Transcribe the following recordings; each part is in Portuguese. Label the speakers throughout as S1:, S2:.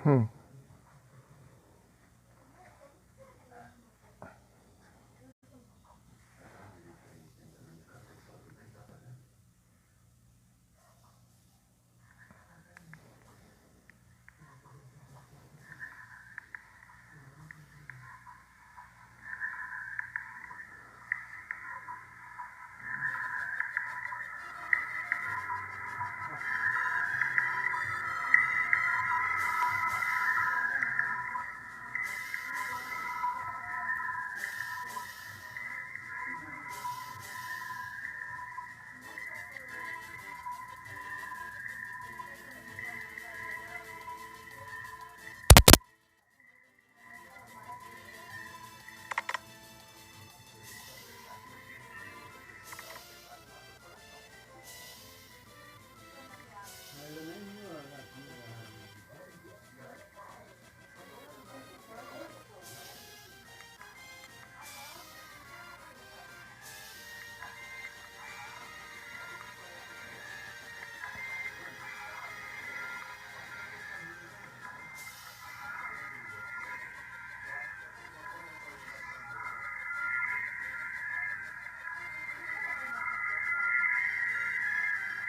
S1: Hum.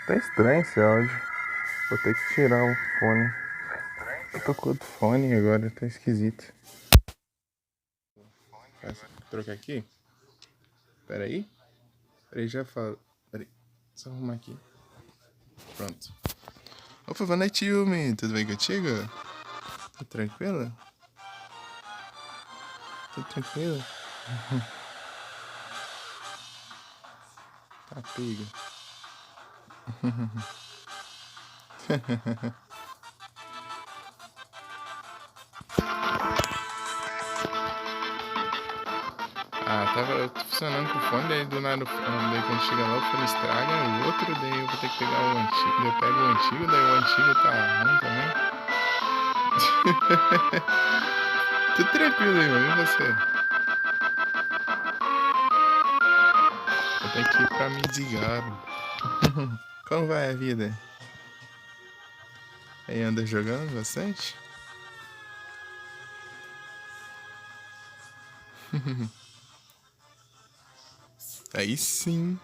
S1: Tá estranho esse áudio. Vou ter que tirar o fone. Eu tô com outro fone agora, tá esquisito. Posso trocar aqui? Pera aí. Peraí, já falo. Peraí. Só arrumar aqui. Pronto. Opa, boa noite, Yumi. Tudo bem contigo? Tudo tranquilo? Tudo tranquilo? Tá pega. Tava funcionando com o fone, daí do nada, daí quando chega lá o fone estraga, o outro, daí eu vou ter que pegar o antigo, eu pego o antigo, daí o antigo tá ruim também. Tudo tranquilo aí, mano, e você? Eu tenho que ir pra Midzigaro. Como vai a vida? Aí anda jogando bastante? Aí sim.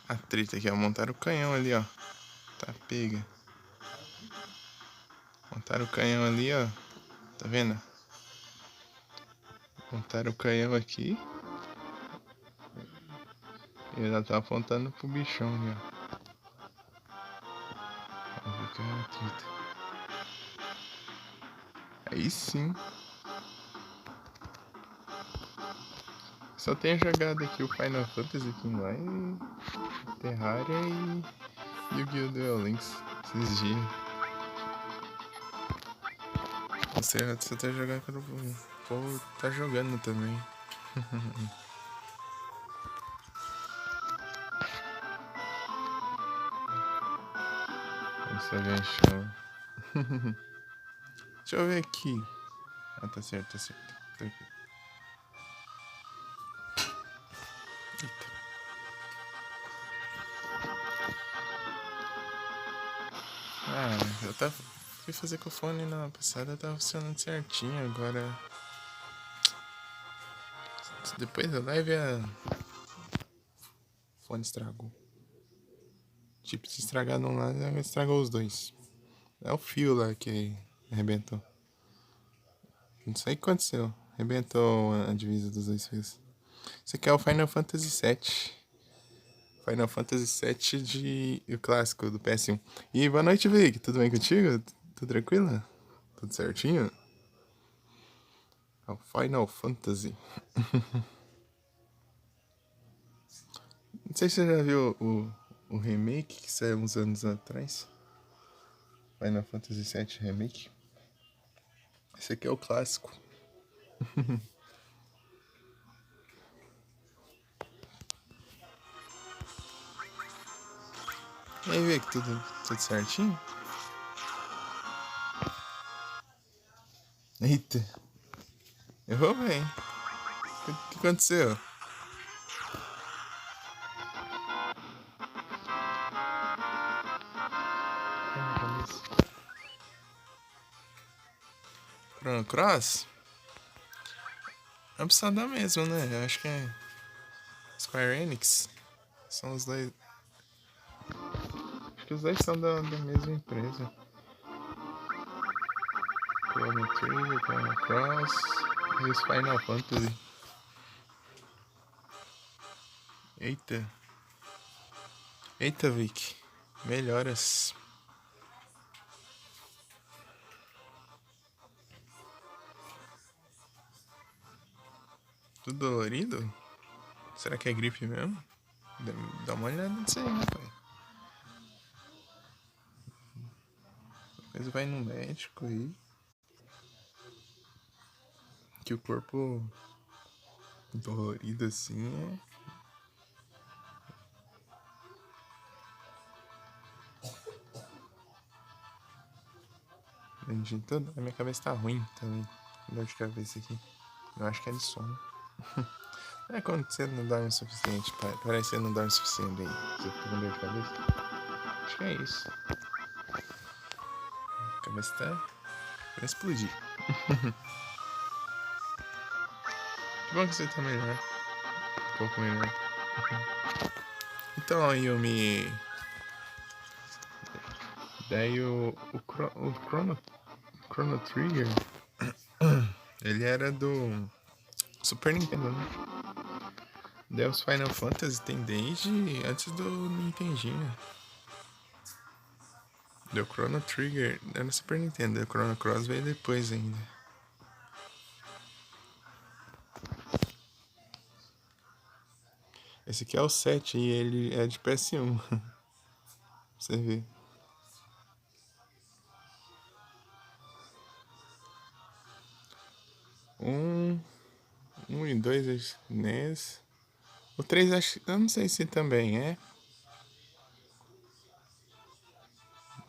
S1: A treta aqui, ó. Montaram o canhão ali, ó. Tá pega. Montaram o canhão ali, ó. Tá vendo? Montaram o canhão aqui. E ela tá apontando pro bichão ali, ó. Vamos ver que é uma treta. Aí sim. Só tenho jogado aqui o Final Fantasy aqui online, Terraria e Yu-Gi-Oh! Duel Links esses dias. Você tá jogando quando o povo tá jogando também. Esse alguém chama. Deixa eu ver aqui. Ah, tá certo, tá certo. Tranquilo. Eita. Fui fazer com o fone na passada, tava funcionando certinho, agora. Depois da live o fone estragou. Tipo, se estragar de um lado, estragou os dois. É o fio lá que arrebentou. Não sei o que aconteceu. Arrebentou a divisa dos dois fios. Isso aqui é o Final Fantasy VII. Final Fantasy VII o clássico do PS1. E boa noite, Vic. Tudo bem contigo? Tudo tranquilo? Tudo certinho? É o Final Fantasy. Não sei se você já viu o remake que saiu uns anos atrás. Final Fantasy VII Remake. Esse aqui é o clássico. E aí, Vic, tudo certinho? Eita. Errou bem. O que aconteceu? Chrono Cross, a opção dá mesmo, né? Eu acho que é Square Enix. São os dois. Acho que os dois são da mesma empresa. Chrono Trigger, Chrono Cross e os Final Fantasy. Eita. Eita, Vic. Melhoras. Tudo dolorido? Será que é gripe mesmo? Dá uma olhada nisso aí, né, pai? Depois vai no médico aí. Que o corpo dolorido assim é. Bendito, a minha cabeça tá ruim também. Dor de cabeça aqui. Eu acho que é de sono. É quando você não dorme o suficiente. Parece que você não dorme o suficiente aí. Você fica com dor de cabeça. Acho que é isso. A cabeça tá pra explodir. Que bom que você tá melhor. Um pouco melhor. Então, Yumi. Daí o Chrono Trigger. Ele era do Super Nintendo, né? Daí os Final Fantasy tem desde antes do Nintendinho. Deu Chrono Trigger era no Super Nintendo. O Chrono Cross veio depois ainda. Esse aqui é o 7 e ele é de PS1. Pra você ver. Um e dois NES. O 3 acho, eu não sei se também é.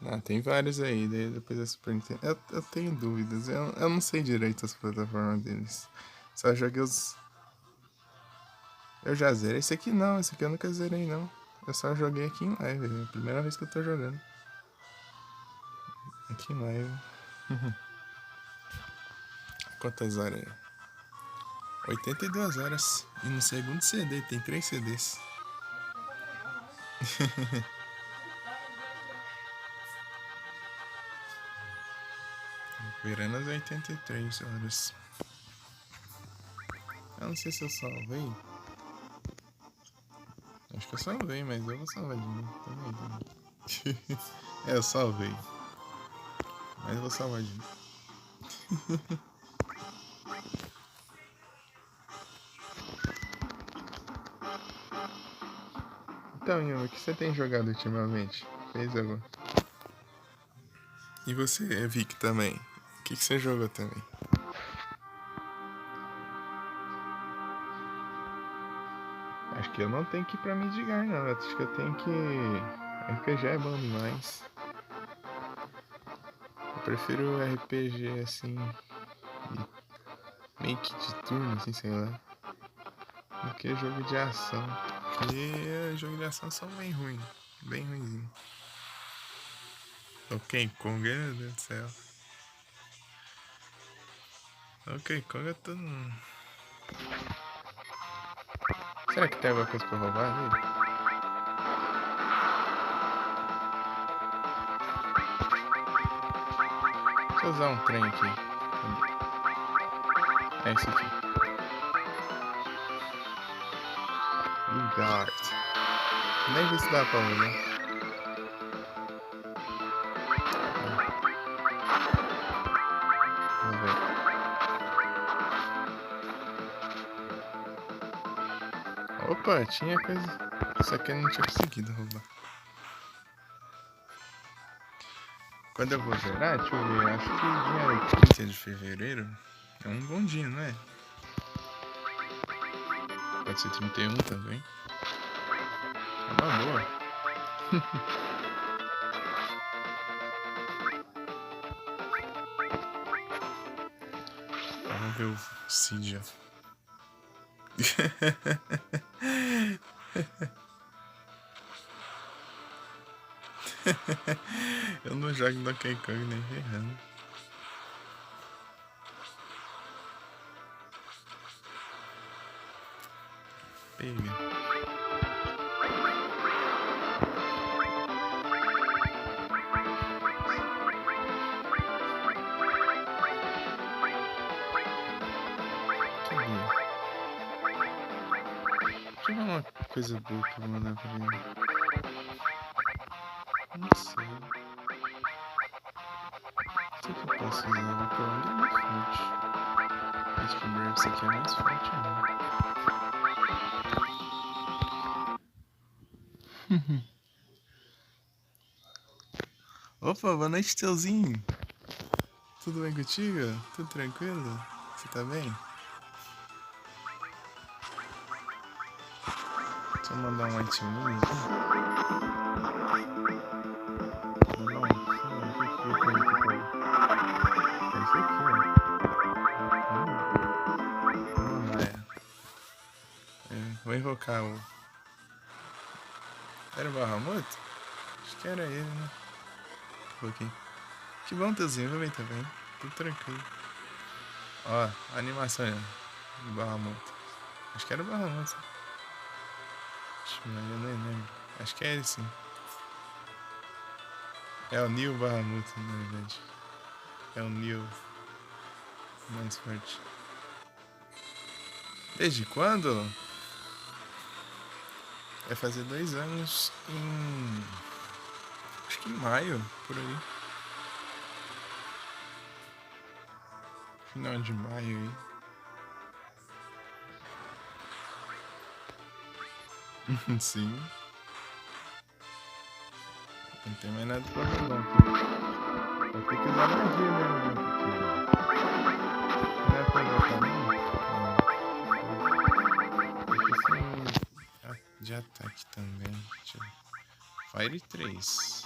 S1: Ah, tem vários aí, depois da Super Nintendo. Eu tenho dúvidas, eu não sei direito as plataformas deles. Só joguei os. Eu já zerei. Esse aqui não, esse aqui eu nunca zerei não. Eu só joguei aqui em live, é a primeira vez que eu tô jogando. Aqui em live. Quantas horas? 82 horas. E no segundo CD, tem 3 CDs. Virando as 83 horas. Eu não sei se eu salvei. Acho que eu salvei, mas eu vou salvar de novo também. É, eu salvei. Mas eu vou salvar de novo. Então, Yumi, o que você tem jogado ultimamente? Fez agora? E você, Vic, também? O que você jogou também? Acho que eu não tenho que ir pra Midgar, não. Acho que eu tenho que. RPG é bom demais. Eu prefiro RPG assim. Meio que de turno, assim, sei lá. Do que jogo de ação. E jogo de ação são bem ruins. Bem ruimzinho. Ok, Kong, meu Deus do céu. Ok, Kong eu tô. Será que tem alguma coisa pra roubar nele? Deixa eu usar um trem aqui. É esse aqui. Guard. Nem vi se dá pra usar. Vamos ver. Opa, tinha coisa. Só que eu não tinha conseguido roubar. Quando eu vou zerar, deixa eu ver. Acho que dia 30 de fevereiro é um bom dia, não é? Pode ser 31 também. É uma boa. Vamos ver o Cydia. Eu não jogo Donkey Kong nem ferrando. Pega. Cadê? Deixa eu ver uma coisa boa que eu vou mandar pra ele. Não sei. O que eu posso usar? O Coronga é muito forte. Acho que o Braves aqui é mais forte ainda. Opa, boa noite, Teuzinho. Tudo bem contigo? Tudo tranquilo? Você tá bem? Deixa eu mandar um ativinho aqui. Não, o que eu tenho aqui pra ele? É isso aqui, ó. Vou mandar, vou invocar o... Era o Bahamut? Acho que era ele, né? Invoquei. Que bom, Teuzinho, eu bem também. Tudo tranquilo. Ó, a animação do Bahamut. Acho que era o Bahamut. Mas eu nem lembro. Acho que é ele sim. É o Neil Bahamut, na verdade. É o Neil mais forte. Desde quando? Vai fazer 2 anos em... Acho que em maio, por aí. Final de maio aí. Sim. Não tem mais nada pra mudar aqui. Vai ter que usar magia mesmo, né? Porque não é pra botar não. Tem que ser de ataque também. Fire 3.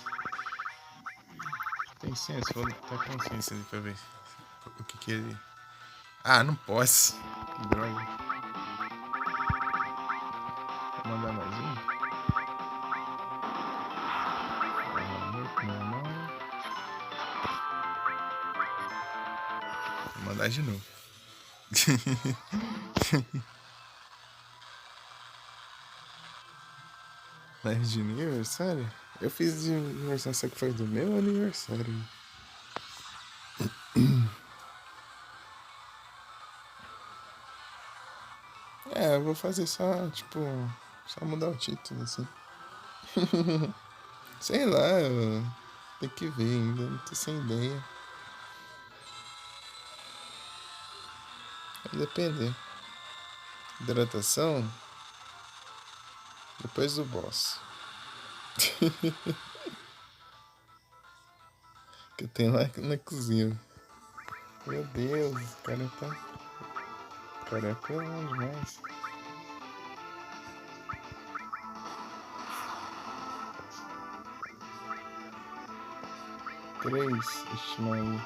S1: Tem senso, vou botar consciência ali pra ver o que ele... Ah, não posso. Que droga. Vou mandar mais um. Normal. Vou mandar de novo. Live de aniversário? Eu fiz de aniversário, só que foi do meu aniversário. É, eu vou fazer só, tipo, só mudar o título, assim. Sei lá, tem que ver ainda, não tô sem ideia. Vai depender. Hidratação? Depois do boss. Que eu tenho lá na cozinha. Meu Deus, o cara tá... O cara é pelão demais. 3, estimaria.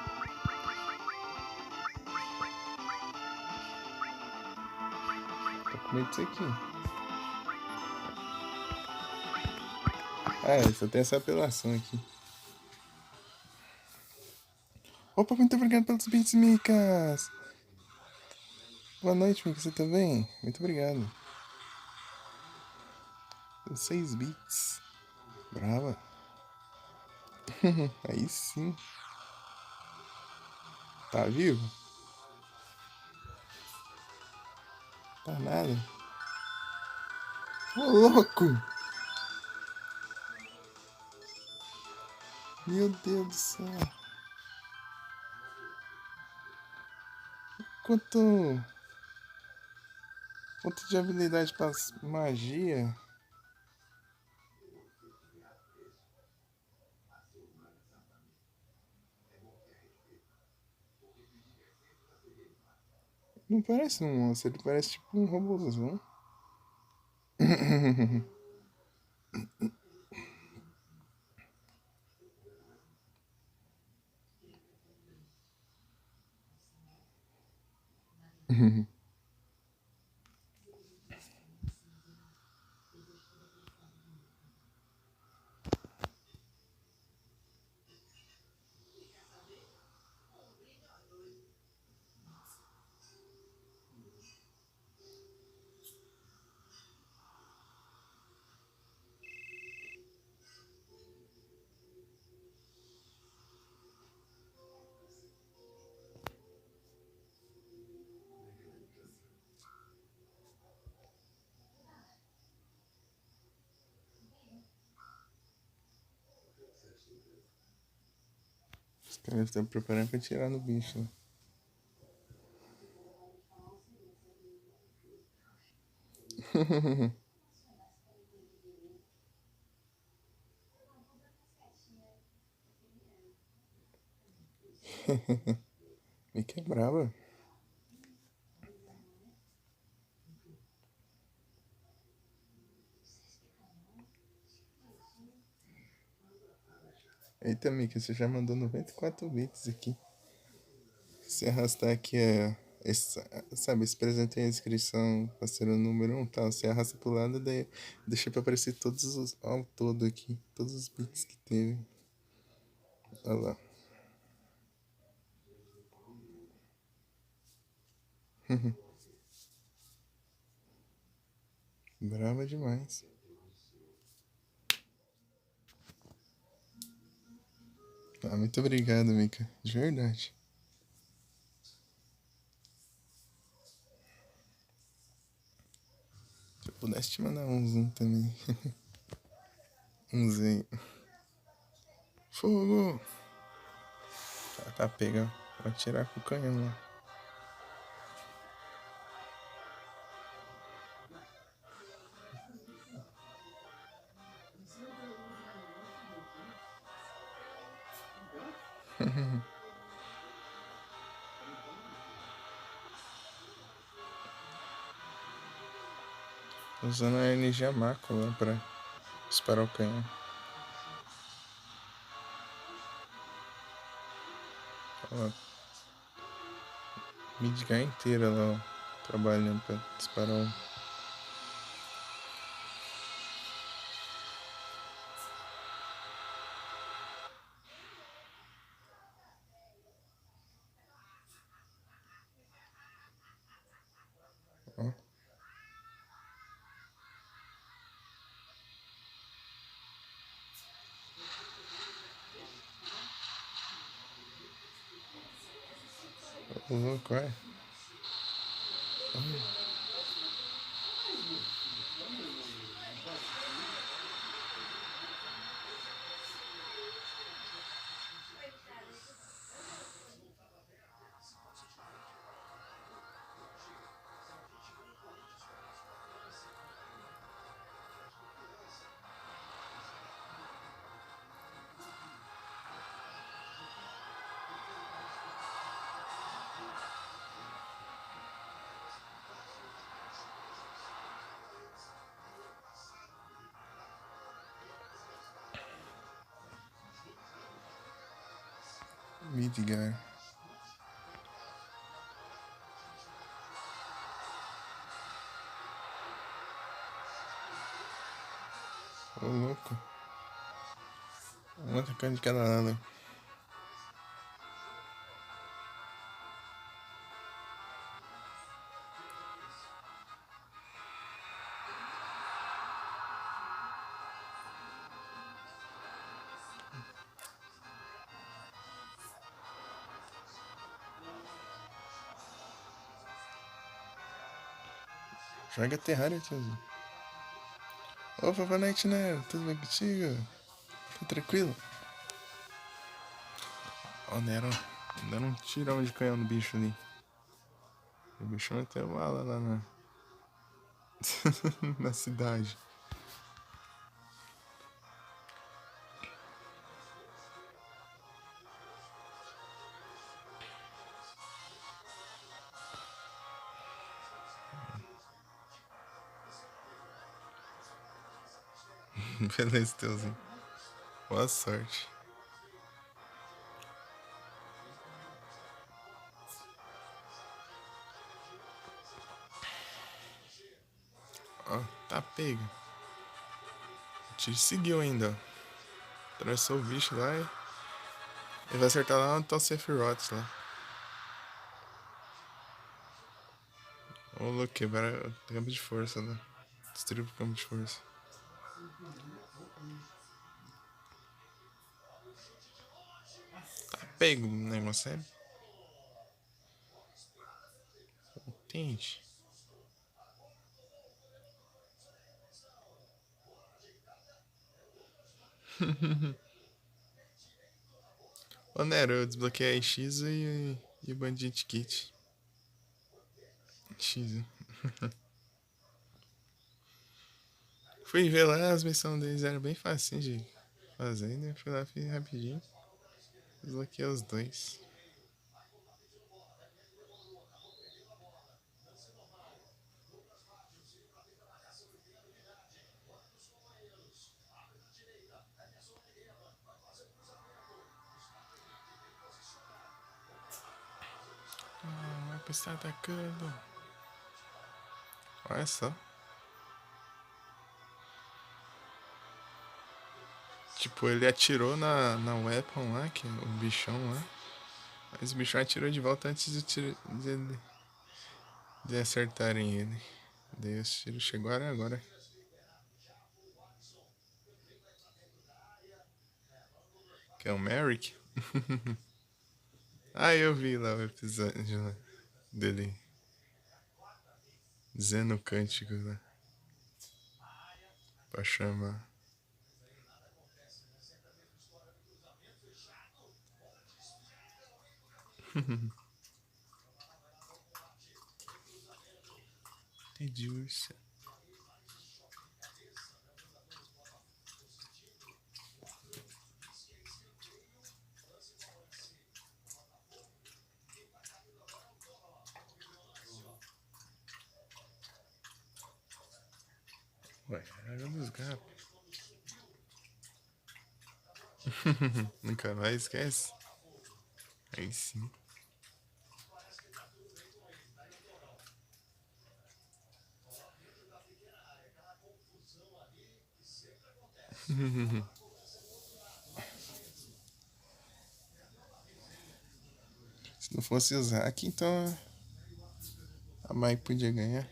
S1: Tô com medo disso aqui. Ah, só tem essa apelação aqui. Opa, muito obrigado pelos bits, Micas! Boa noite, Mika, você tá bem? Muito obrigado. 6 bits. Brava. Aí sim. Tá vivo? Tá nada. Ô, louco! Meu Deus do céu. Quanto... Quanto de habilidade pra magia? Não parece um monstro, ele parece tipo um robôzão. Os caras estão preparando pra tirar no bicho, né? Me quebrava. Eita, Mika, você já mandou 94 bits aqui. Se arrastar aqui sabe, esse presente aí, a inscrição, parceiro número 1, tá? Você arrasta pro lado, daí deixa pra aparecer todos os, ao todo aqui, todos os bits que teve. Olha lá. Brava demais. Ah, muito obrigado, Mika. De verdade. Se eu pudesse te mandar um zoom também. Um zoom. Fogo! Tá pega. Vai atirar com o canhão lá. Usando a energia macro lá pra disparar o canhão. Ó, Midgar inteira lá, ó, trabalhando pra disparar o. Ó. Ô louco, vai. Midgar. Ô louco. Um atacante de cada lado. Joga Terraria, tiozinho. Opa, boa noite, né? Tudo bem contigo? Tá tranquilo? Ó, deram um tirão de canhão no bicho ali. O bicho meteu bala lá na, na cidade. Beleza, teuzinho. Boa sorte. Ó, tá pego. O tiro seguiu ainda, ó. Atravessou o bicho lá e. Ele vai acertar lá onde tá o Sephiroth lá. Ô, louco, quebra o campo de força lá. Destruiu o campo de força. Tá pego o negócio, é? Tente. Ô, Nero, eu desbloqueei a X e o Bandit Kit. X. Fui ver lá, as missões deles eram bem facinho de fazer, né? Fui lá, fiz rapidinho. Desbloqueei os dois. Ah, o mapa está atacando. Olha só. Tipo, ele atirou na weapon lá, que é o bichão lá. Mas o bichão atirou de volta antes de acertarem ele. Daí o tiro chegou agora. Que é o Merrick. Ah, eu vi lá o episódio lá dele dizendo o cântico lá. Pra chamar. Edilson. Ué, água dos gatos. Nunca mais esquece. Aí sim. Se não fosse o Zack, então a Mai podia ganhar.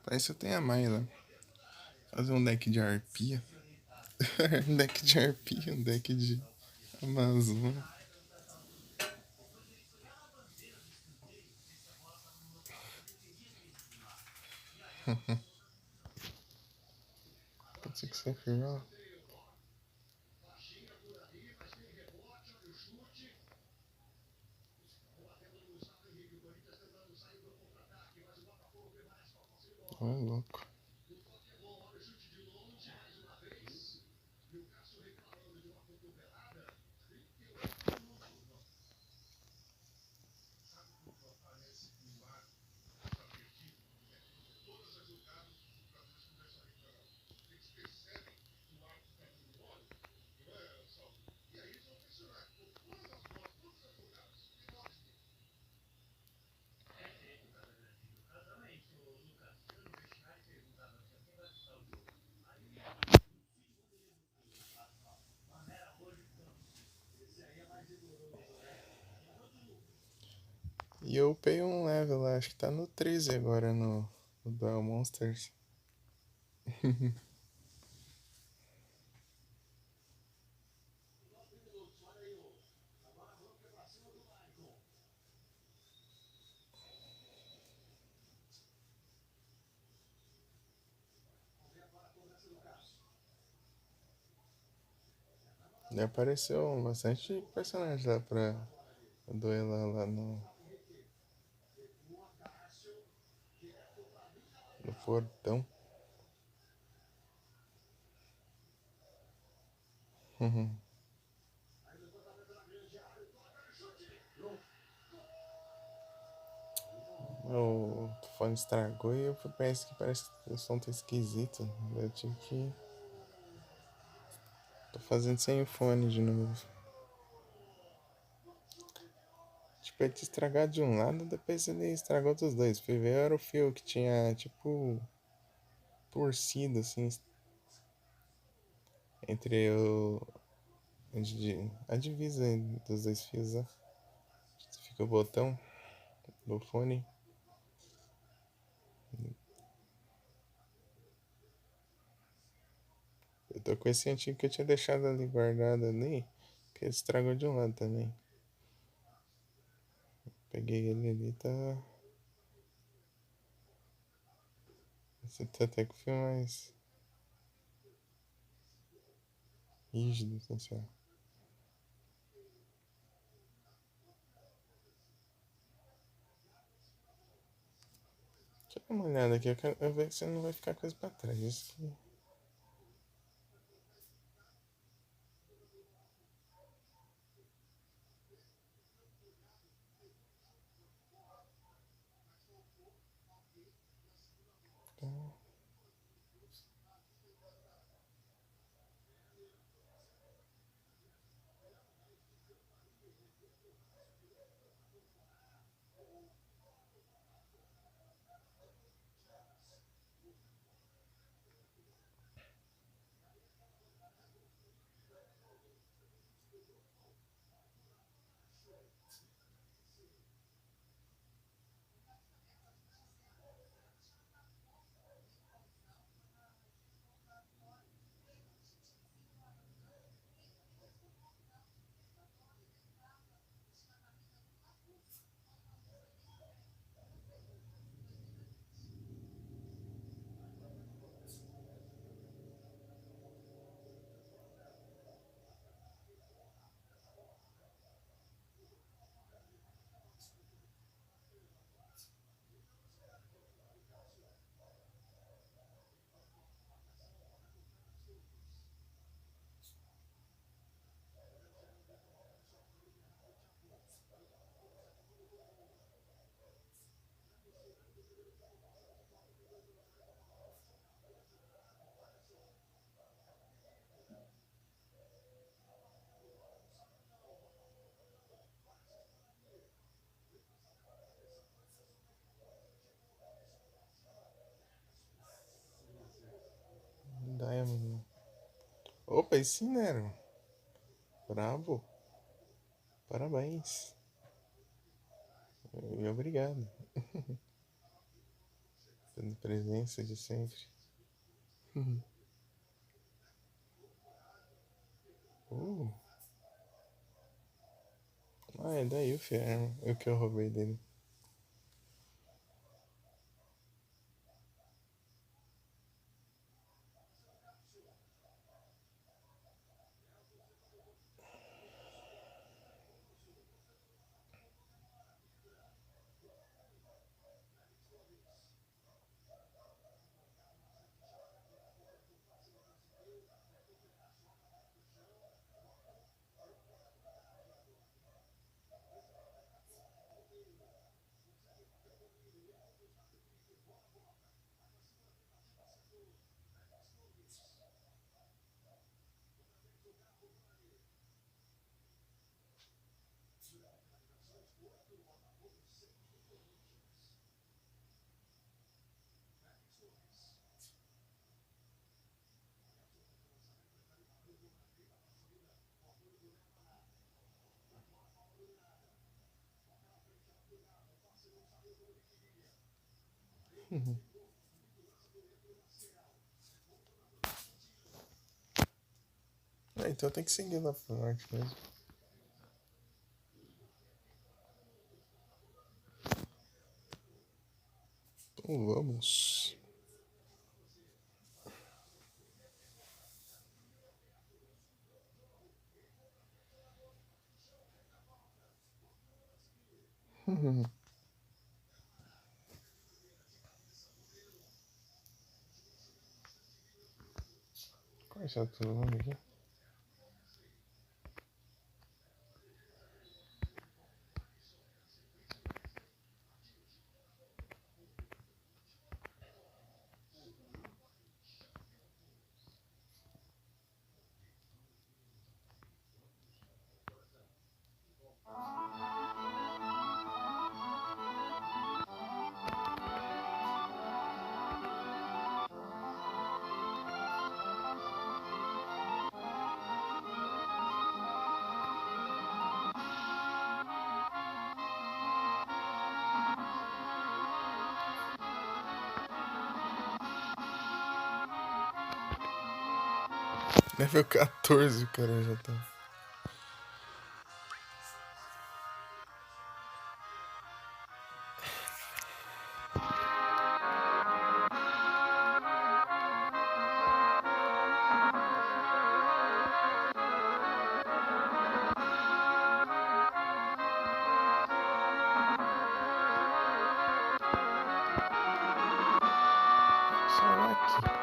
S1: Parece que eu tenho a Mai lá. Fazer um deck de arpia. Um deck de arpia, um deck de Amazon. Pode ser que você afirmou. Ô, louco. E eu upei um level lá, acho que tá no 13 agora no Duel Monsters. E apareceu bastante personagem lá pra duelar lá no portão. O fone estragou e eu penso que parece que o som tá esquisito. Eu tive que. Tô fazendo sem o fone de novo. Tipo, ele tinha estragado de um lado, depois ele estragou dos dois. Fui ver, era o fio que tinha, tipo, torcido, assim, entre a divisa dos dois fios, ó. Fica o botão do fone. Tô com esse antigo que eu tinha deixado ali guardado ali, que ele estragou de um lado também. Peguei ele ali, tá. Esse tá até com o fio mais rígido, assim, ó. Deixa eu dar uma olhada aqui, eu quero ver se não vai ficar coisa pra trás. Isso aqui. Tá. Diamond. Opa, esse sim, né? Bravo. Parabéns. E obrigado pela presença de sempre. Uh. Ah, é daí o Fierro. O que eu roubei dele. Ah, então tem que seguir lá pro norte mesmo. Então vamos. Qual é o nome aqui? Nível 14 o cara já tá. Caraca.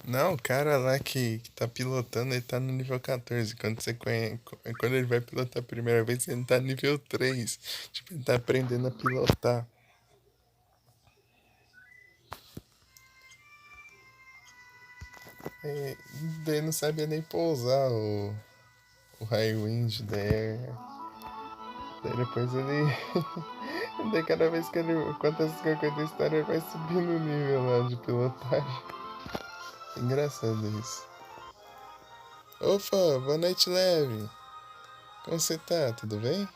S1: Não, o cara lá que tá pilotando, ele tá no nível 14. Quando ele vai pilotar a primeira vez, ele tá no nível 3. Tipo, ele tá aprendendo a pilotar. É, daí não sabia nem pousar o High Wind Daí depois ele. Daí cada vez que ele conta essas coisas da história, ele vai subindo o nível lá de pilotagem. Engraçado isso. Opa, boa noite, Leve. Como você tá? Tudo bem?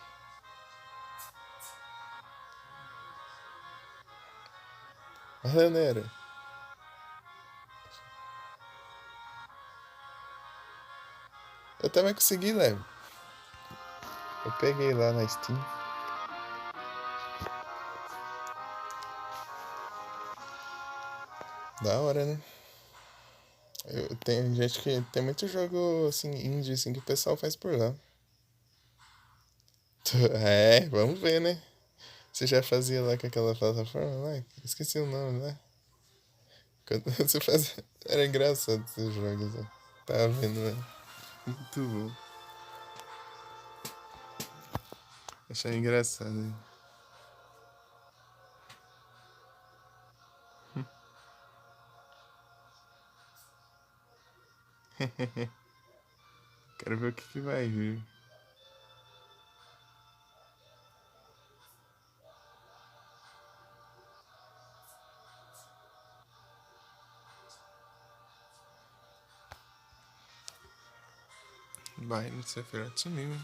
S1: Valeu, Nero. Eu também consegui, Leve. Eu peguei lá na Steam. Da hora, né? Tem gente que. Tem muito jogo assim, indie assim, que o pessoal faz por lá. É, vamos ver, né? Você já fazia lá com aquela plataforma lá? Esqueci o nome lá. Quando você fazia. Era engraçado esses jogos, né? Tava vendo, né? Muito bom. Achei engraçado. Né? Quero ver o que vai vir. Vai, não sei, sumiu.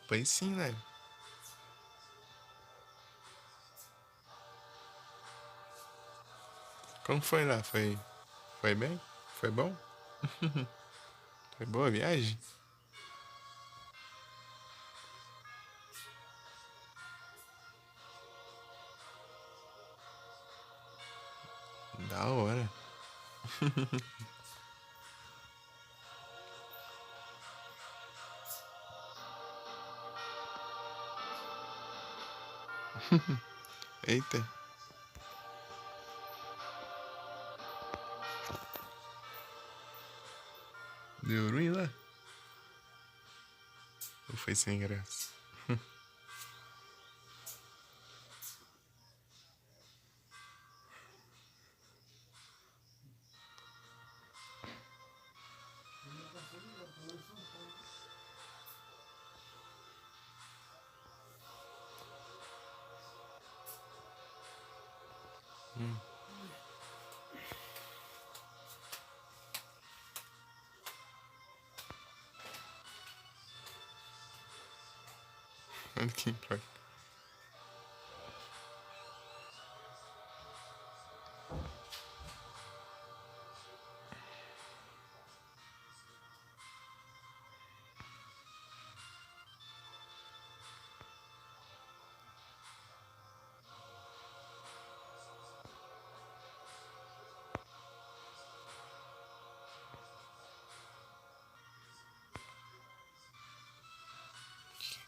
S1: Pois sim, né? Como foi lá? Foi bem? Foi bom? Foi boa a viagem? Da hora. Eita, deu ruim lá? Ou foi sem graça? Olha que importa.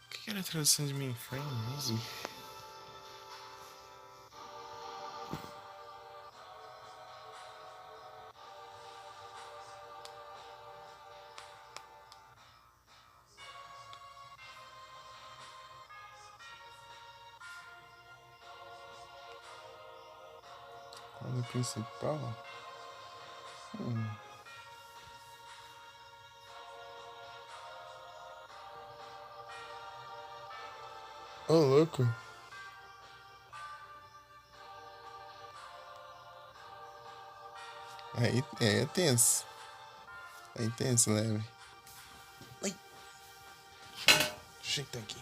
S1: O que era a tradução de mainframe mesmo? Quadro principal? Ô, louco. Aí é tenso. Aí tenso, leve. Ai, jeito aqui.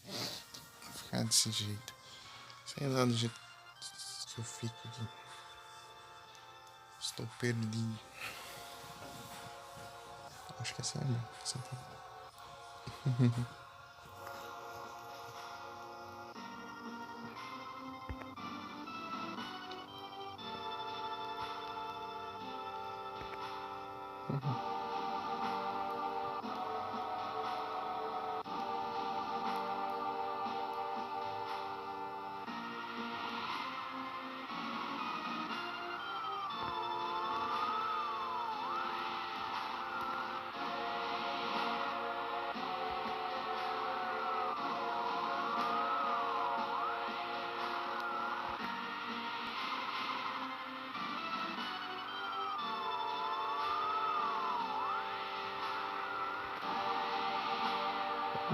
S1: Vou ficar desse jeito. Sei lá do jeito que eu fico aqui. Estou perdido. Acho que essa é a minha.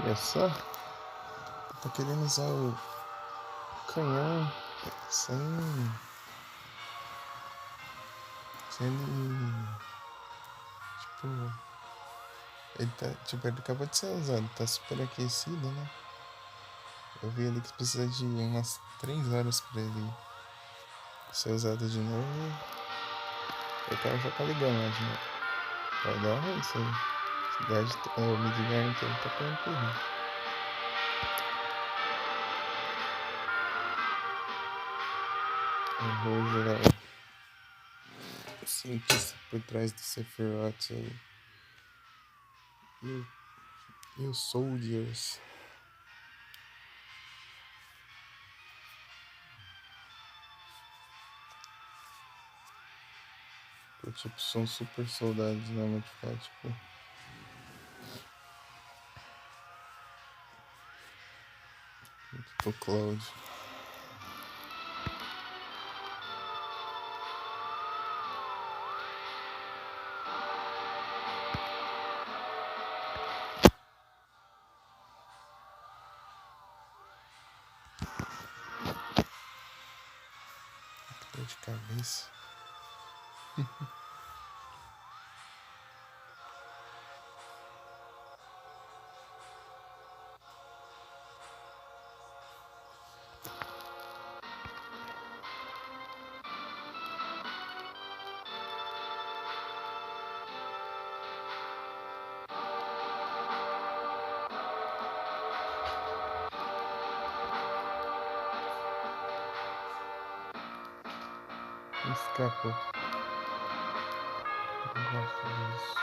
S1: Olha só. Tá querendo usar o canhão sem ele. Tipo. Ele tá. Tipo, ele acabou de ser usado. Tá super aquecido, né? Eu vi ali que precisa de umas 3 horas pra ele ser usado de novo. O cara já tá ligando lá de novo. Vai dar ruim isso aí. Cidade, o Midgard inteiro tá correndo perigo. Eu vou gerar o cientista por trás do Sephiroth aí. E os Soldiers. Que, tipo, são super soldados, né? Modificar, tipo. Tipo Cloud. Dor de cabeça. Escapou. Não gosto disso.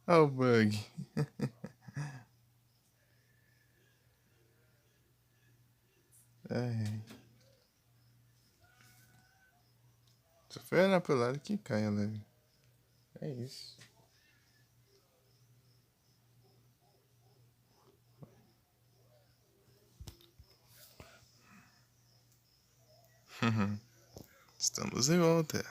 S1: Olha o bug. Ai. Só foi olhar pro lado que cai a leve. É isso. Estamos de volta.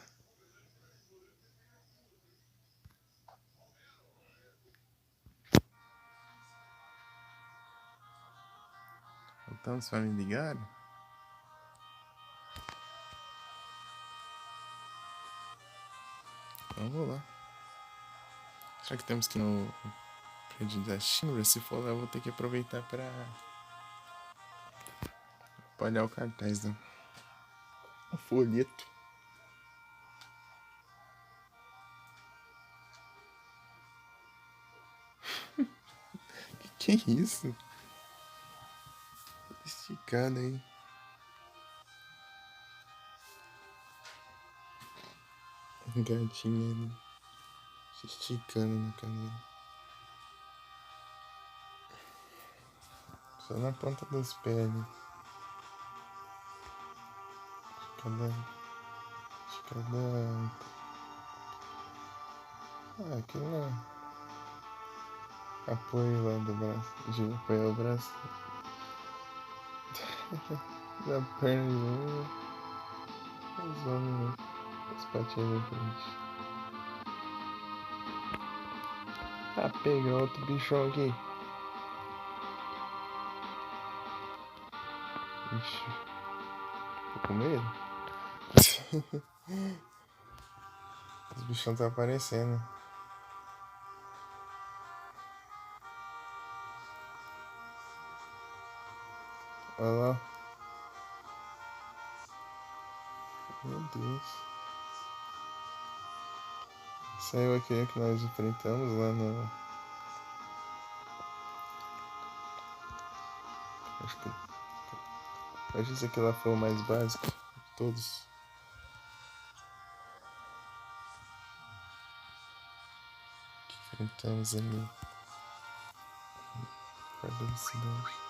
S1: Voltamos para me ligar? Vamos lá. Será que temos que ir no prédio da Shinra? Se for lá, eu vou ter que aproveitar para olhar o cartaz, né? O folheto. Que é isso? Esticado aí. Um gatinho ali. Se esticando na cadeira. Só na ponta dos pés ali. Esticada. Ah, aqui não. Apoio lá do braço. De apoiar o braço. Da perna de novo. Os homens, as patinhas da frente. Ah, pega outro bichão aqui. Ixi, tô com medo. Os bichão tá aparecendo. Olha lá. Meu Deus. Saiu aquele que nós enfrentamos lá no... Acho que... Acho que esse aqui lá foi o mais básico de todos. Que enfrentamos ali. Perto da cidade.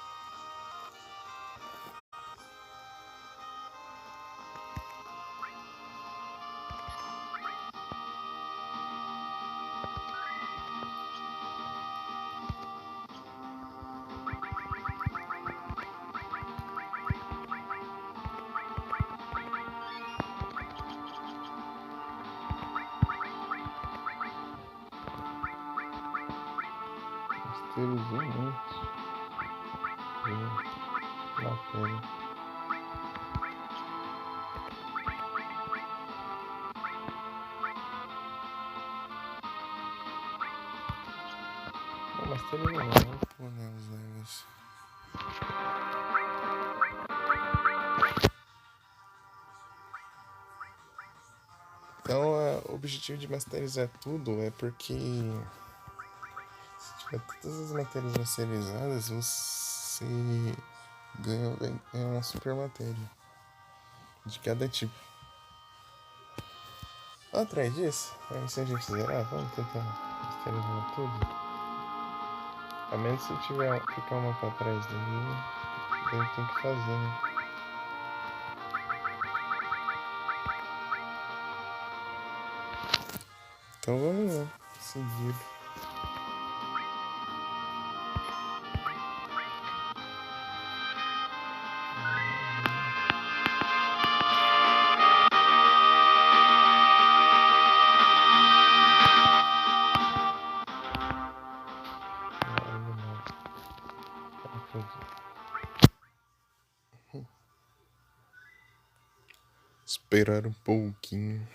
S1: Mistérios gigantes. Matéria. Não, Mistérios não, vamos pôr né, os negócios. Então, o objetivo de masterizar tudo é porque se tiver todas as matérias masterizadas, você ganha uma super matéria de cada tipo. Atrás disso, aí se a gente zerar, vamos tentar masterizar tudo. A menos se tiver ficar uma pra trás daí, a gente tem que fazer, né? Então vamos lá, seguir. Esperar um pouquinho.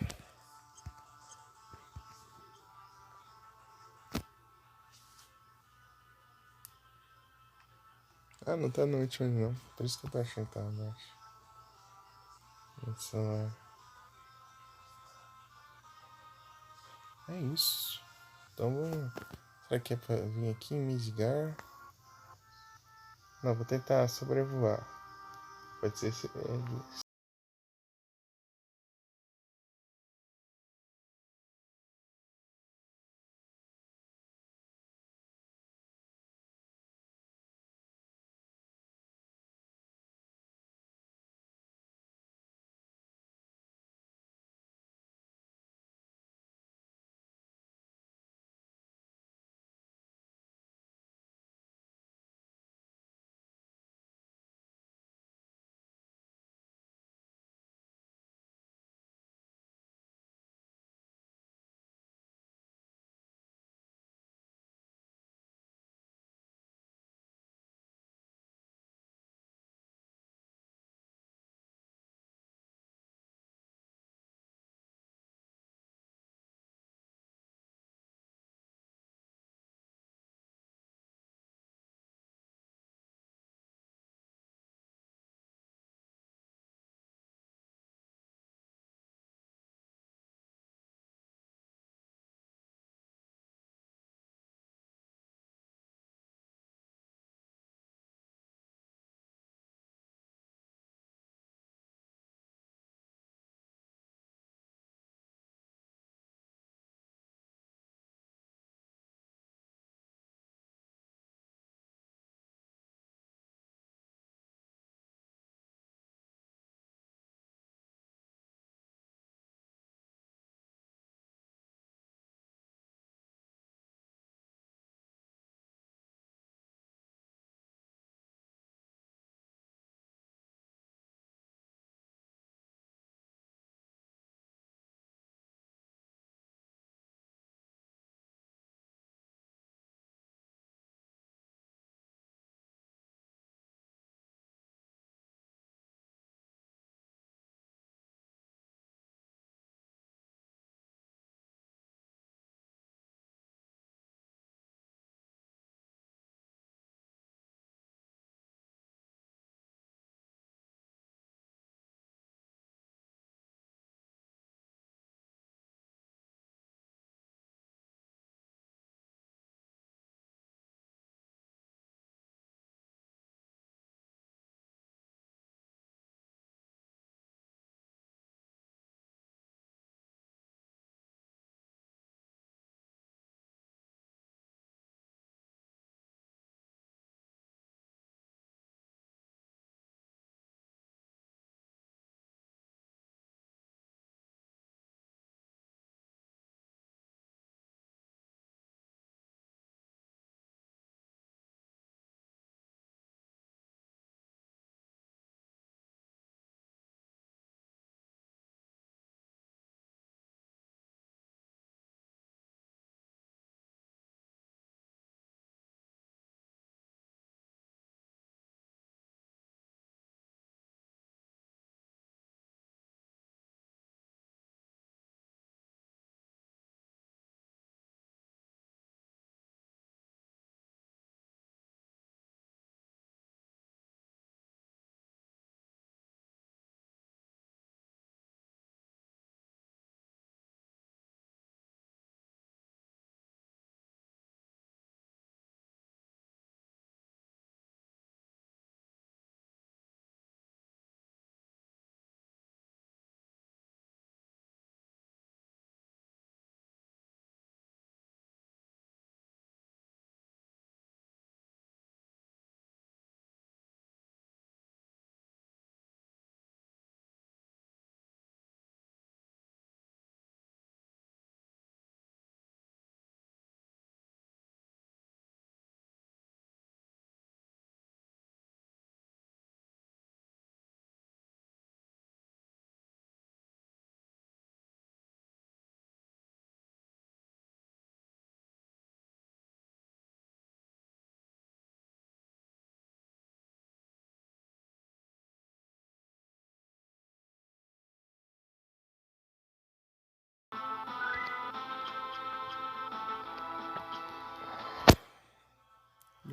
S1: Ah, não tá no último não. Por isso que eu tô achando que tá abaixo. No celular. É isso. Então vamos. Será que é pra vir aqui em Midgar? Não, vou tentar sobrevoar. Pode ser.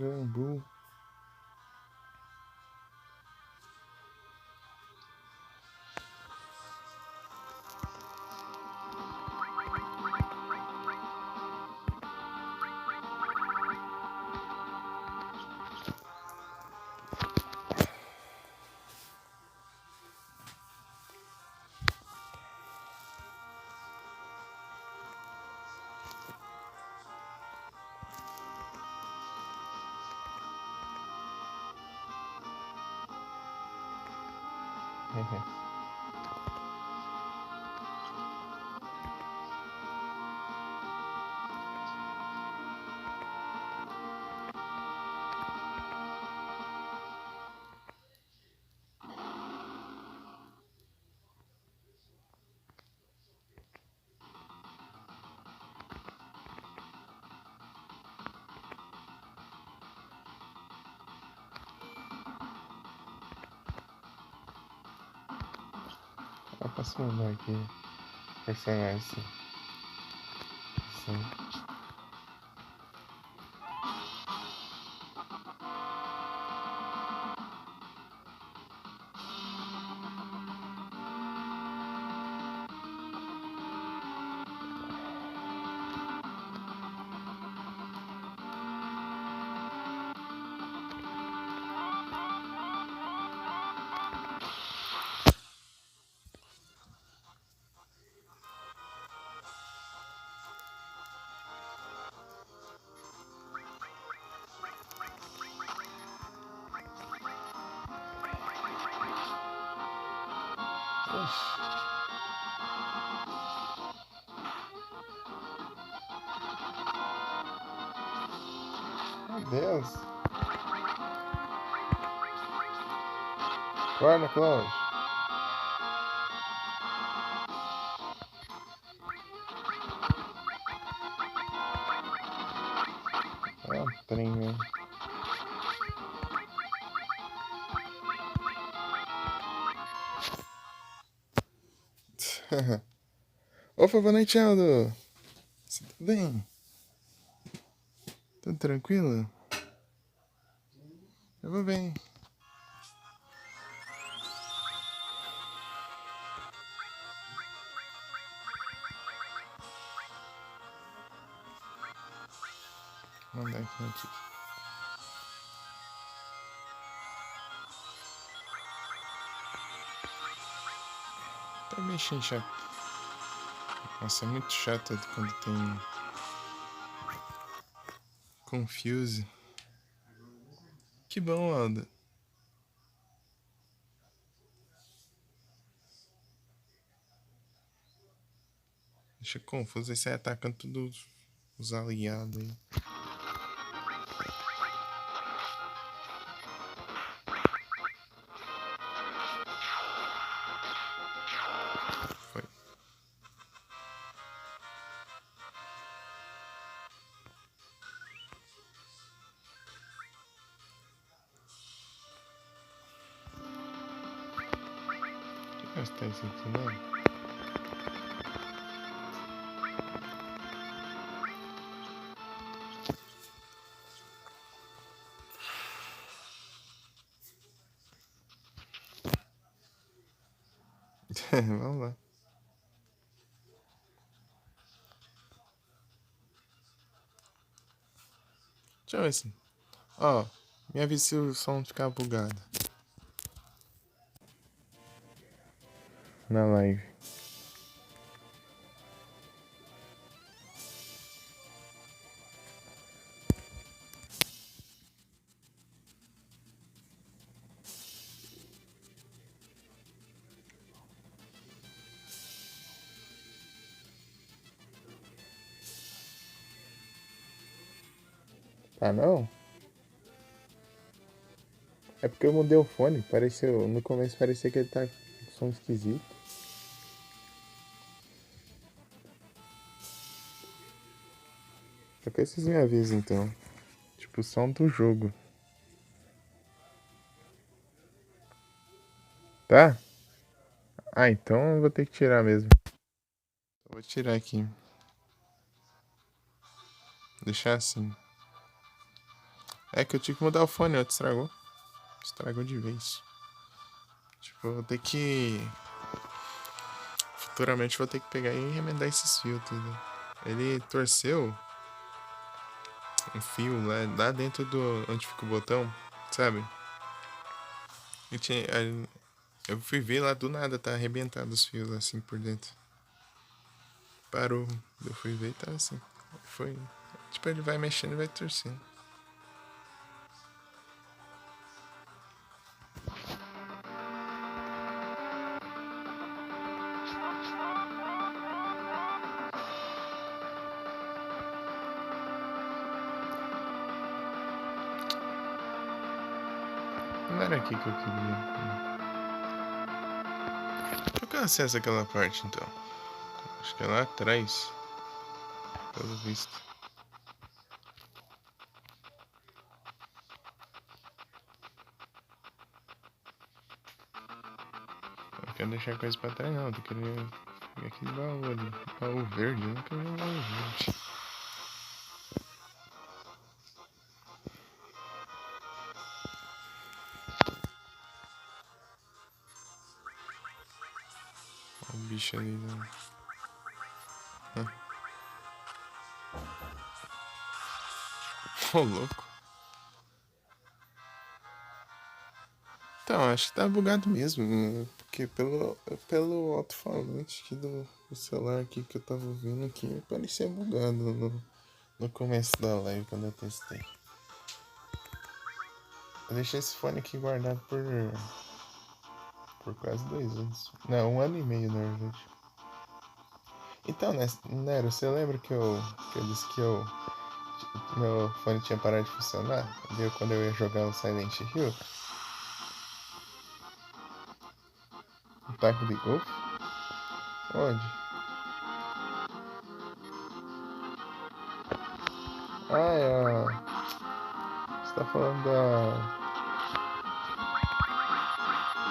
S1: Bambu. Eu posso mudar aqui personagem. Sim. Meu Deus. Guarda, Cláudio. É um trem mesmo. Opa, boa noite, Aldo. Você tá bem? Tudo tranquilo? Eu vou bem. Vou mandar aqui notícia. Tá meio chato. Nossa, é muito chato quando tem Confuse. Que bom, Aldo. Deixa confuso, aí sai atacando todos os aliados aí. Foi. Deixa eu gastar isso aqui, né? Vamos lá. Deixa eu ver se... Ó, me avisa se o som ficar bugado. Na live. Ah, não? É porque eu mudei o fone. Pareceu... No começo parecia que ele tá com som esquisito. Só que esses me avisam, então. Tipo, o som do jogo. Tá? Ah, então eu vou ter que tirar mesmo. Eu vou tirar aqui. Deixar assim. É que eu tive que mudar o fone, outro estragou. Estragou de vez. Tipo, eu vou ter que. Futuramente vou ter que pegar e remendar esses fios tudo. Ele torceu um fio lá dentro do onde fica o botão, sabe? E tinha, eu fui ver lá do nada, tá arrebentado os fios assim por dentro. Parou. Eu fui ver e tava assim. Foi. Tipo, ele vai mexendo e vai torcendo. Não era aqui que eu queria. Por que eu acesso aquela parte então? Acho que é lá atrás. Pelo visto. Eu não quero deixar coisa pra trás não. Eu queria pegar aquele baú ali. Baú verde. Eu não quero ver um baú verde. Olha o bicho ali, né? Ô, louco. Então, acho que tá bugado mesmo, né? Porque pelo alto-falante aqui do celular aqui que eu tava ouvindo aqui, parecia bugado no começo da live quando eu testei. Eu deixei esse fone aqui guardado por quase 2 anos. Não, 1 ano e meio, na verdade. Então, né, Nero, você lembra que eu disse que meu fone tinha parado de funcionar? Deu quando eu ia jogar o Silent Hill? O taco de golfe? Onde? Ah, você tá falando da.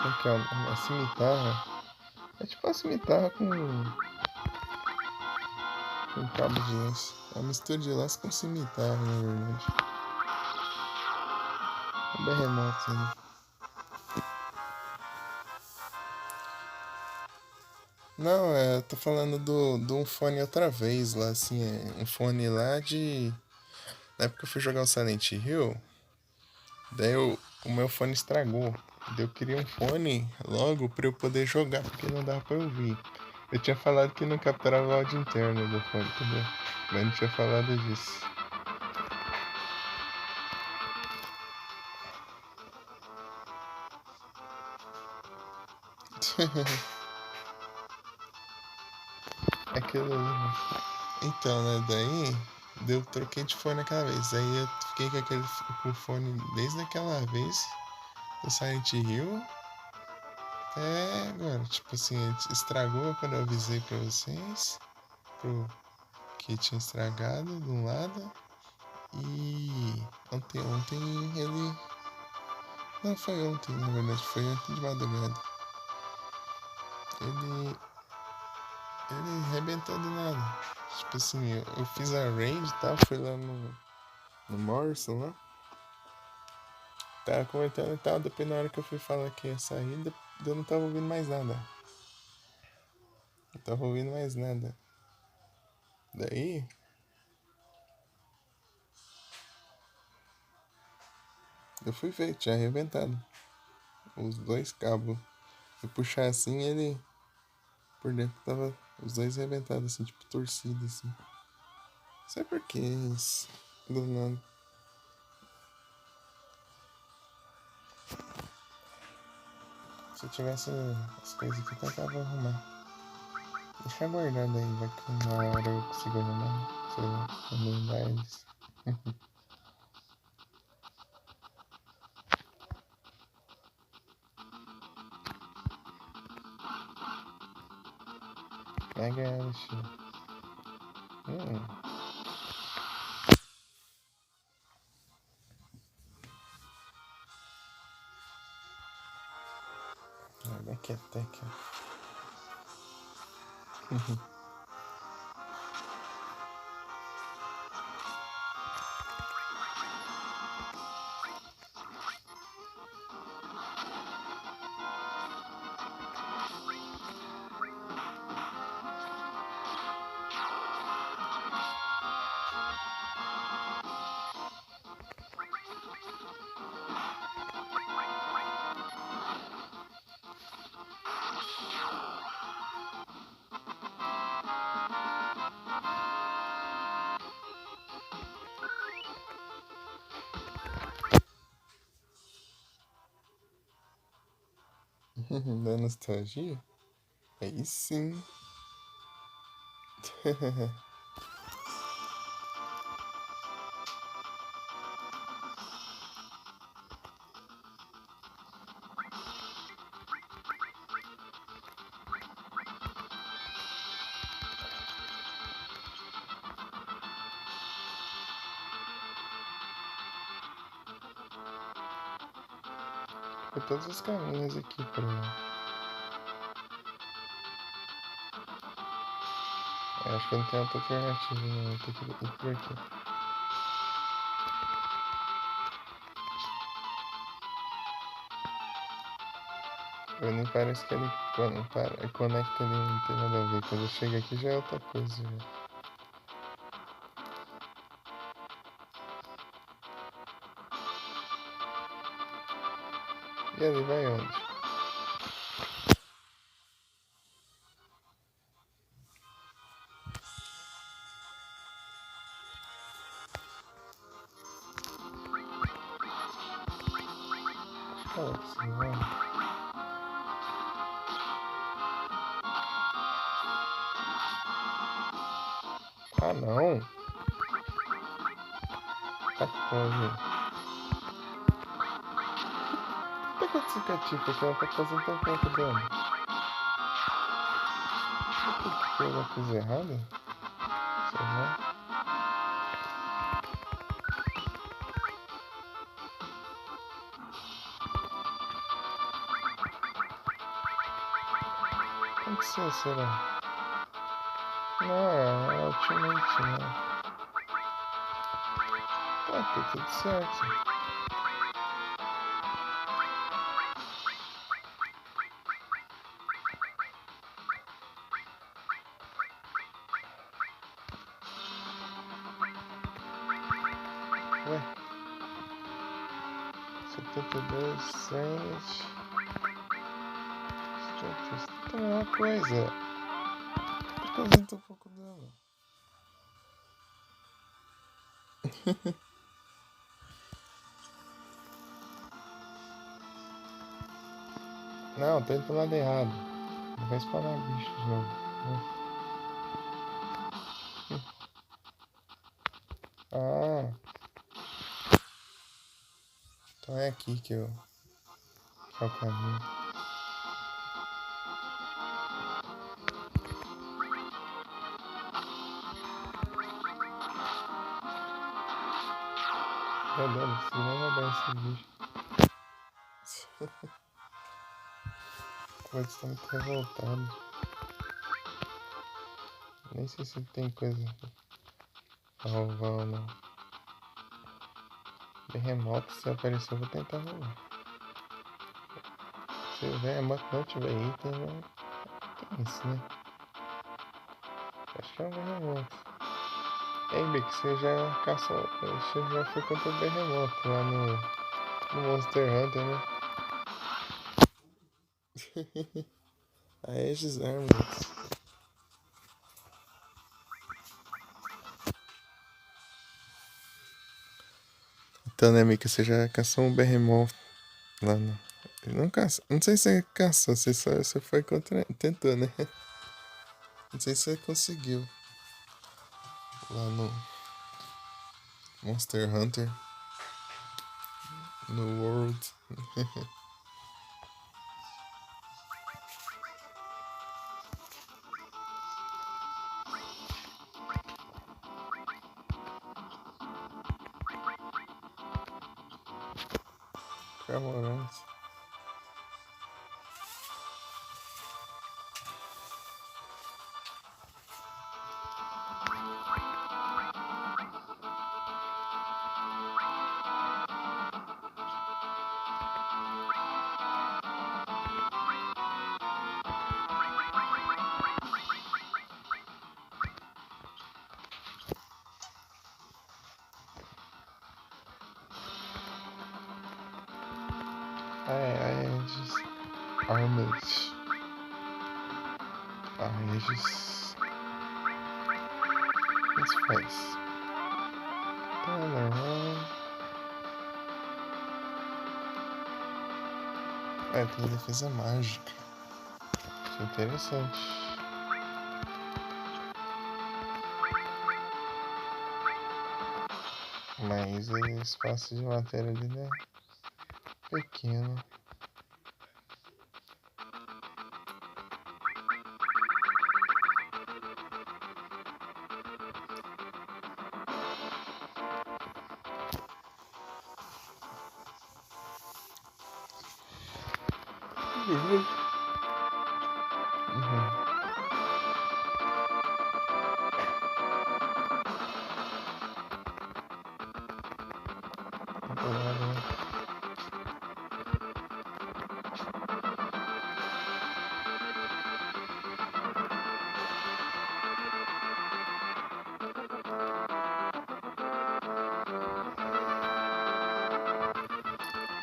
S1: Como que é? Uma cimitarra. É tipo uma cimitarra com cabo de lança. É uma mistura de lança com cimitarra, na verdade. É bem remoto, né? Não, eu tô falando do um fone outra vez lá, assim, um fone lá de. Na época que eu fui jogar o Silent Hill, daí o meu fone estragou. Daí eu queria um fone logo pra eu poder jogar, porque não dava pra ouvir. Eu tinha falado que não capturava o áudio interno do fone, entendeu? Mas não tinha falado disso. Aquilo ali, né? Então, né, daí eu troquei de fone aquela vez. Aí eu fiquei com o fone desde aquela vez do Silent Hill até agora. Tipo assim, estragou quando eu avisei pra vocês que tinha estragado de um lado. E ontem ele. Não foi ontem, na verdade, foi ontem de madrugada. Ele. Ele arrebentou do nada. Tipo assim, eu fiz a raid e tal, fui lá no Morrison lá. Tava comentando e tal, depois na hora que eu fui falar que ia sair, eu não tava ouvindo mais nada. Não tava ouvindo mais nada. Daí, eu fui ver, tinha arrebentado. Os dois cabos. Fui puxar assim ele por dentro tava os dois arrebentados, assim, tipo torcido assim. Não sei por que isso. Do nada. Se eu tivesse as coisas aqui, eu tentava arrumar. Deixa guardado aí, vai que uma hora eu consigo arrumar. Se eu mandar eles. Pega ela, Hum. Olha que até que. Da nostalgia? Aí sim. Foi todos os caminhos aqui pra. Eu acho que não tem outra alternativa, não. Tem que ir por aqui. Nem parece que ele conecta ali, não tem nada a ver. Quando chega aqui já é outra coisa. Já. E ali vai onde? Fala que você vai. Ah, não! Tá pode. Tá acontecendo com a Tifa que ela tá fazendo tão pouco dano? O que ela fez errado? Sei lá. O que aconteceu, será? Não, é ultimate, né? Tá tudo certo. Ué? 72, 100. Tem uma coisa. Por que eu sinto um pouco dano? Não, tô indo pro lado errado. Não vai spawnar bicho de novo. Ah, então é aqui que é o caminho. Rodando, se não rodar esse bicho. Pode estar muito revoltado. Nem sei se tem coisa pra roubar ou não. Bem remoto, se aparecer, eu vou tentar roubar. Se o remoto não tiver item, né? Tem isso, né? Acho que é um bem remoto. Ei, Bic, você já caçou. Você já foi contra o bem remoto lá no Monster Hunter, né? Aegis Armlets. Então, né, Mika, você já caçou um Behemoth lá no. Não caça. Não sei se você caçou, você foi contra. Tentou, né? Não sei se você conseguiu. Lá no Monster Hunter. No World. Camorante. Aegis Armlet. Aegis. O que isso faz? Tá normal. É, tem defesa mágica. Isso é interessante. Mas o espaço de matéria ali é pequeno. Uhum.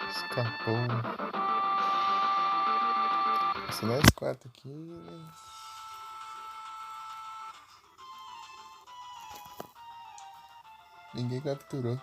S1: Escapou. Se nós quatro aqui, né? Ninguém capturou.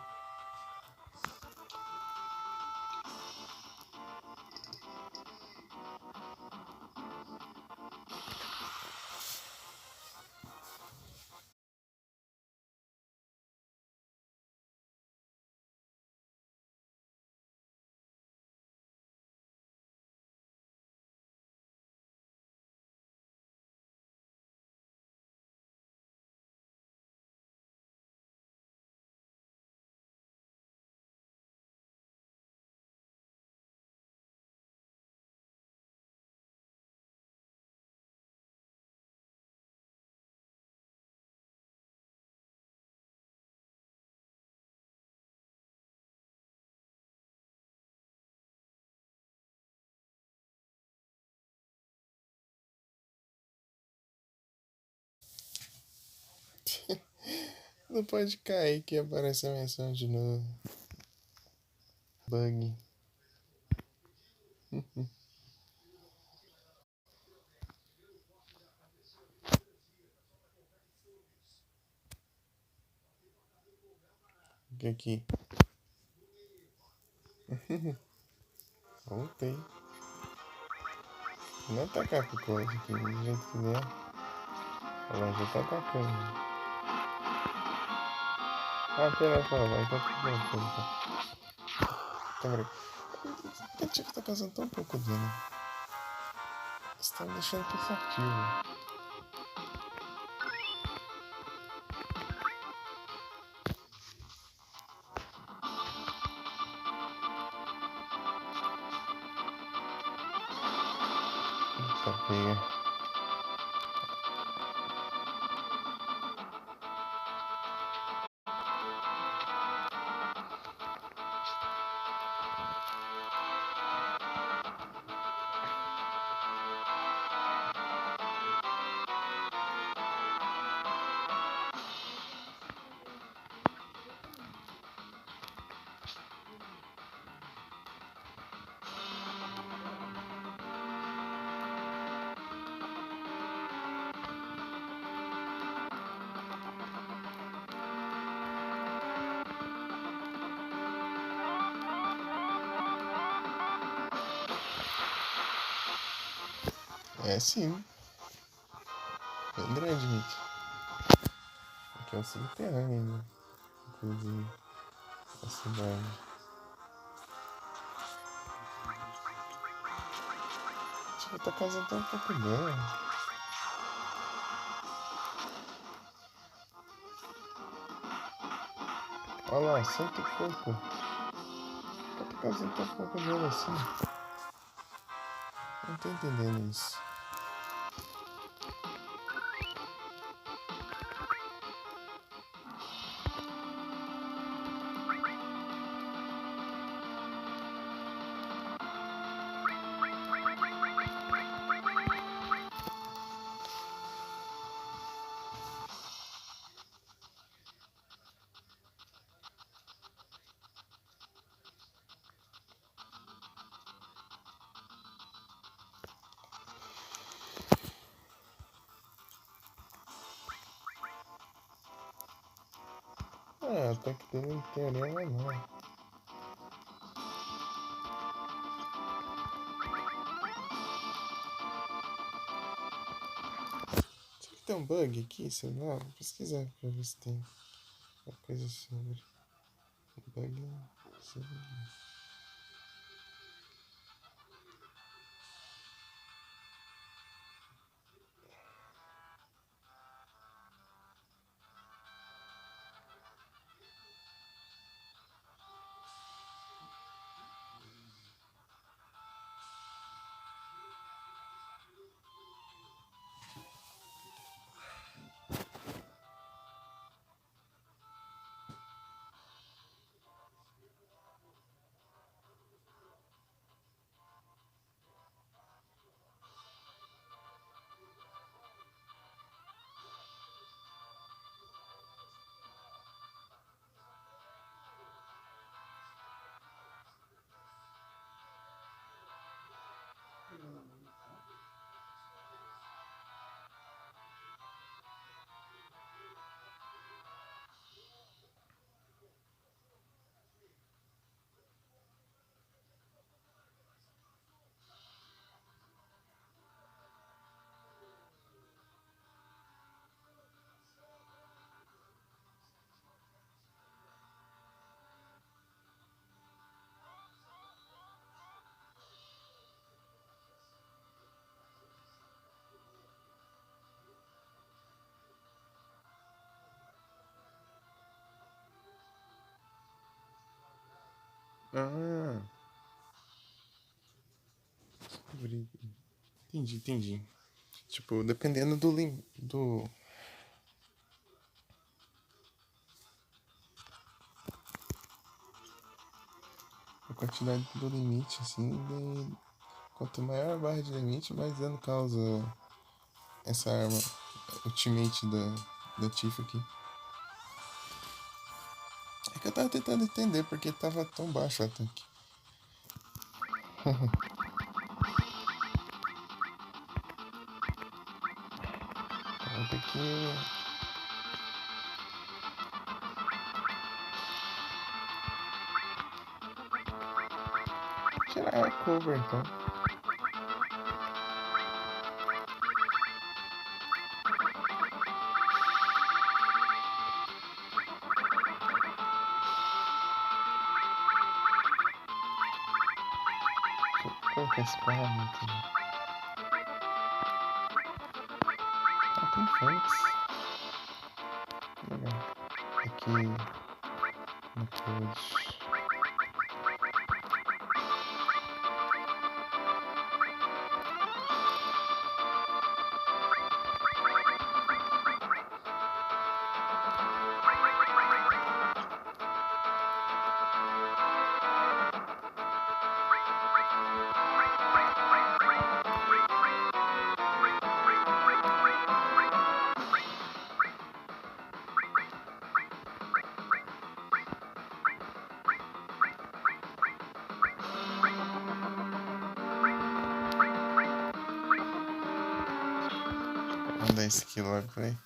S1: Não pode cair que aparece a mensagem de novo. Bug. O que aqui? Voltei. Não atacar com coisa aqui, do jeito que der. Ela já tá atacando. Ah, pera, vai tá tudo. Tá, o Tiff tá causando tão pouco dano. Você tá me deixando pensativo. Tá pega. É sim. Bem grande, Mickey. Aqui é o subterrâneo ainda. Inclusive, a cidade. Tipo, tá causando tão pouco dano. Olha lá, cento e pouco. Por que tá causando tão pouco dano assim? Não tô entendendo isso. Ah, até que dele em teoria é menor. tem um bug aqui, sei lá. Vou pesquisar pra ver se tem uma coisa sobre bug. Ah, entendi. Tipo, dependendo do a quantidade do limite, assim, quanto maior a barra de limite, mais dano causa essa arma ultimate da Tifa aqui. É que eu tava tentando entender porque tava tão baixo o ataque. Vou ter que tirar a cover então. Deixa eu colocar esse parâmetro aqui. Ah, tem fontes. Legal. Aqui no code. Vamos dar esse aqui logo, peraí.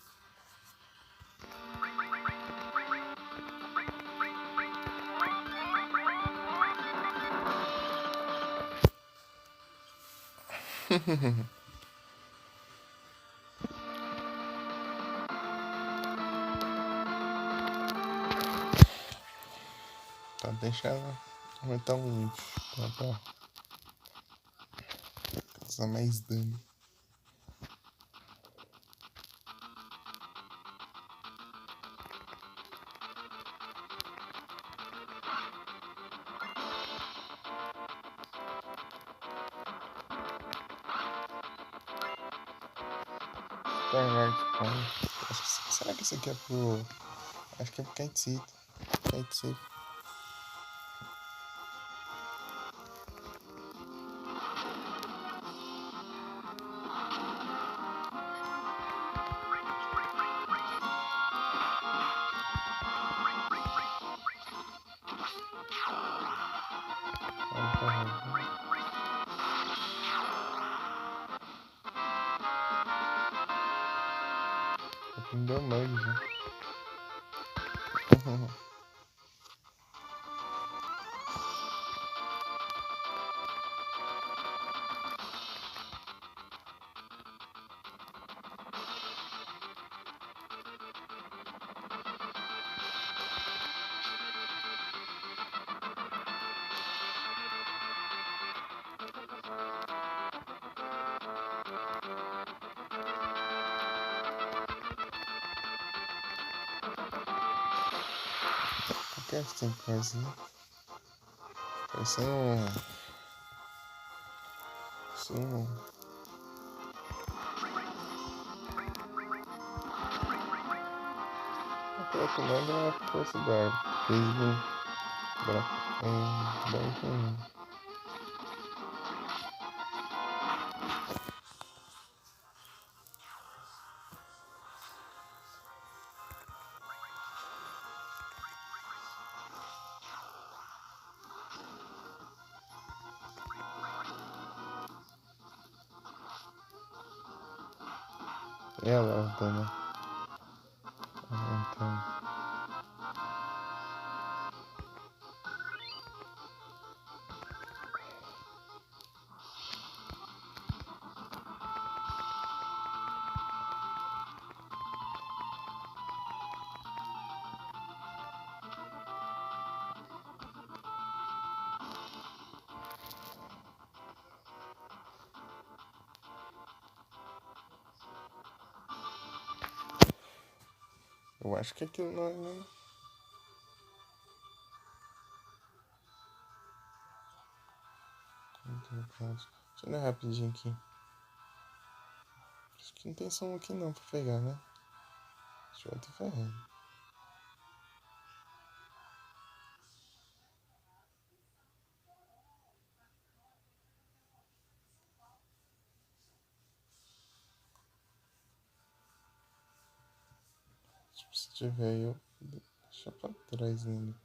S1: Tá, deixa ela aumentar o limite. Pra causar mais dano. Será que isso aqui é pro. Acho que é pro Kite Safe. Kite Safe. Me deu mug já. Casting quase, né? Parecendo um... Isso não... O comando é a força do ar. Beisebol branco e um. Ela, Dana. Então... Eu acho que aquilo não é... Deixa eu olhar rapidinho aqui. Acho que não tem som aqui não pra pegar, né? Deixa eu tô ferrando. Tipo, se tiver eu... Deixa pra trás ainda.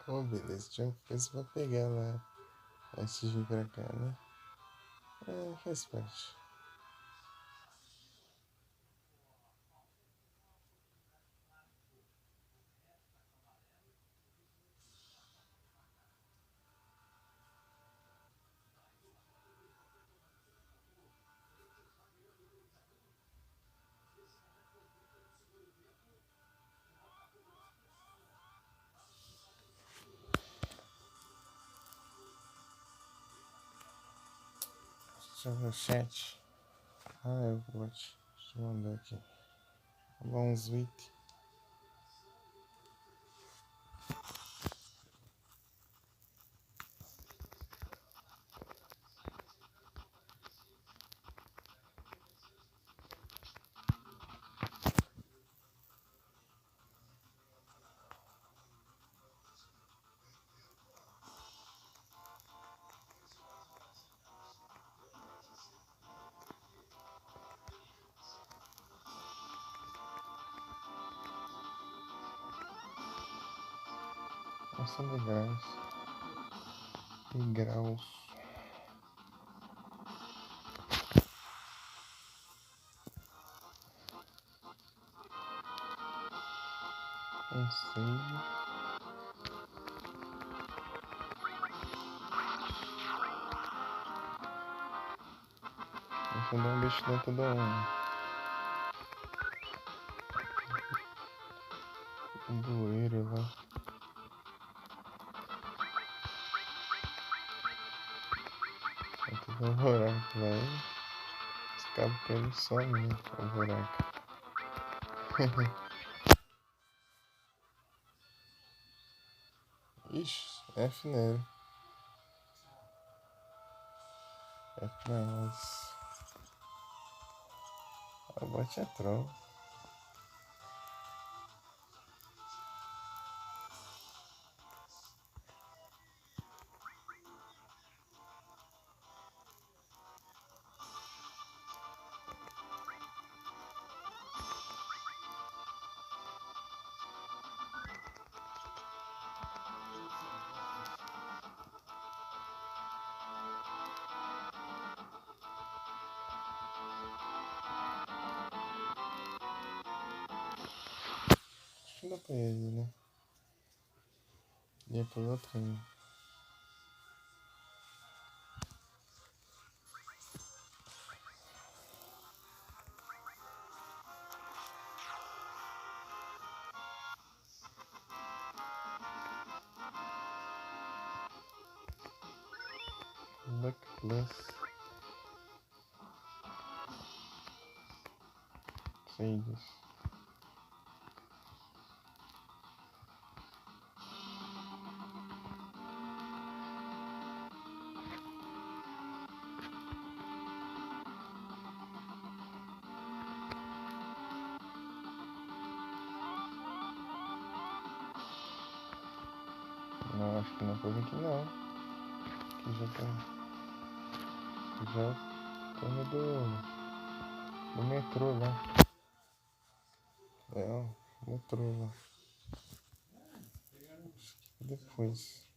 S1: Oh, beleza. Tinha uma coisa pra pegar lá antes de vir pra cá, né? É, faz parte. Deixa eu ver o chat. Ah, eu gosto. Deixa eu mandar aqui. Vamos ver. Nossa, legais. E graus. Não sei. fundo é um bicho dentro um bueiro lá. Dentro do buraco lá. Esse cabo que ele some, né? O buraco. Ixi, F nele. F não, mas... O bot é troll. Acho que dá pra ele, né? Ia pro outro ainda. Luck Plus. Sages. Não, acho que não foi aqui não. Aqui já tá. Já tá no do metrô lá. É, ó, metrô lá. Depois.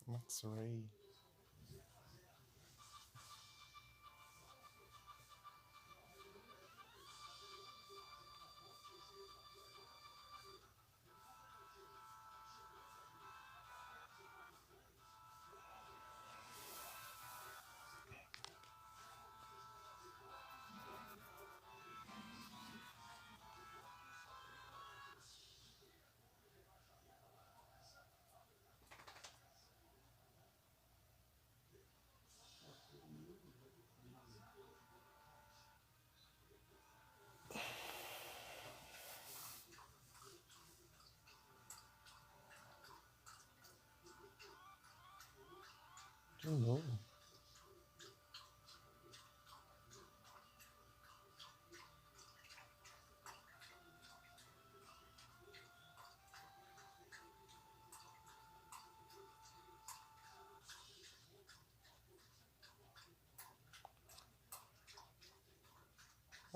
S1: Max Ray.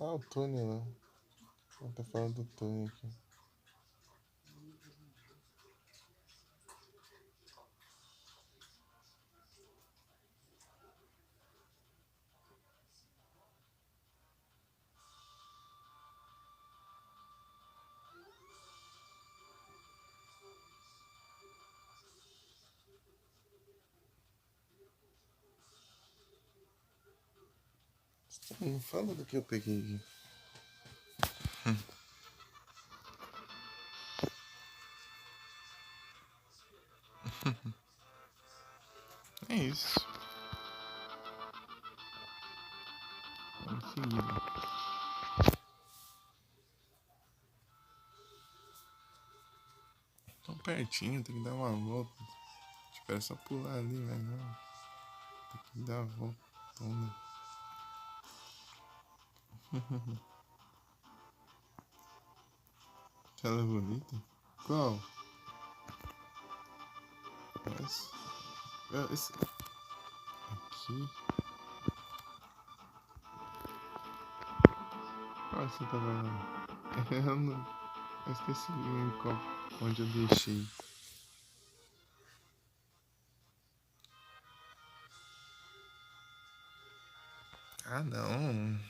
S1: Ah, o Tony lá. Eu tô falando do Tony aqui. Não fala do que eu peguei aqui. É isso. Vamos seguir. Tão pertinho, tem que dar uma volta. Tipo, é só pular ali, mas não. Tem que dar a volta. Tela bonita? Qual? Essa? Esse aqui? Qual você tá falando? Eu não. Eu esqueci em qual. Onde eu deixei. Ah, não.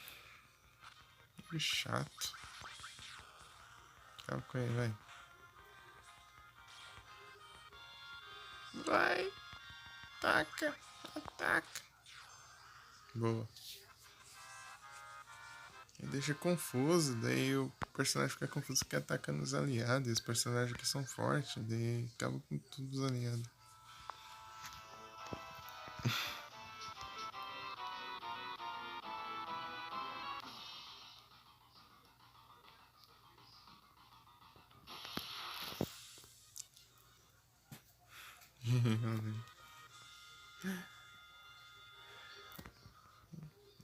S1: Que chato. Calma com ele, vai. Vai. Ataca. Ataca. Boa. E deixa confuso, daí o personagem fica confuso que atacando os aliados. E os personagens que são fortes, daí acaba com todos os aliados.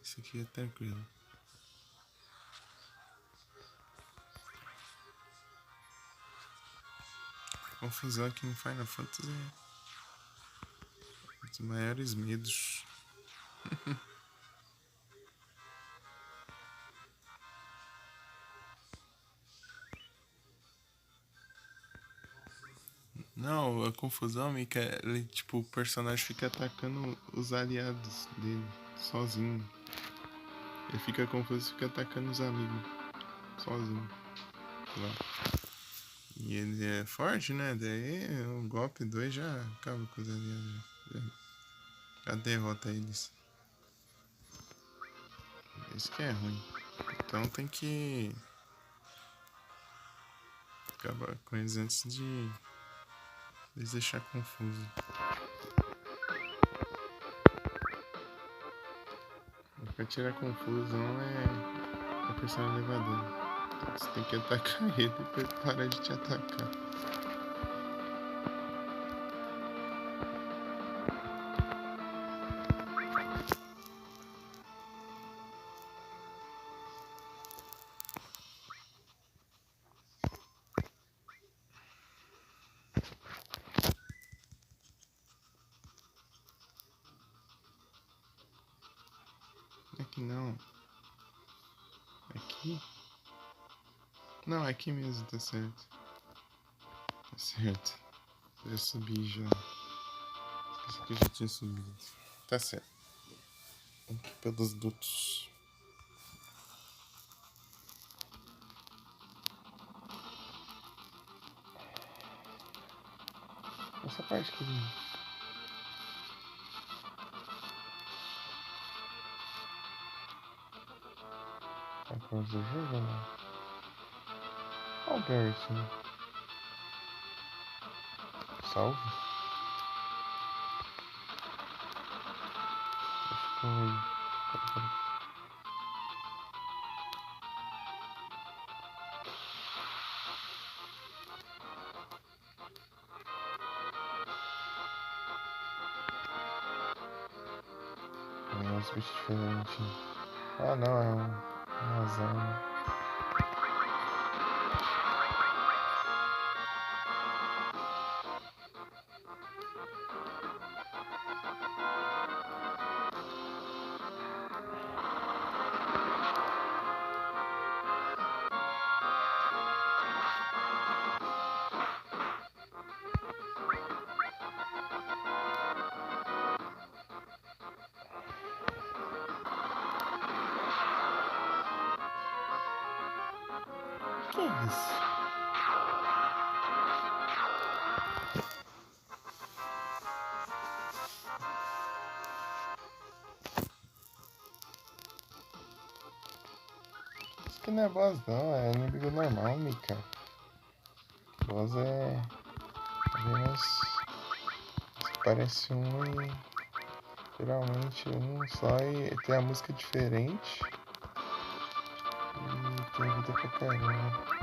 S1: Isso aqui é tranquilo. Confusão aqui no Final Fantasy é um dos maiores medos. Não, a confusão, Mika, ele, tipo, o personagem fica atacando os aliados dele, sozinho. Ele fica confuso e fica atacando os amigos, sozinho. Lá. E ele é forte, né? Daí o golpe 2 já acaba com os aliados. Já derrota eles. Isso que é ruim. Então tem que acabar com eles antes de eles deixar confuso. Pra tirar confusão é a personagem elevadora. Então você tem que atacar ele pra ele parar de te atacar. Aqui não. Aqui? Não, aqui mesmo, tá certo. Tá certo. Eu já subi já. Esse aqui eu já tinha subido. Tá certo. Aqui pelos dutos. Essa parte aqui. Tá com os do jogo ou não? Olha o Garrison. Salve. Acho que foi. É uns bichos diferentes. Ah não, é um azar, né? Que é isso? Isso que não é boss não, é inimigo normal, Mika. Boss é apenas parece um e geralmente um só e tem a música diferente e tem vida pra caramba.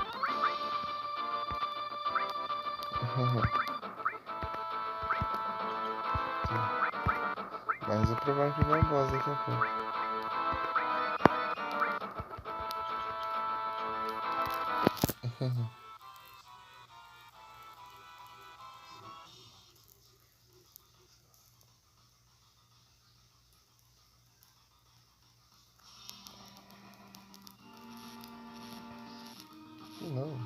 S1: Mas é provável que venha boss daqui a pouco. Não.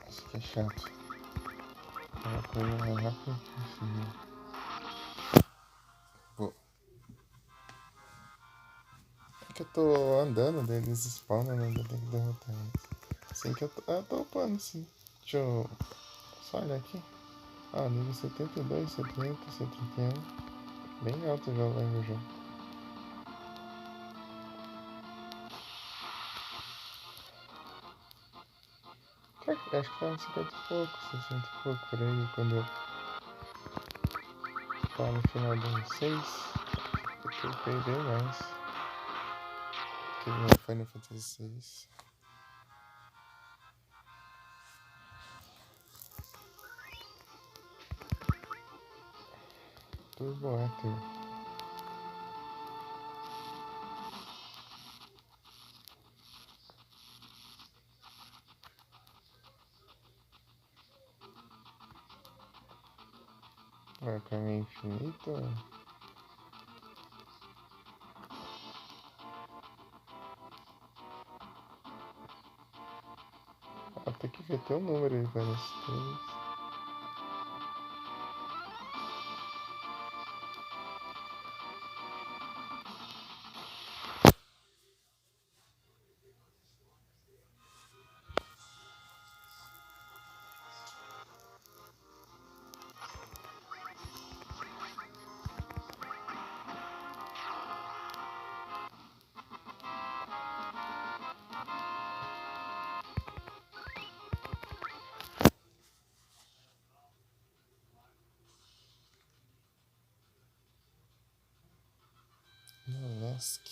S1: Isso que é chato. Uma coisa mais rápida possível. Pô. É que eu tô andando, deles spawnam, né? Eu tenho que derrotar eles. Assim que eu tô. Ah, tô upando sim. Deixa eu só olhar aqui. Ah, nível 72, 70, 71. Bem alto já o level já. Acho que tava 50 e pouco, 60 e pouco por aí. Quando eu tava no final do 6, eu upei bem mais. Que não foi no Fantasy 6. Turbo Hacker. Vai caminho infinito. Ah, tem que ver teu número aí, parece. 3. Nolesk.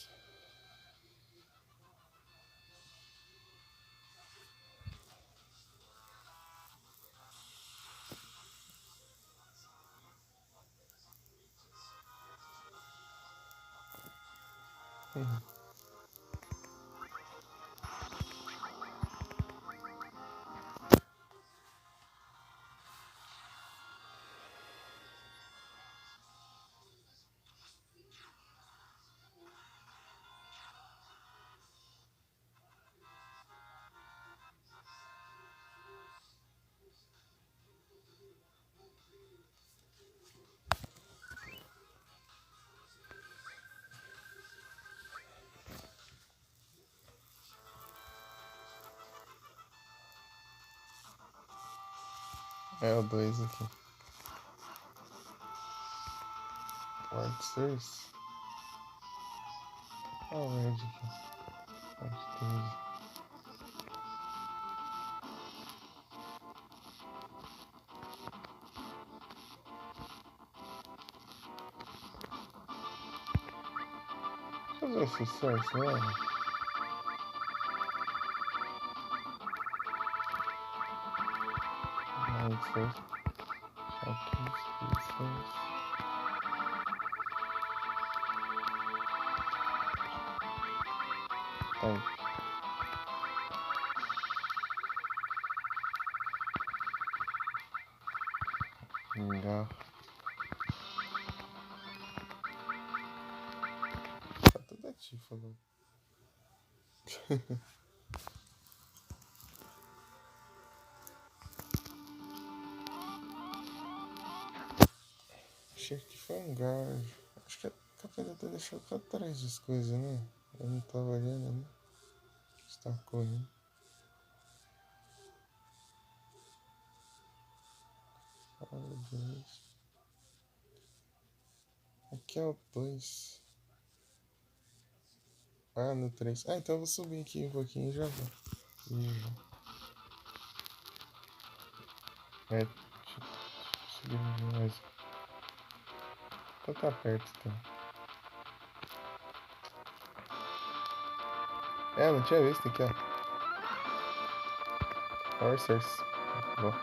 S1: É o 2 aqui. White Series. Olha o Red aqui. White 13. Deixa eu ver se sucesso, né? White Series. Aqui, Series. Aí. Legal. Tá tudo ativo agora. Achei que foi um gás. Acho que é capaz de ter deixado pra trás as coisas, né? Eu não tava olhando, né? Está correndo. Olha, Deus. Aqui é o 2. Ah, no 3. Ah, então eu vou subir aqui um pouquinho e já vou. É, deixa eu subir mais. Então tá perto, então. É, não tinha visto aqui, ó. Power Source. Bom.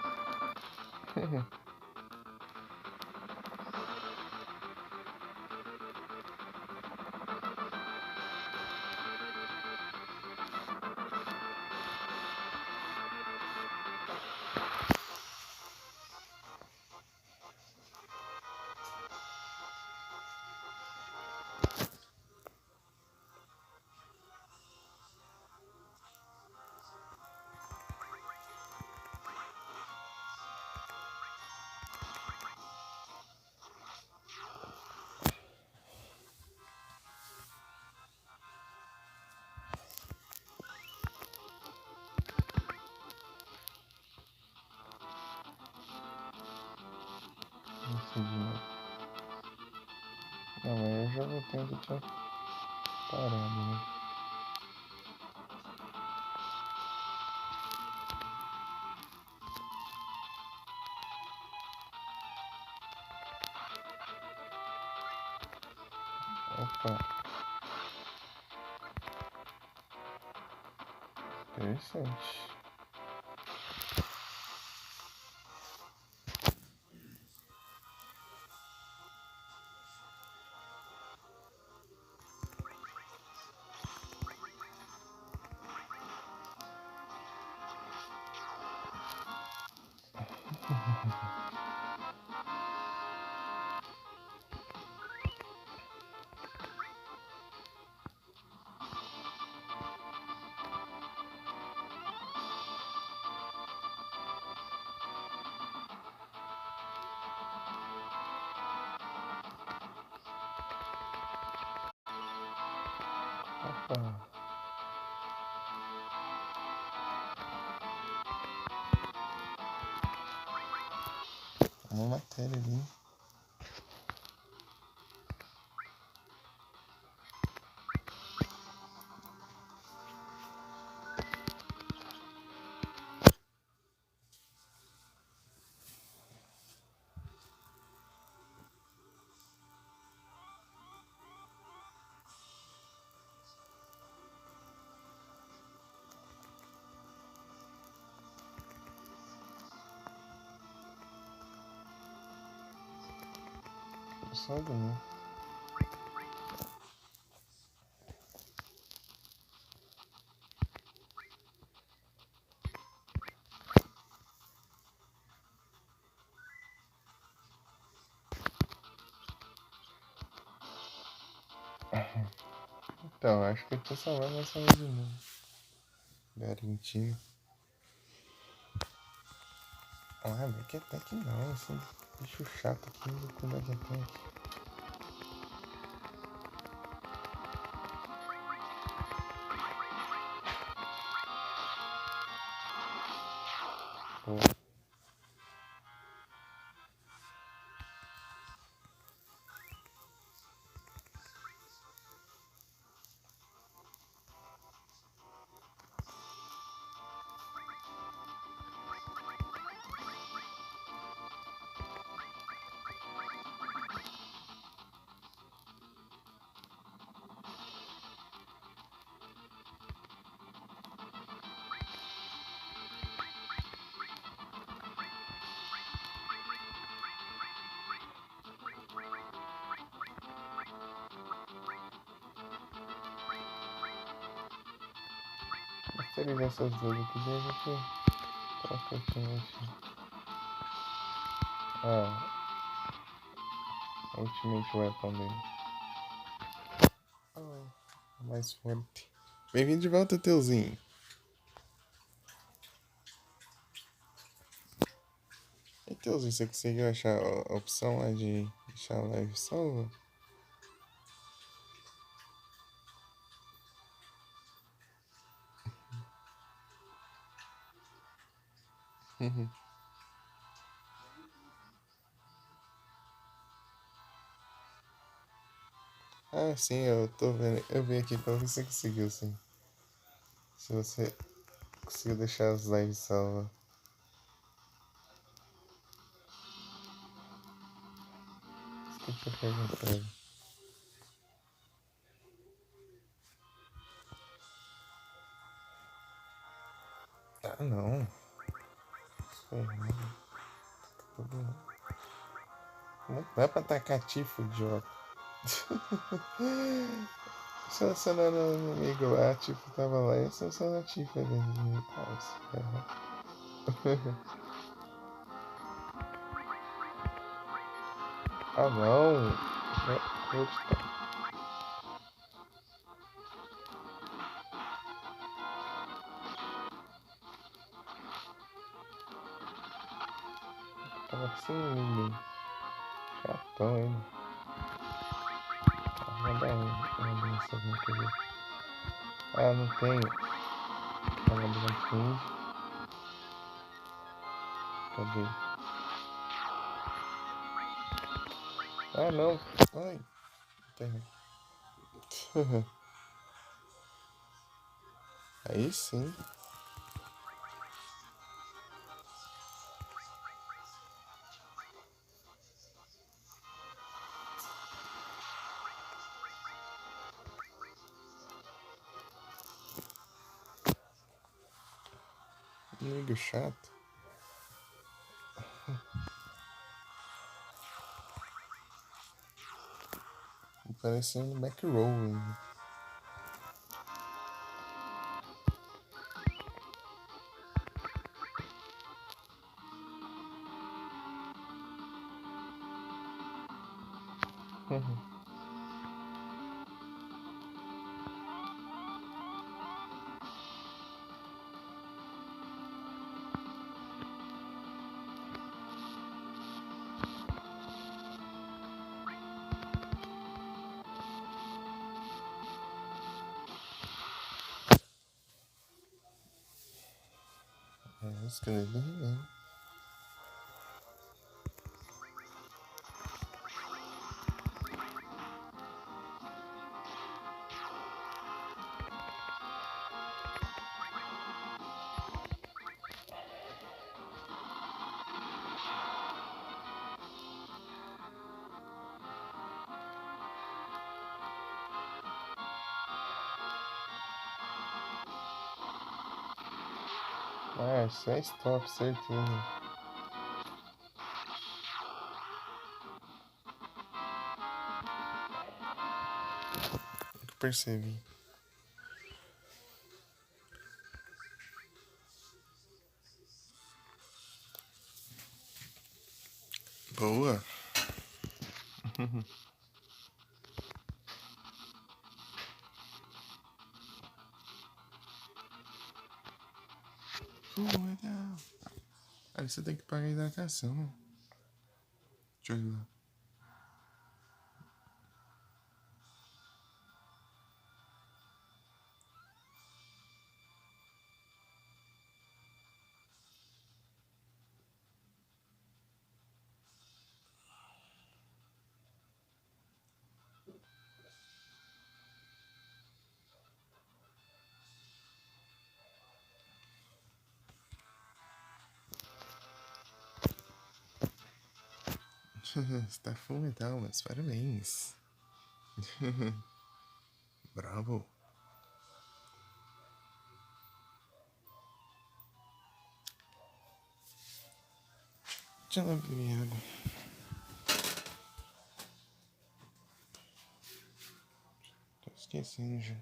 S1: Não, mas eu já voltei onde eu tinha parado, né? Opa, interessante. Opa, uma matéria ali. Só ganhou. Então, acho que eu tô salvando essa vez de novo. Garantindo. Ah, Back Attack não, esse bicho chato aqui com Back Attack. Pô. Masterizar essas duas aqui, daí a gente troca aqui nesse. Ah, Ultimate Weapon dele. Ah, mais forte. Bem-vindo de volta, Teuzinho. E Teuzinho, você conseguiu achar a opção lá de Deixar a live salva. Ah, sim, eu tô vendo. Eu vi aqui pra ver se você conseguiu, sim. Se você conseguiu deixar as lives salvas. Desculpa perguntar. Ah, não. Isso foi errado. Não dá pra tacar tifo, idiota. Selecionando o inimigo lá, tipo, tava lá e selecionando a Tifa dentro de mim. Ah, isso é errado. Ah, não. Vou te tava assim, ninguém. Chatão, hein? Vou mandar uma benção aqui, quer ver? Ah, não tenho. Tava Black King. Cadê? Ah, não. Ai, tem. Aí sim. Amigo chato. Parecendo McRow ainda. É, escrevi bem. Ah, isso é stop, certeza. Percebi. Boa. Legal. Aí você tem que pagar a hidratação. Deixa eu ir lá. Você tá fundamental, mas parabéns. Bravo. Deixa eu beber minha água. Tô esquecendo já.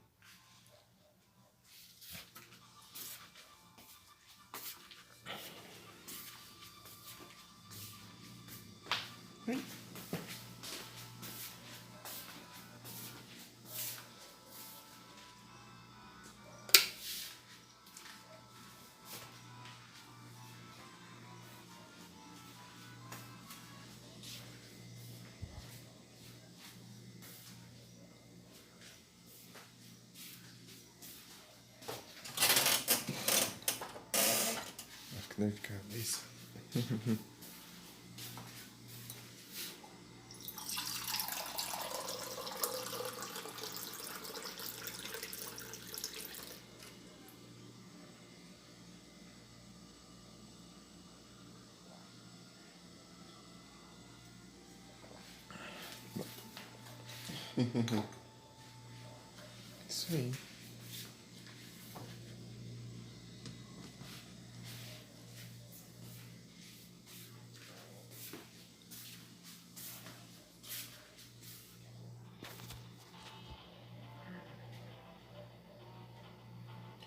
S1: Dor de cabeça. Isso aí.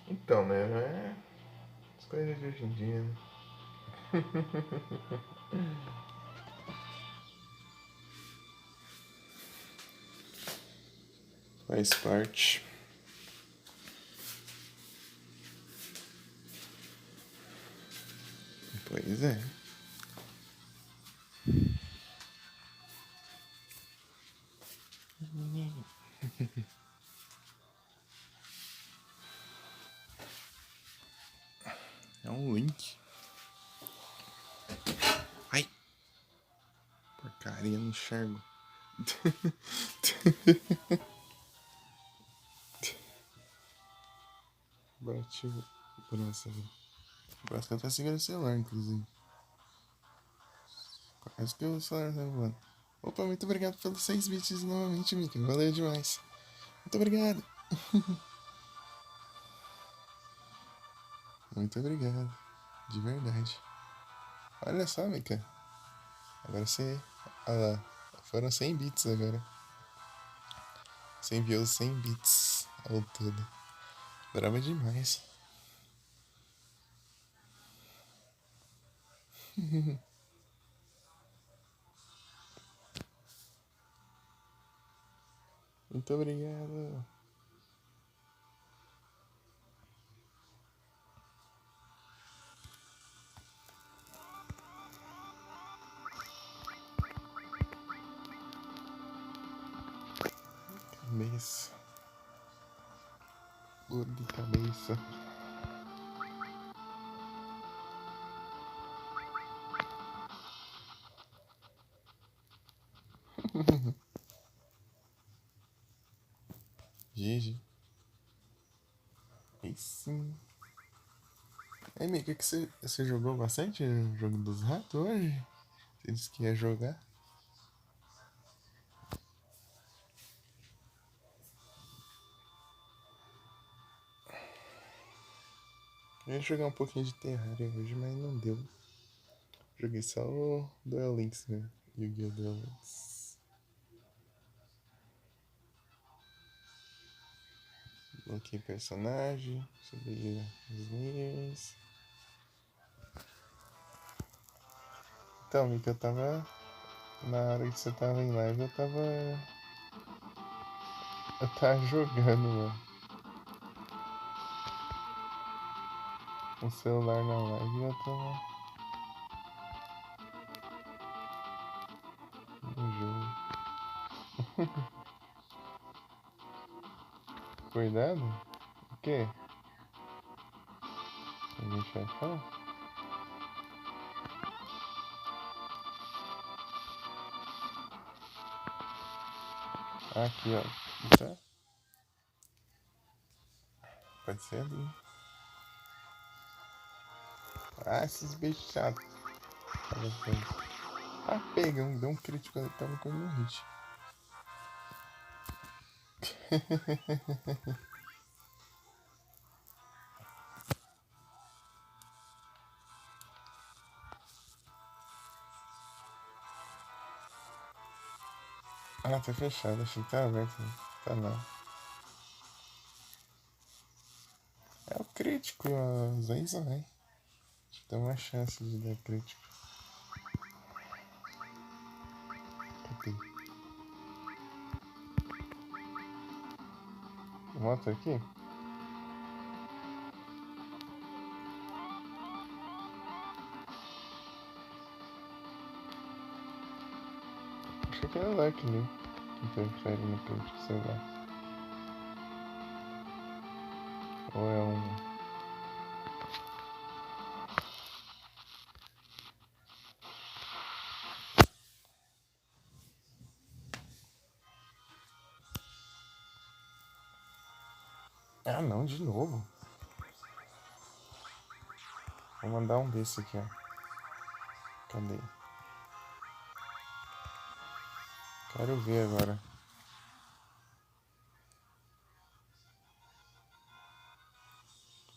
S1: Então, né? Não é as coisas de hoje em dia, né? Faz parte. Pois é. É um link. Ai! Porcaria, não enxergo. Bati o braço ali. Parece que eu tô segurando o celular, inclusive. Quase que o celular tá voando. Opa, muito obrigado pelos 6 bits novamente, Mika. Valeu demais. Muito obrigado. Muito obrigado. De verdade. Olha só, Mika. Agora você. Olha lá. Foram 100 bits agora. Você enviou 100 bits ao todo. Brava demais. Muito obrigado. Cabeça. Dor de cabeça. GG. Aí sim. Aí, Mika, que você jogou bastante o jogo dos ratos hoje? Você disse que ia jogar? Eu ia jogar um pouquinho de Terraria hoje, mas não deu. Joguei só o Duel Links, né? Yu-Gi-Oh! Duel Links. Bloqueei personagem, subi os níveis. Então, Mika, eu tava. Na hora que você tava em live, eu tava. Eu tava jogando, mano. O celular na live e eu tava no jogo. Cuidado? O quê? A gente vai falar? Aqui, ó. Tá? Pode ser ali. Ah, esses bichos chatos. Ah, pega, deu um crítico ali, tava com um hit. Ah, tá fechado, achei que tá aberto. Tá não. É o crítico, ó. Zé vai. Acho que tem uma chance de dar crítico. Cadê? Moto aqui? Achei que era Lucky ali. Que interfere no crítico, sei lá. Ou é um. Ah, não, de novo. Vou mandar um desse aqui, ó. Cadê? Quero ver agora.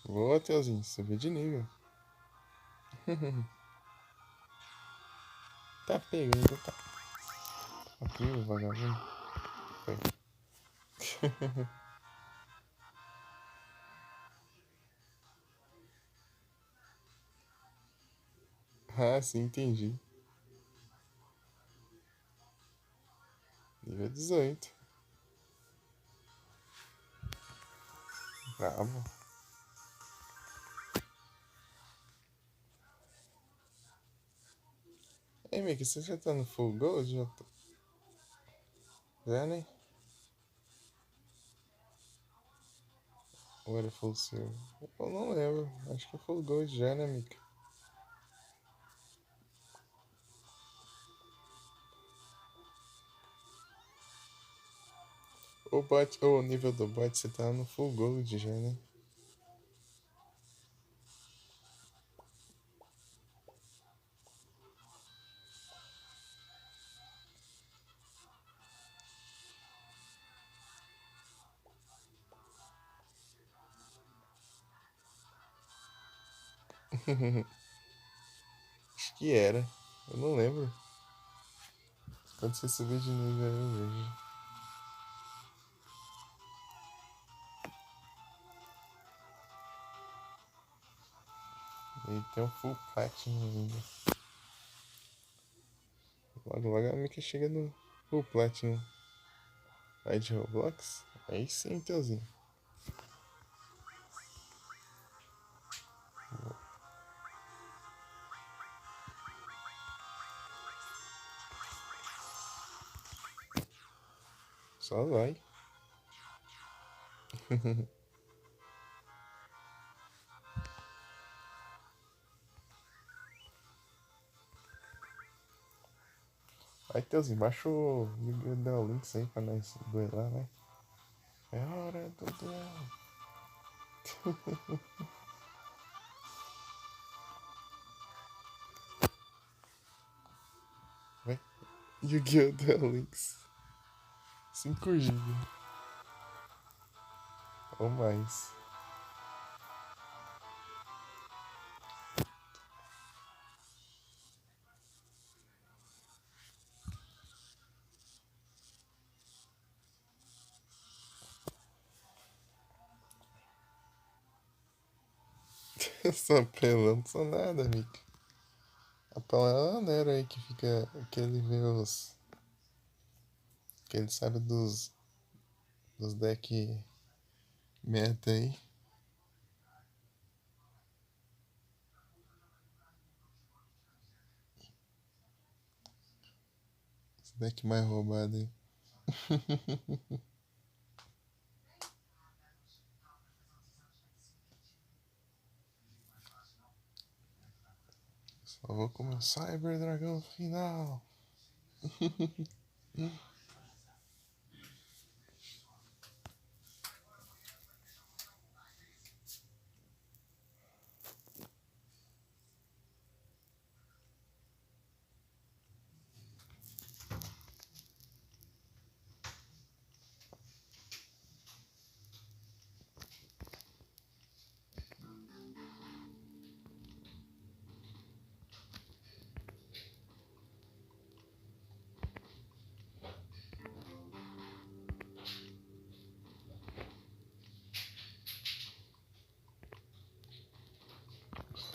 S1: Boa, Teozinho. Subiu de nível. Tá pego ainda, tá. Aqui, o vagabundo. Foi. Ah, sim, entendi. Nível 18. Bravo. Ei, Mickey, você já tá no Full Gold? Já, né? Ou era Full Silver? Eu não lembro. Acho que é Full Gold já, né, Mickey? O nível do bot, você tá no Full Gold já, né? Acho que era. Eu não lembro. Quando você subir de nível aí, eu vejo. E tem um Full Platinum ainda. Logo, logo a Mika chega no Full Platinum. Aí de Roblox? Aí sim, Teuzinho. Só vai. Aí, Teuzinho, baixa o Miguel Links aí pra nós duelar, vai. É hora do duelo. Vai. Yu-Gi-Oh! Duel Links. 5 GB. Ou mais. Eu sou apelão, não sou nada, amigo. Apelão é uma Nero aí que fica. Que ele vê os. Que ele sabe dos deck meta aí. Os deck mais roubado aí. Só vou com o meu Cyber Dragão final.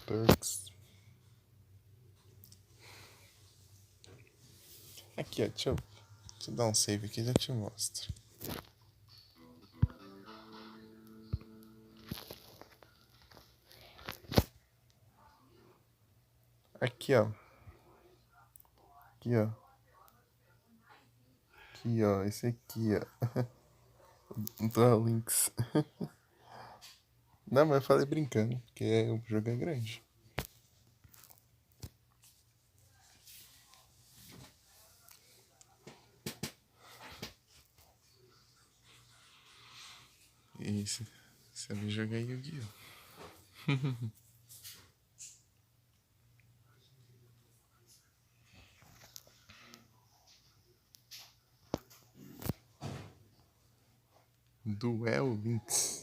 S1: Turks. Aqui, ó, deixa eu dar um save aqui e já te mostro. Aqui, ó. Aqui, ó. Aqui, ó. Esse aqui, ó. Duel Links. Não, mas eu falei brincando, porque o jogo é grande. Isso. Sabe jogar Yu-Gi-Oh! Duel Links.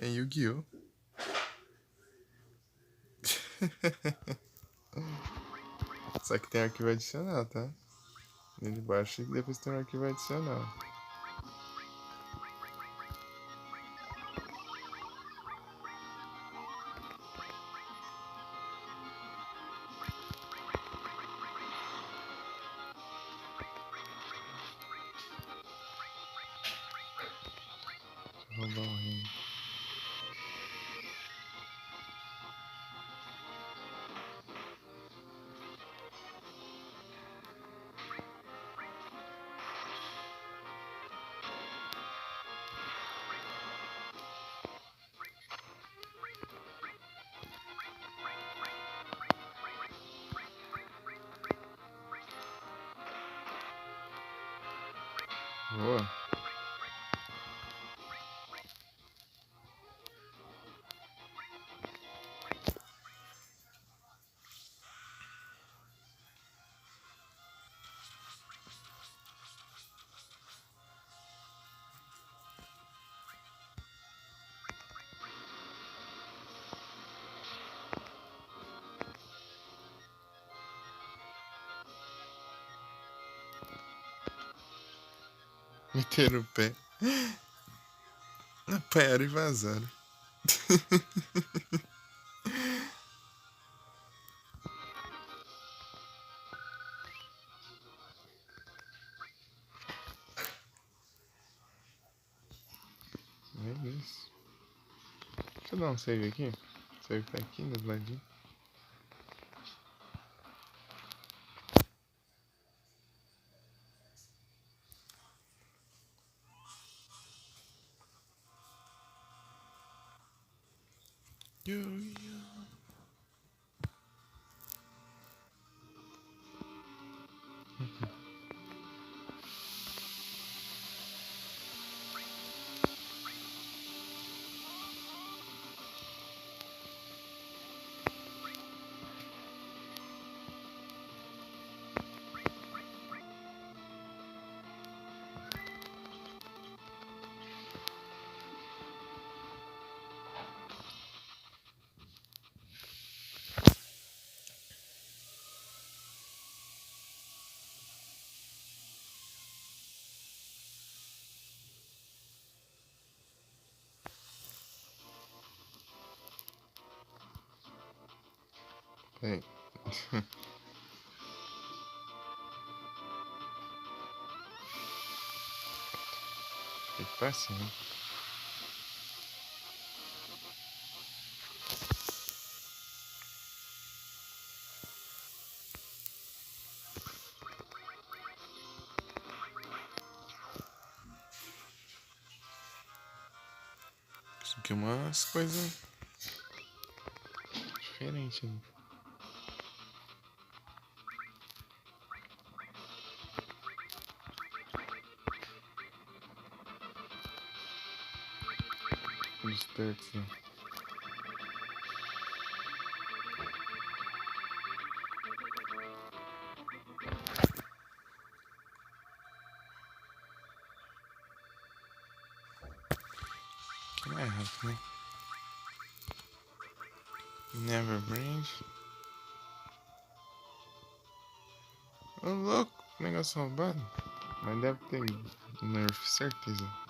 S1: É Yu-Gi-Oh! Só que tem arquivo adicional, tá? Ele baixa e depois tem um arquivo adicional. Vou roubar um reino. Boa. Meteram o pé. Apanharam e vazaram. É isso. Deixa eu dar um save aqui. O save tá aqui do ladinho. Peraí. Tem que passar, né? Isso aqui é umas coisas diferente ali. Os turks, né? Que mais rápido, né? Never Bridge. Ô louco, negócio roubado. Mas deve ter nerf, certeza.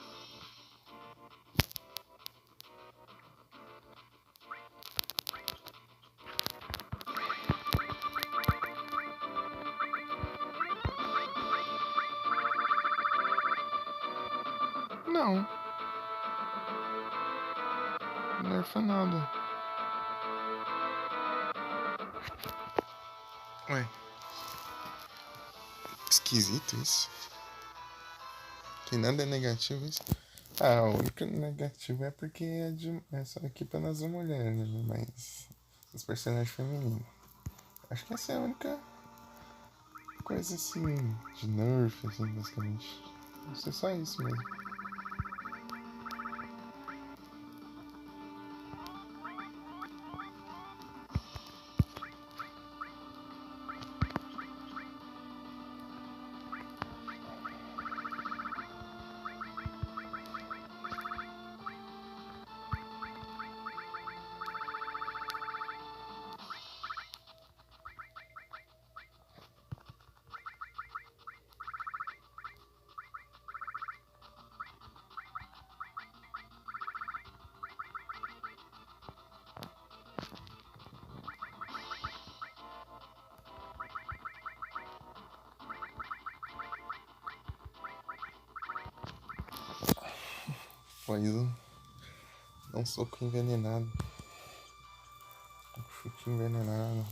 S1: Não, nerfa nada. Ué, esquisito isso. Que nada é negativo isso. Ah, o único negativo é porque é só equipa nas mulheres, né? Mas os personagens femininos. Acho que essa é a única coisa assim de nerf, assim, basicamente. Deve ser só isso mesmo. Poison. Um soco envenenado. Um chute envenenado.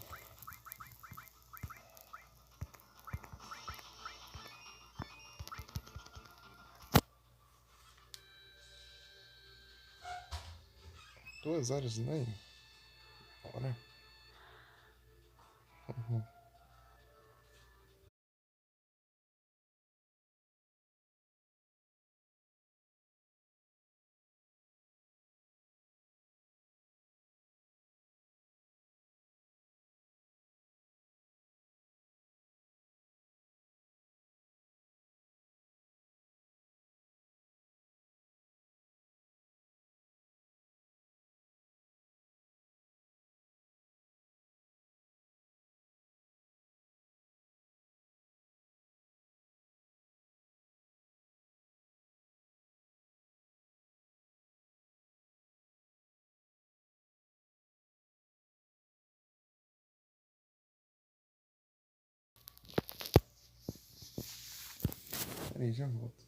S1: Duas horas e meia? Bora. Uhum. Peraí, já volto.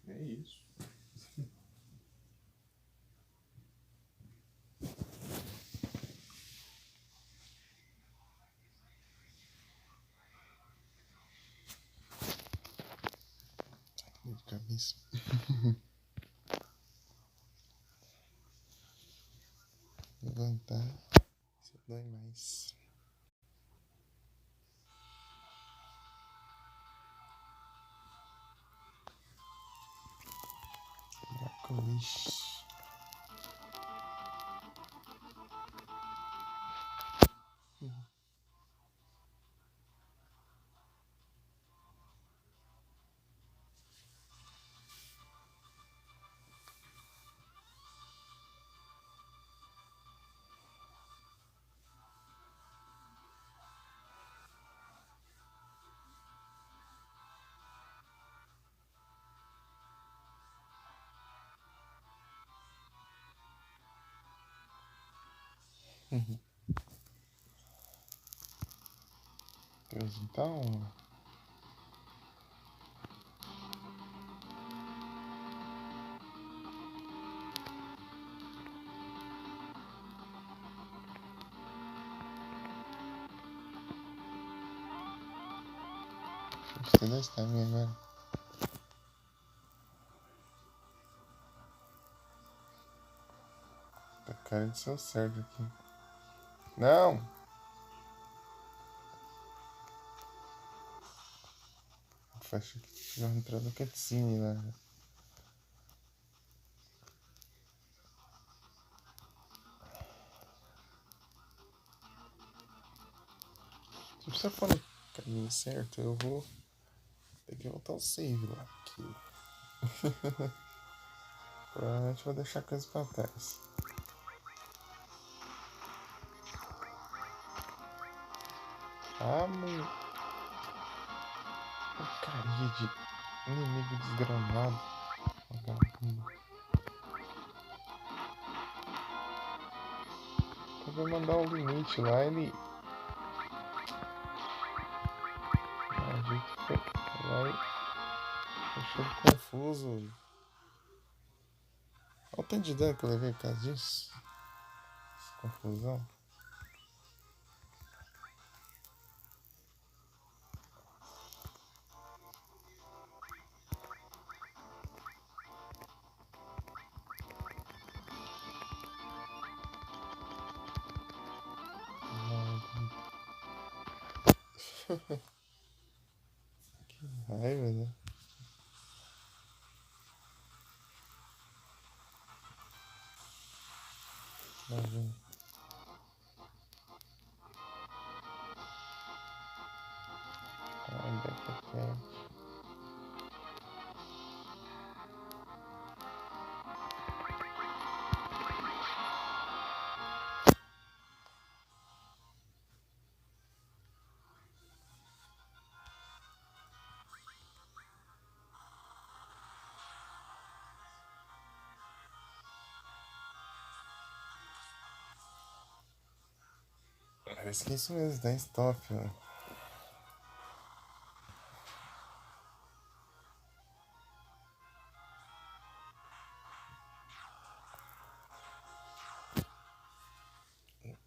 S1: É isso. Dor de cabeça. Levantar. Isso dói mais. Dracolich. Pois então. Tem dois caminhos agora. Tá cara de ser certo aqui. Não! Fecha que tinha entrado no cutscene lá. Se você for no caminho certo, eu vou ter que voltar o save lá. Aqui. Provavelmente vou deixar coisas pra trás. Ah, mano. Porcaria de inimigo desgramado. Vagabundo. Eu vou mandar um limite lá, ele. A gente foi lá e deixou ele confuso. Olha o tanto de dano que eu levei por causa disso. Essa confusão. Que raiva, né? Lá vem. Ai, daqui. Eu esqueci mesmo, dá stop, ó.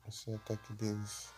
S1: Esse ataque deles.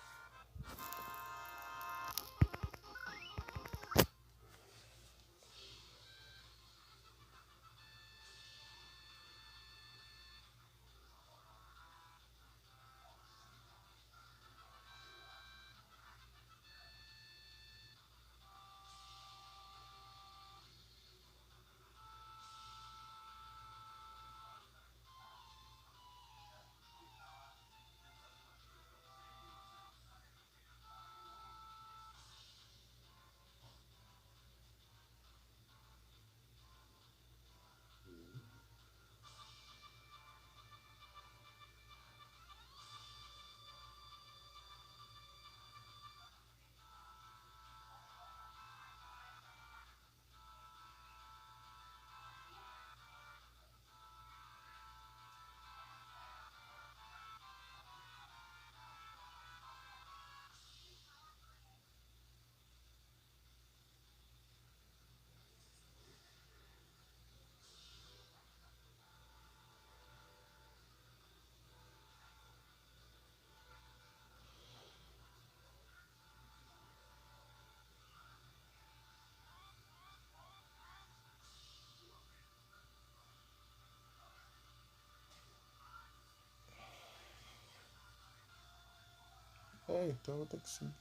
S1: É, então eu vou ter que sim.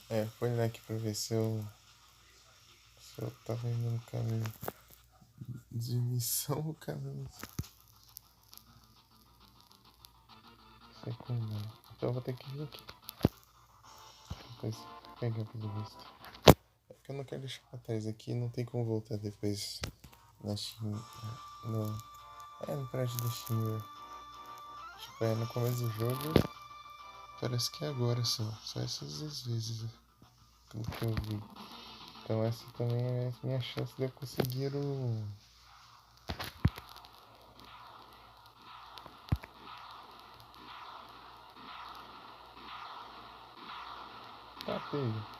S1: É, foi lá aqui pra ver se eu tava indo no caminho de missão ou caminho. Não sei como não. Então eu vou ter que vir aqui. Depois pegar pelo visto. É que eu não quero deixar pra trás aqui, não tem como voltar depois na Steam. No prédio da Steam. Tipo, no começo do jogo. Parece que é agora só essas vezes. Pelo que eu vi. Então essa também é a minha chance de eu conseguir o. Tá pego.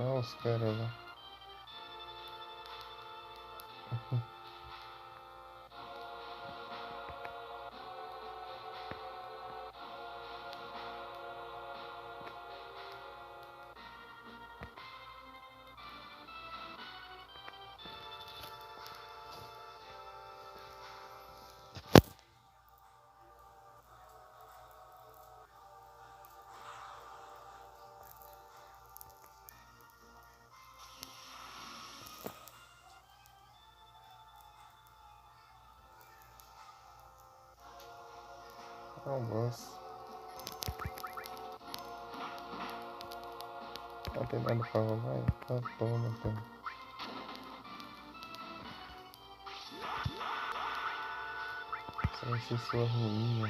S1: Ah, os caras lá. Não gosto. Não tem nada pra rolar? Então toma, então. Isso vai ser sua ruína.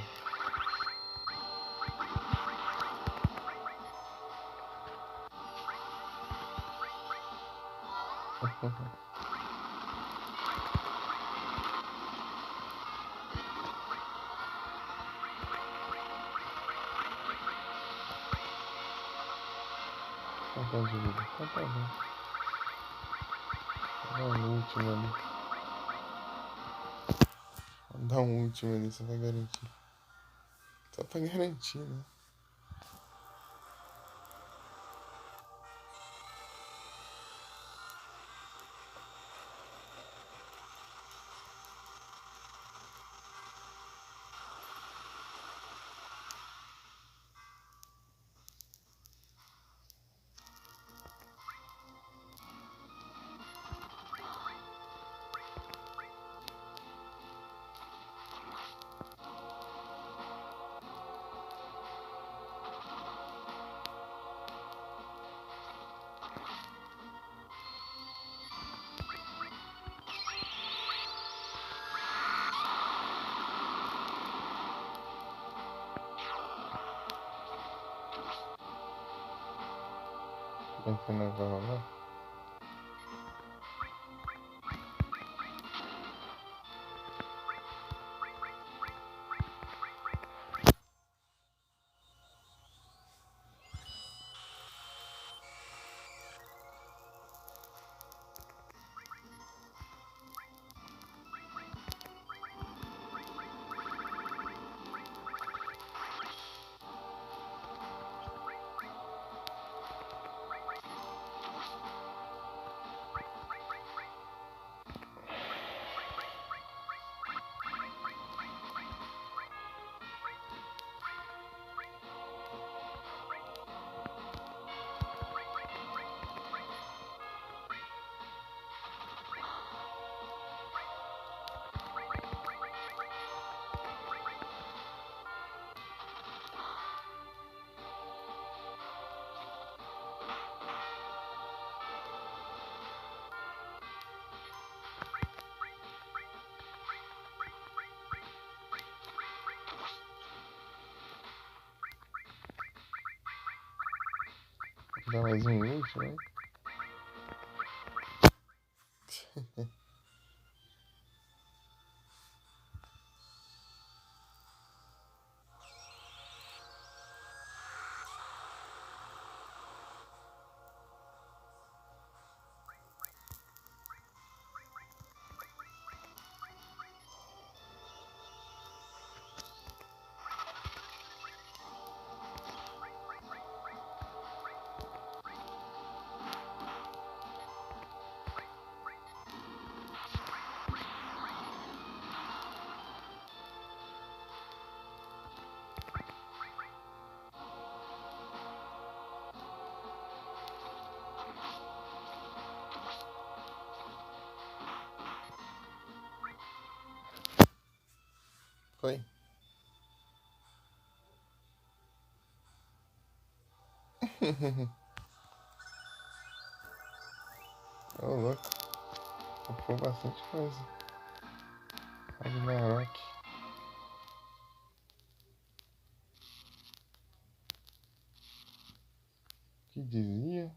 S1: Quanto de vida? Então tá bom. Dá um último ali. Dá um último ali, só pra garantir. Só pra garantir, né? Como que não vai rolar? Dá mais um último, né? Foi. Ô, louco. Foi bastante coisa. Ragnarok. Que dizia?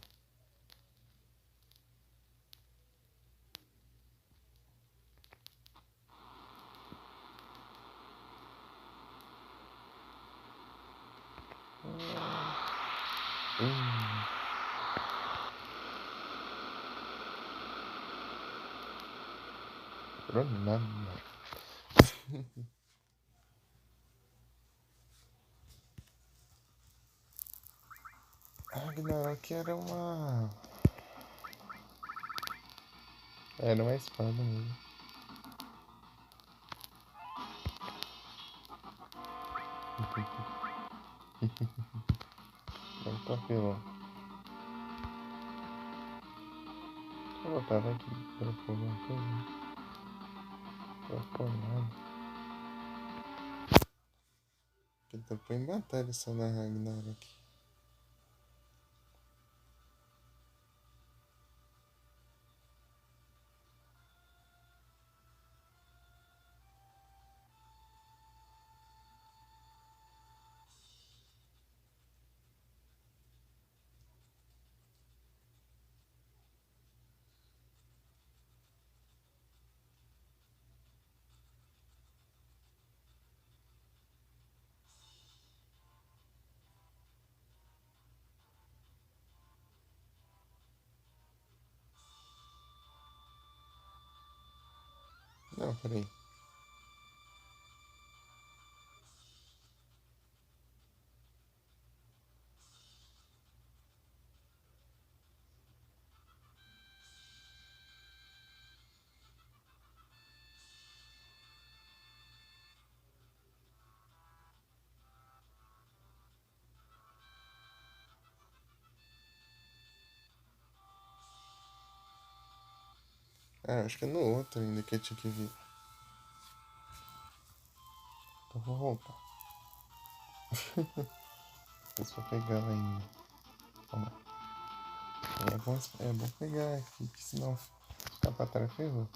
S1: Hum. Nada. Ragnarok era uma. Era uma espada mesmo. É um papelão. Deixa eu botar aqui pra pôr alguma coisa. Pra pôr nada. Porque tá pra em batalha só na Ragnarok. Não, peraí. Ah, acho que é no outro ainda que eu tinha que vir. Então vou voltar. Depois vou pegar ela ainda. Vamos lá. É bom pegar aqui, que senão ficar pra trás ferrou.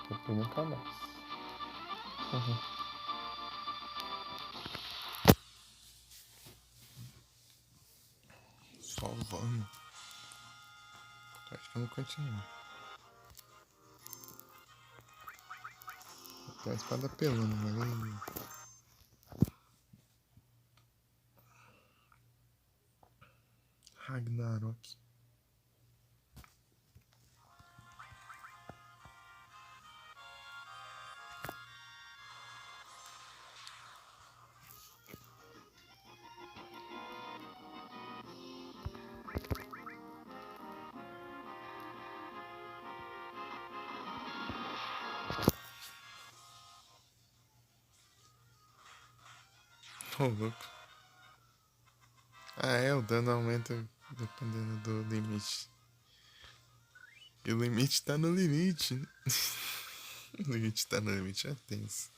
S1: Depois nunca mais. Só vamos. Acho que eu não continuo. Tem a espada pelando, mas Ragnarok. Ô, louco. Ah, é, o dano aumenta dependendo do limite. E o limite tá no limite. O limite tá no limite, é tenso.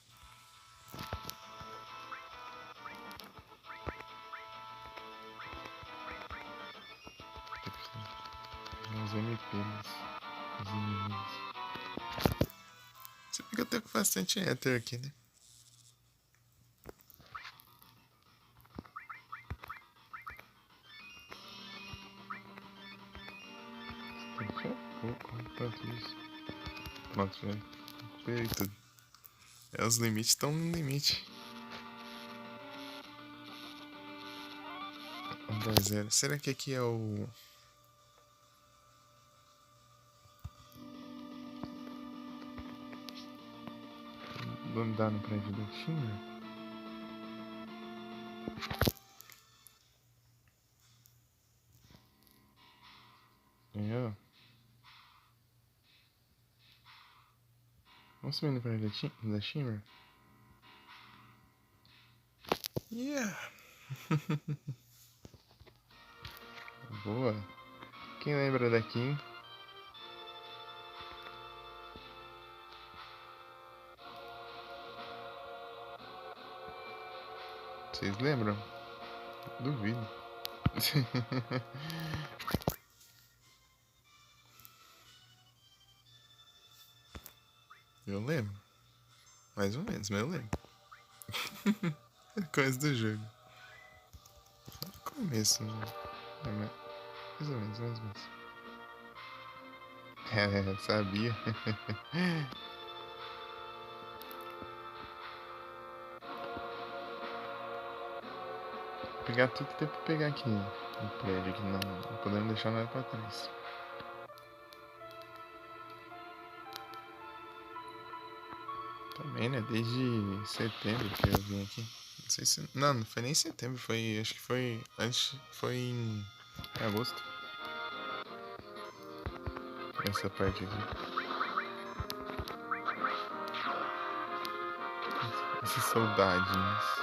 S1: Os MPs, os inimigos. Você vê que eu tenho bastante Ether aqui, né? Pronto, isso. Pronto, já. Peguei tudo. É, os limites estão no limite. 1-2-0. Será que aqui é o. Vamos dar no prédio do time? Ganhou? Vamos subir no prédio da Shimmer? Yeah! Boa! Quem lembra daqui? Vocês lembram? Duvido. Eu lembro. Mais ou menos, mas eu lembro. Coisa do jogo. Começo, né? Mais ou menos, mais ou menos. É, sabia. Pegar tudo que tem pra pegar aqui no prédio, aqui não podemos deixar nada pra trás. também, né? Desde setembro que eu vim aqui. Não sei se. Não, não foi nem setembro, foi. Acho que foi. Antes. Foi em agosto. Essa parte aqui. Essas saudades.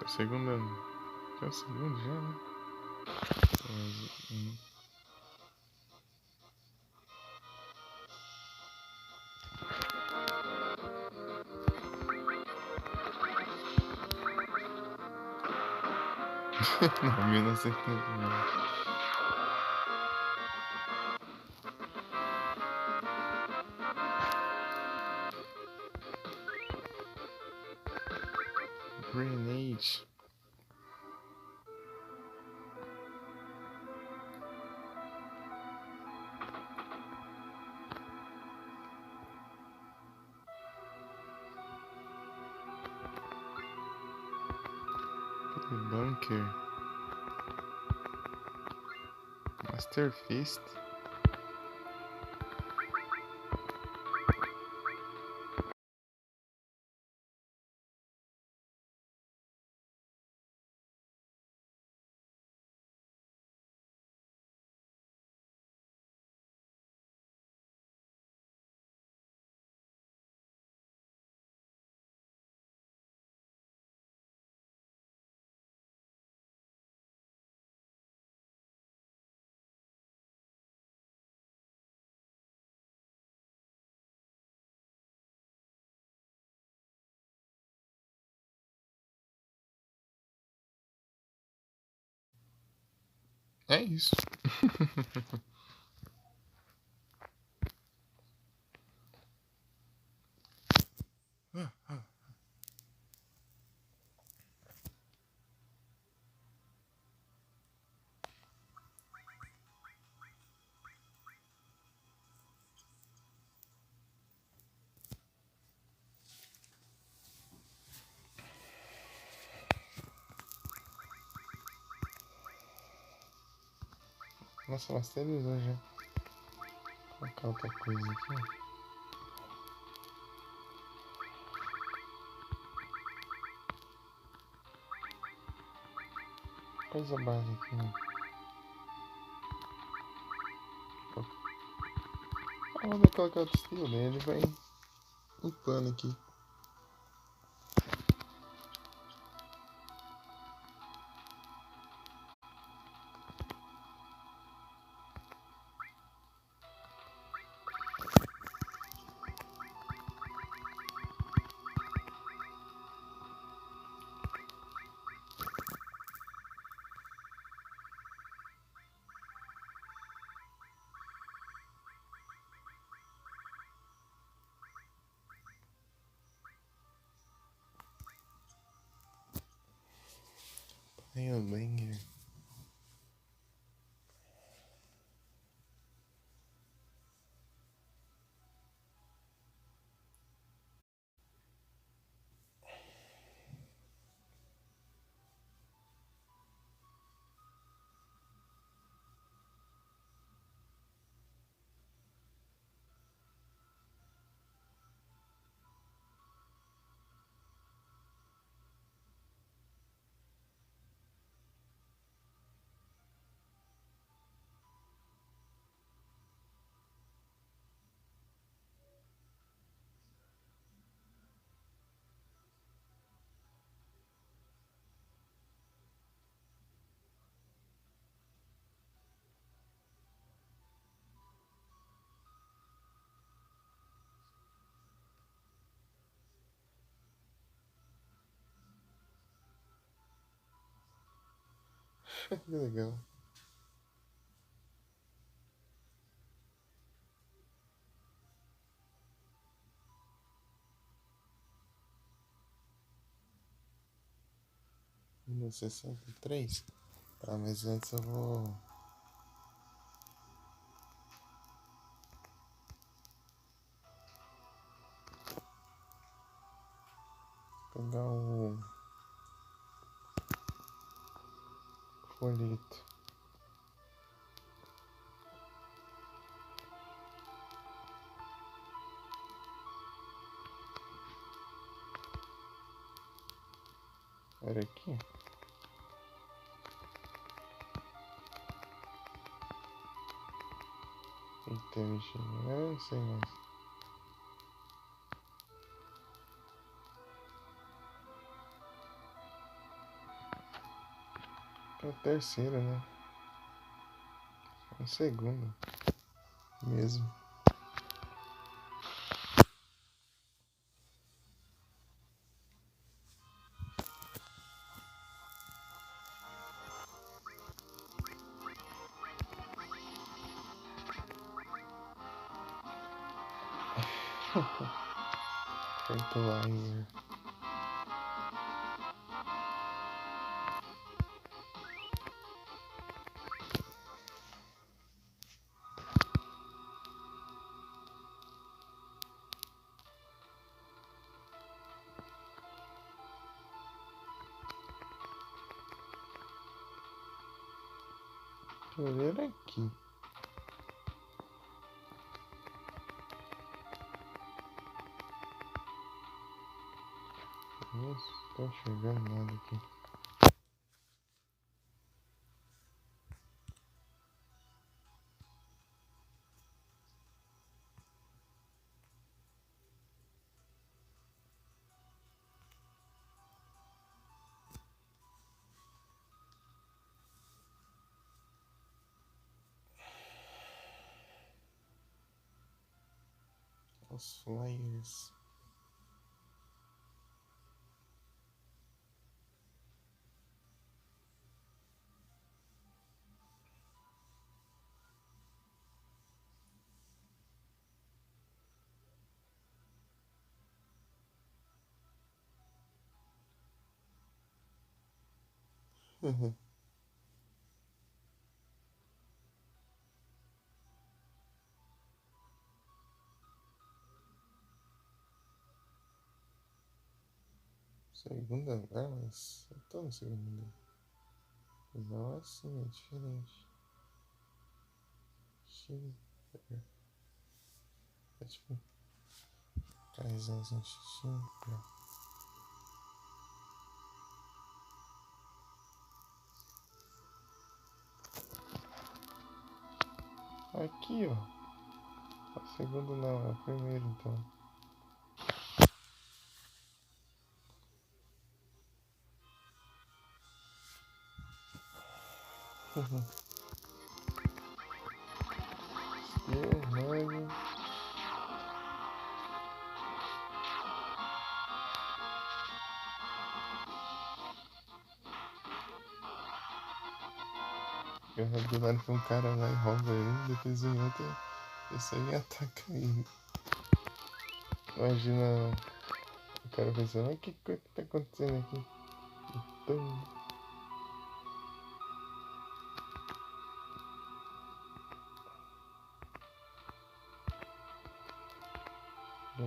S1: É o segundo ano. É o segundo já, né? Não, 1999. Grenade. Bunker. Master Fist. É isso. Nossa, masterizou já. Vou colocar outra coisa aqui. Coisa base aqui, né? Vou colocar outro estilo nele, vai upando aqui. Tem o banger. Que legal. No 63. Tá, mas antes eu vou. pegar o folheto. Era aqui. Eita, bichinho, eu não sei mais. É o terceiro, né? É o segundo mesmo. Fertilizer. Olha aqui. Nossa, não tô enxergando nada aqui. Os flyers. Segundo andar, mas eu tô no segundo andar. Não assim, é diferente. É tipo, caizãozinho xixi. Aqui, ó. O segundo não, é o primeiro então. Steel, Magnum. Do nada que um cara lá e rouba ele, depois vem outro, esse aí ataca ele. Imagina o cara pensando, que coisa que tá acontecendo aqui? Então,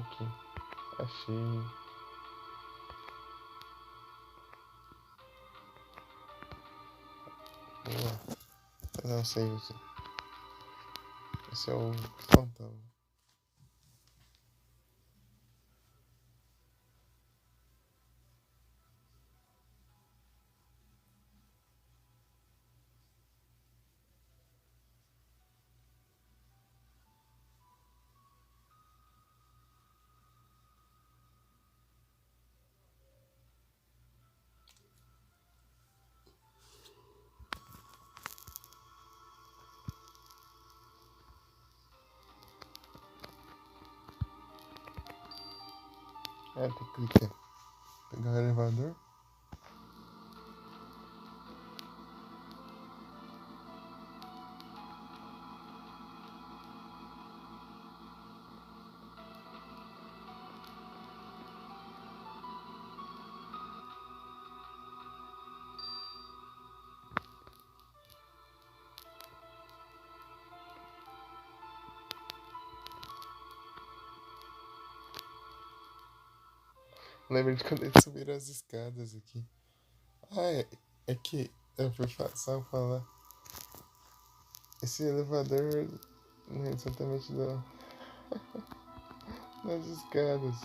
S1: aqui, achei. Boa. Eu não sei isso. Esse é o fantão. É, tem que clicar. Pegar o elevador. Lembra de quando eles subiram as escadas aqui. Ah, é que eu fui só falar. Esse elevador não é exatamente das escadas.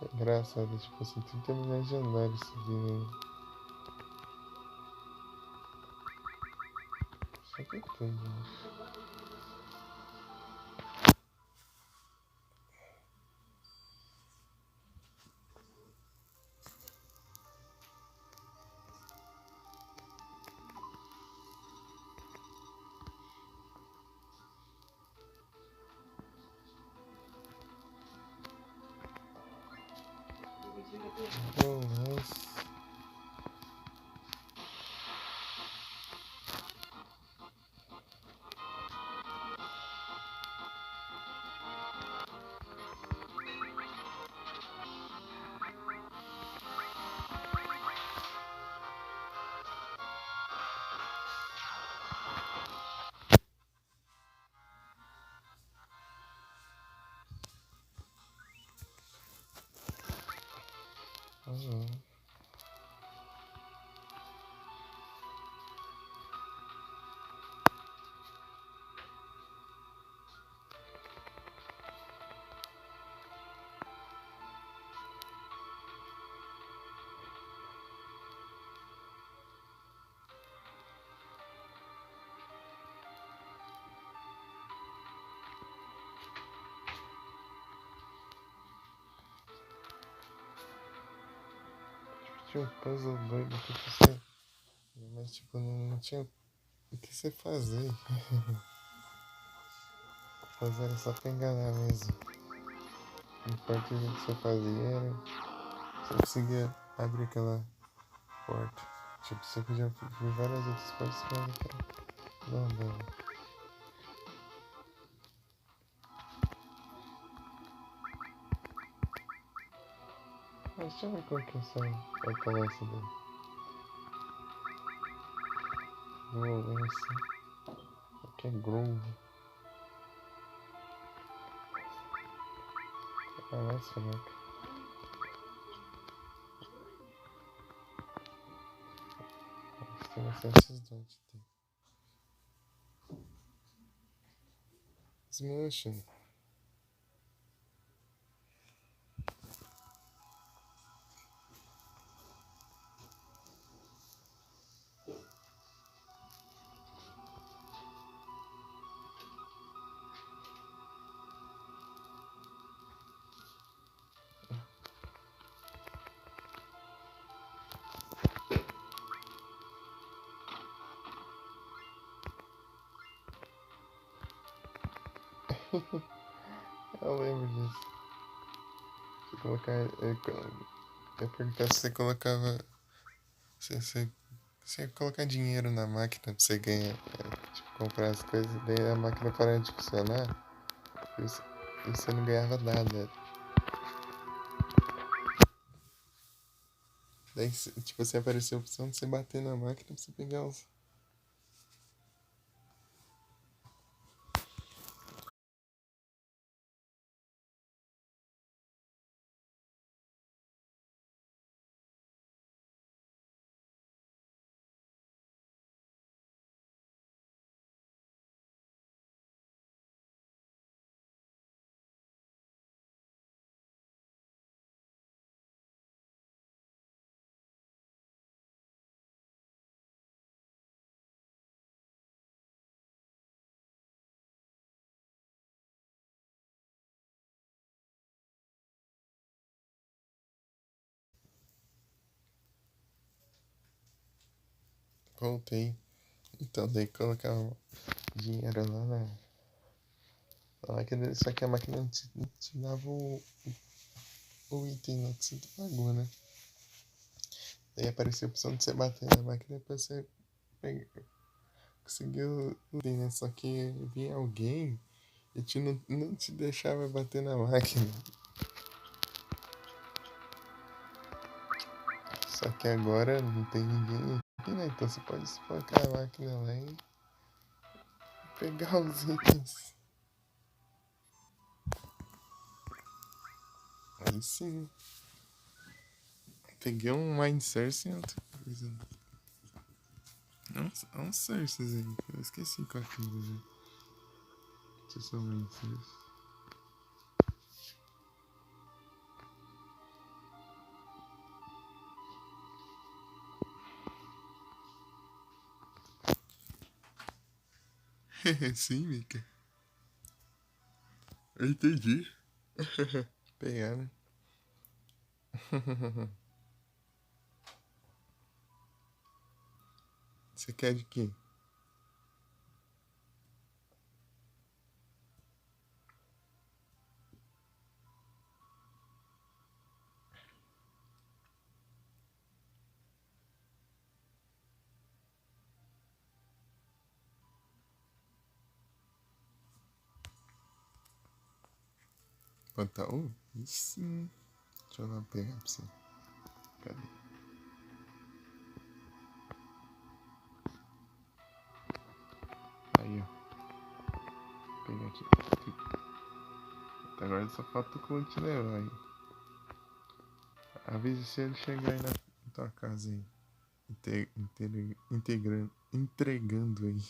S1: É engraçado, tipo assim, 30 milhões de andares subindo. Só que tudo, né? Oh, nossa. Uhum. Tinha um puzzle doido que você. Mas tipo, não tinha o que você fazer. Fazer era só pra enganar mesmo. Não importa o que você fazia, era. Você conseguia abrir aquela porta. Tipo, você podia ver várias outras portas, mas aquela não andava. Mas deixa eu ver qual que é essa fortaleza dele. Violência. O que é Grove? Ah, mais fraca. Mas tem bastante cidade. Smashing. Eu lembro disso. Você colocar. Eu perguntar se você colocava. Se você ia colocar dinheiro na máquina pra você ganhar. Tipo, comprar as coisas, daí a máquina parava de funcionar e você não ganhava nada. Daí, tipo, você apareceu a opção de você bater na máquina pra você pegar os. Voltei. Então, daí colocava dinheiro lá na máquina, só que a máquina não te dava o item lá que você pagou, né? Daí apareceu a opção de você bater na máquina pra você pegar, conseguir o item, né? Só que vinha alguém e não te deixava bater na máquina. Só que agora não tem ninguém aqui, né? Então você pode colocar a máquina lá e pegar os itens. Aí sim. Peguei um Mind Source e outra coisa. É um Sources aí. Eu esqueci qual que era já. Se são Mind Source. Sim, Mika. Eu entendi. Pegar, né? Você quer de quê? Pantaú? Isso sim. Deixa eu lá pegar pra você. Cadê? Aí, ó. Peguei aqui. Agora só falta o Clube te levar aí. Avisa se ele chegar aí na tua casa aí. Entregando aí.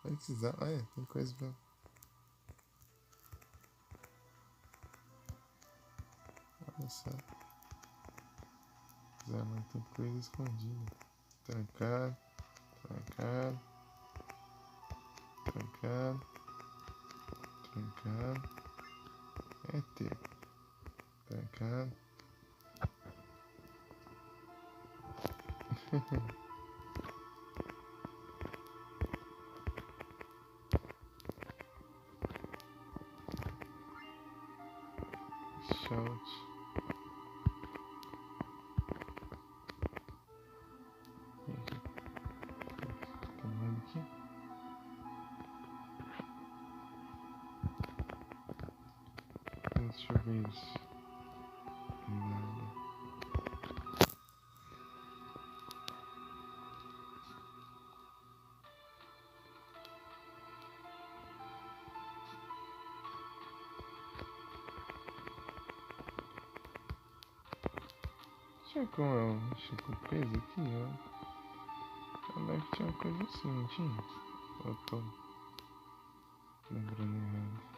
S1: Vai precisar. Olha, tem coisa pra. Olha só. Mas tem coisa escondida. Trancar, trancar, trancar, trancar. É ter. Trancar. Shout. Comando aqui. Deixa eu ver isso. Nada. Tinha como eu mexer com o peso aqui, ó. Eu lembro que tinha uma coisa assim, não tinha? Eu tô lembrando errado.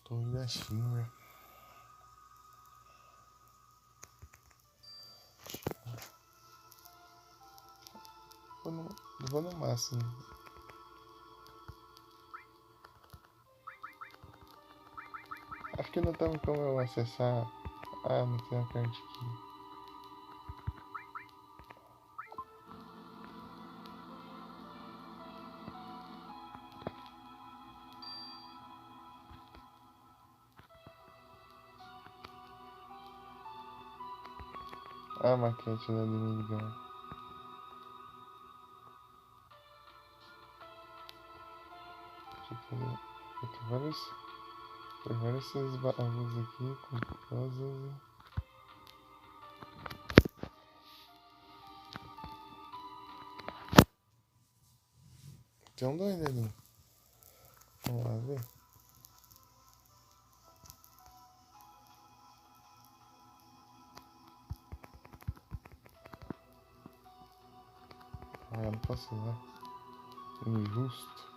S1: Tô indo a Shimmer. Vou no máximo. Acho que não tem como eu acessar. Ah, não tem a carta aqui. Ah, a maquete lá do meu lugar. Deixa eu fazer. Tem vários esses baús aqui com puzzles. Tem um doido ali. Vamos lá ver. Ah, eu não posso ir lá. Injusto.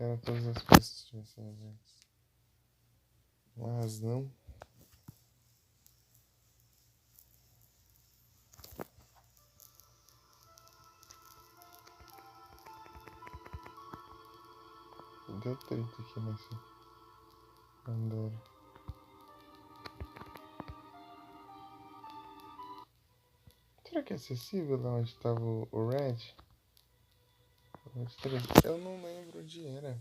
S1: que era todas as peças estivessem abertas. Mas não. Deu treta aqui nesse andar. Será que é acessível lá onde estava o Red? O Red 3? Eu não lembro onde era.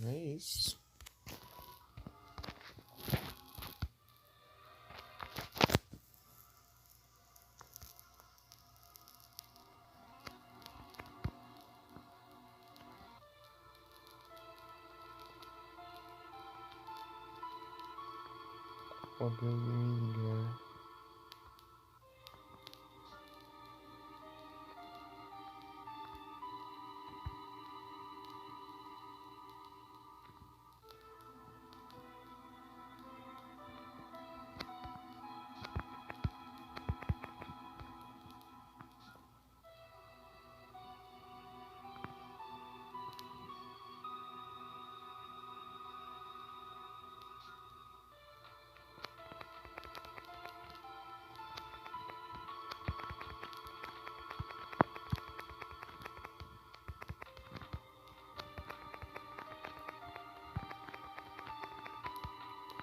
S1: É isso. Poder de me ligar.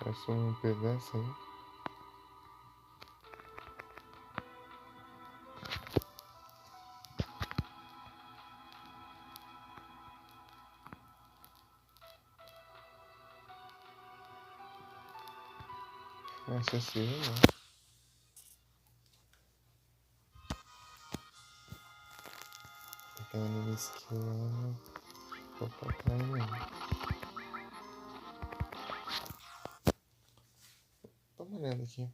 S1: Parece um pedaço aí. Não é acessível, não. Aquela mini skill lá não vou pra trás, não. Dá uma olhada aqui.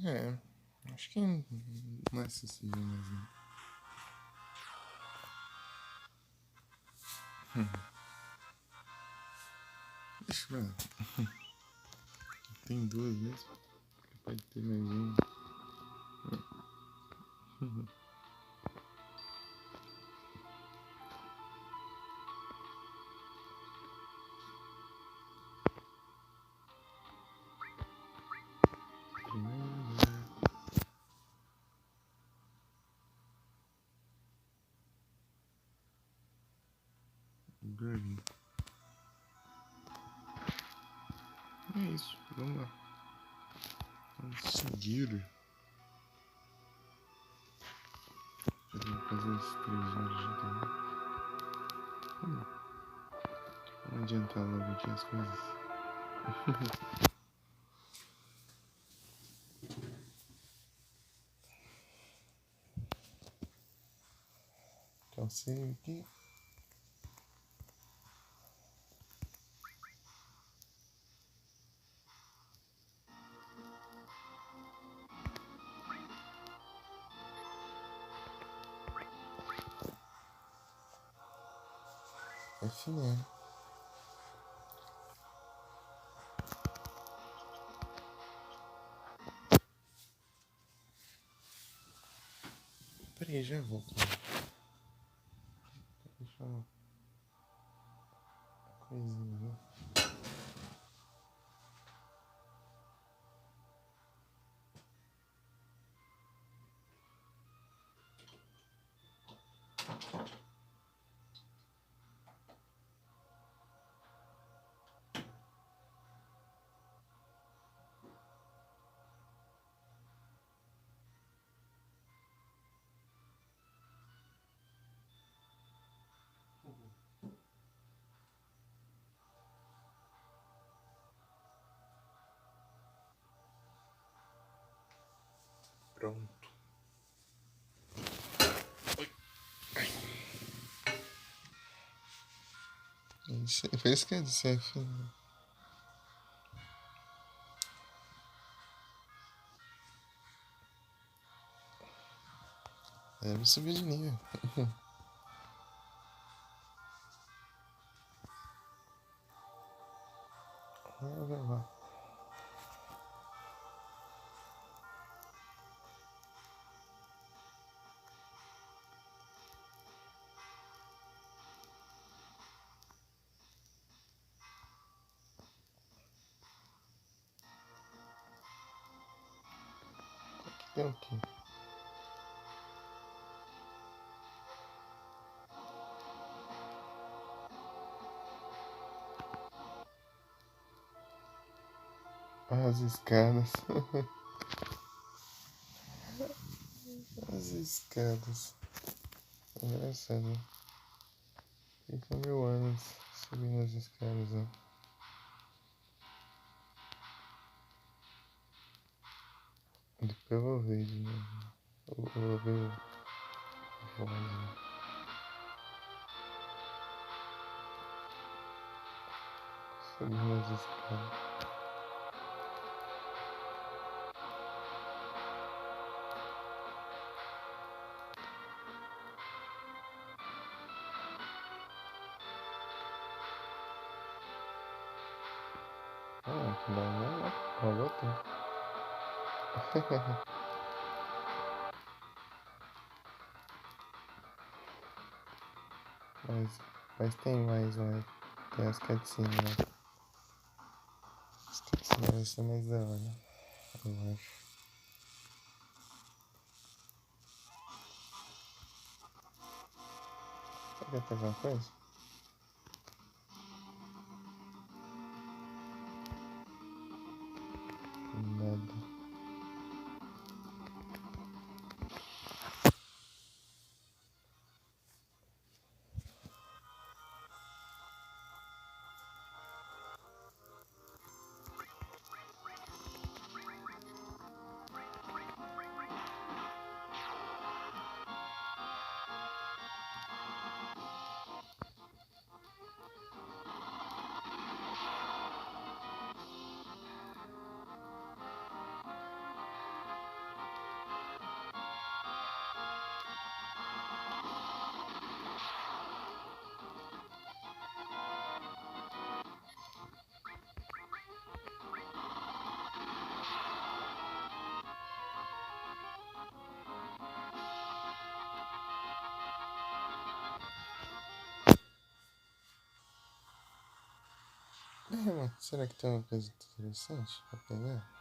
S1: É, acho que não é acessível mesmo. Deixa eu ver. Tem duas mesmo? Pode ter mais um. Gurley. É isso, vamos lá. Vamos seguir. Já vou fazer as 3 horas de internet. Vamos adiantar logo aqui as coisas. Então, save aqui. FM. Peraí, já volto. Deixa uma coisinha, viu? Pronto. Foi isso que eu disse, FM. Deve subir de nível. Vai lá. Tem o quê? As escadas. As escadas. Engraçado. Fica 1000 anos subindo as escadas, ó. Depois eu vou ver de novo. Eu vou ver o voz, né? Subindo as escadas. Ah, que dá uma rolou tempo. mas tem mais lá. Tem as cutscenes lá. As cutscenes vai ser mais da hora, eu acho. Você quer pegar uma coisa? Nada. Mas será que tem uma coisa interessante pra pegar?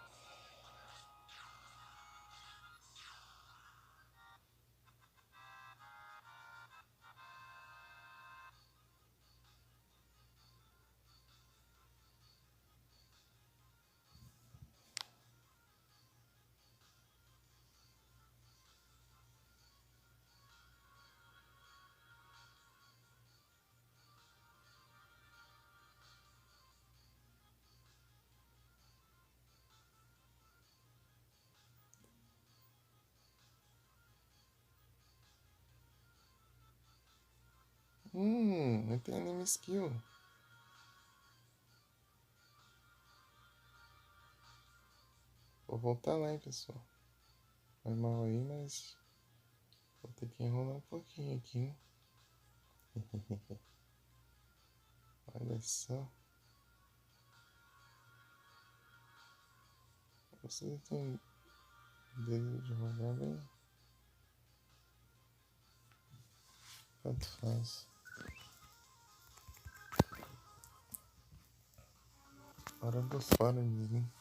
S1: Eu tenho anime skill. Vou voltar lá, hein, pessoal. Foi mal aí, mas vou ter que enrolar um pouquinho aqui, hein? Olha só. Você tem dedo de rodar bem? Tanto faz. Hora dos fora de mim.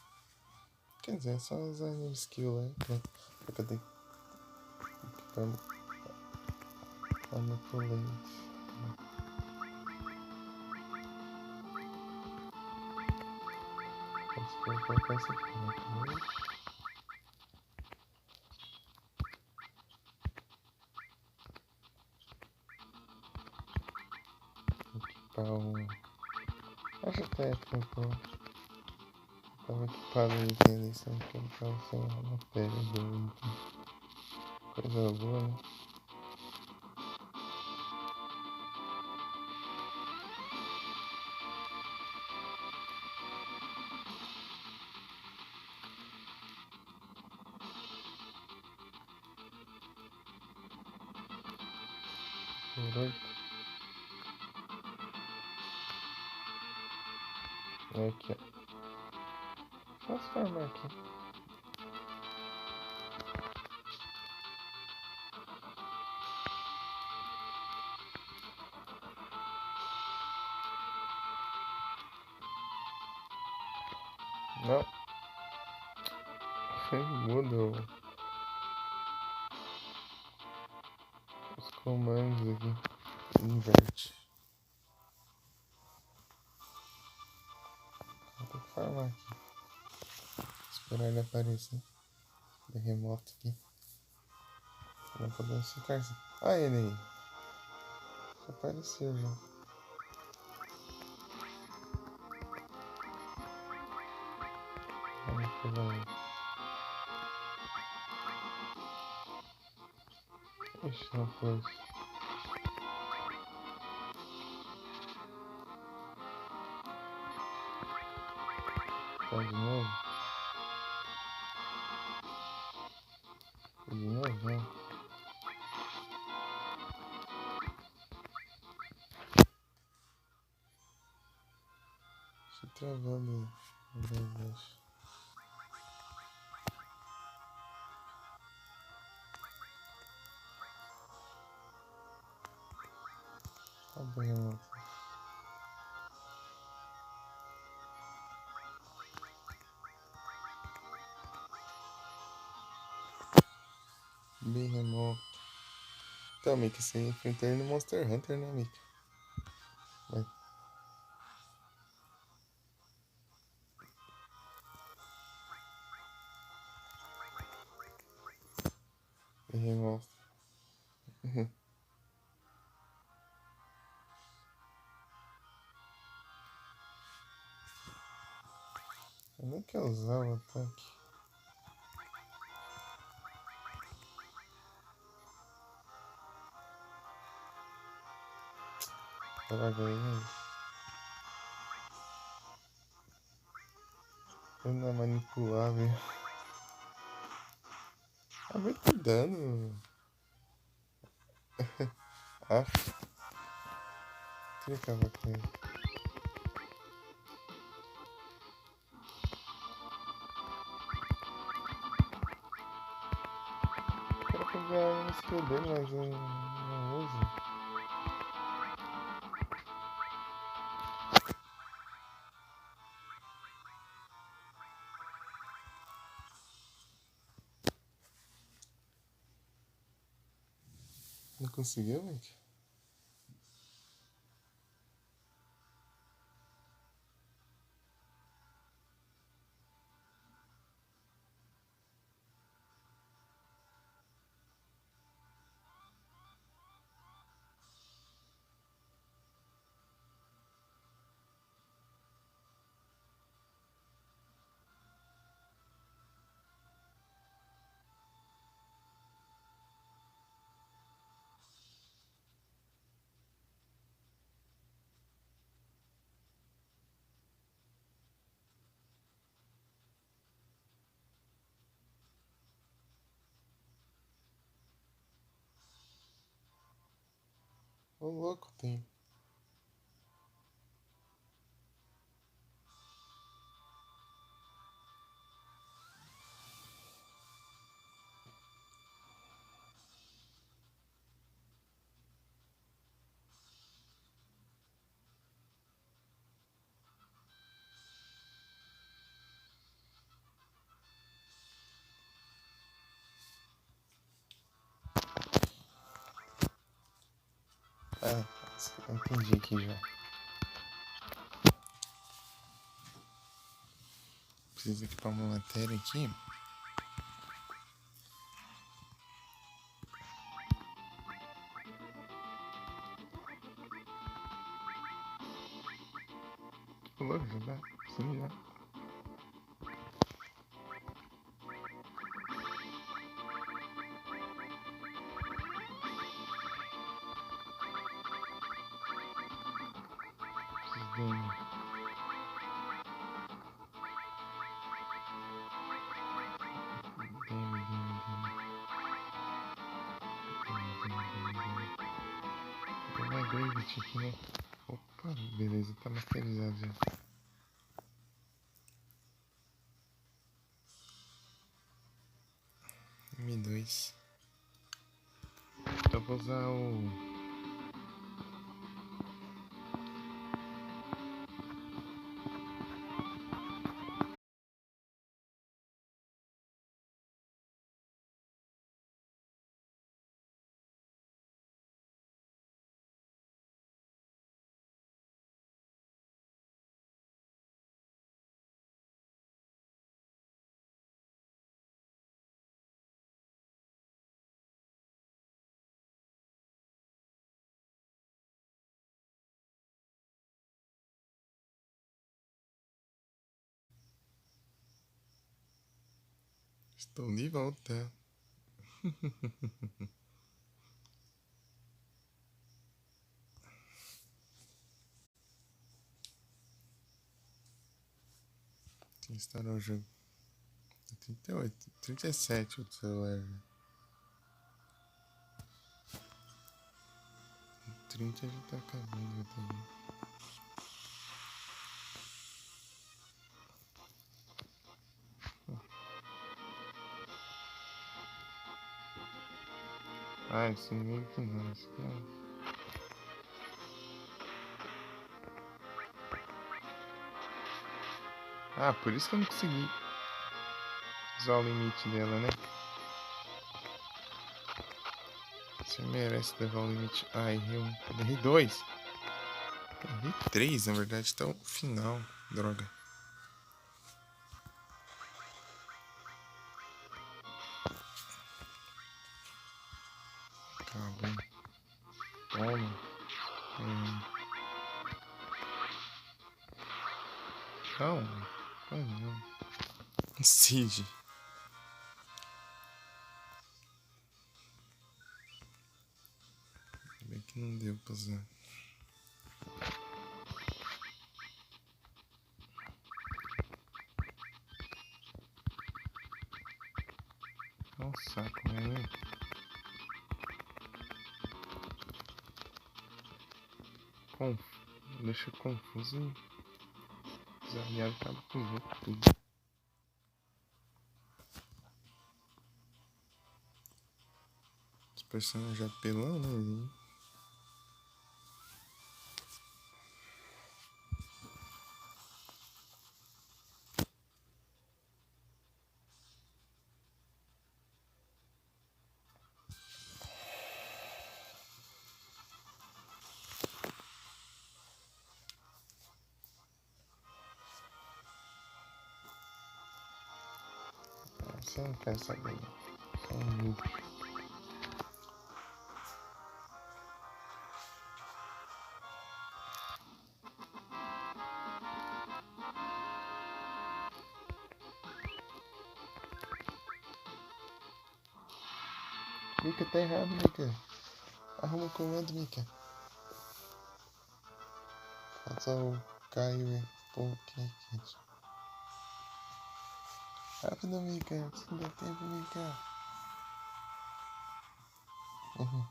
S1: Quer dizer, é só usar anime skill lá, então. Pra poder equipar meu colete. Acho que eu vou colocar isso aqui, né? Equipar um. Acho até que eu tava equipado no item desse, que eu tava sem uma pele do item. Coisa boa, né? Por 8. Aqui, ó. Posso farmar aqui. Não. Muda os comandos aqui. Inverte. Vou ter que farmar aqui. Esperar ele aparecer. De remoto aqui. Não podemos ficar assim. Ah, ele aí. Já apareceu já. Vamos pegar ele. Ixi, não pôs. Tá de novo? De novo, né? Deixa eu travando o negócio. Tá bem, remoto. Bem remoto. Então, Mika, você enfrentou ele no Monster Hunter, né, Mika? Vai. Bem remoto. Eu nem quero usar o ataque. Droga aí. Eu não é manipulável. Ah, muito dano. Ah, queria acabar com ele. Quero pegar a skill dele, mas eu não uso. conseguiu, Mike? Ô louco, tem. Ah, entendi aqui já. Preciso equipar uma matéria aqui. Pulou, já dá. Sim, já. Tem uma Gravity aqui, né? Opa, beleza, tá masterizado já. M2. Então vou usar o... Estou de volta. Tem que instalar o jogo. 38, 37 o celular. 30 já tá acabando também. Ah, isso meio que não. Isso aqui é... Ah, por isso que eu não consegui usar o limite dela, né? Você merece levar o limite. Ah, errei um. Errei dois. Errei três, na verdade, até o final. Droga. Acabou. Toma. Não. Ah, não. Cid. Bem que não deu pra usar. É um saco, né? Deixa confuso e os aliados acabam com o jogo tudo. Os personagens já apelão, né? Você não quer saber, não. Só um noob. Mika, tá errado, Mika. Arruma o comando, Mika. Faça o Caio Pocket. Rápido, Mika. Não dá tempo, Mika. Uhum.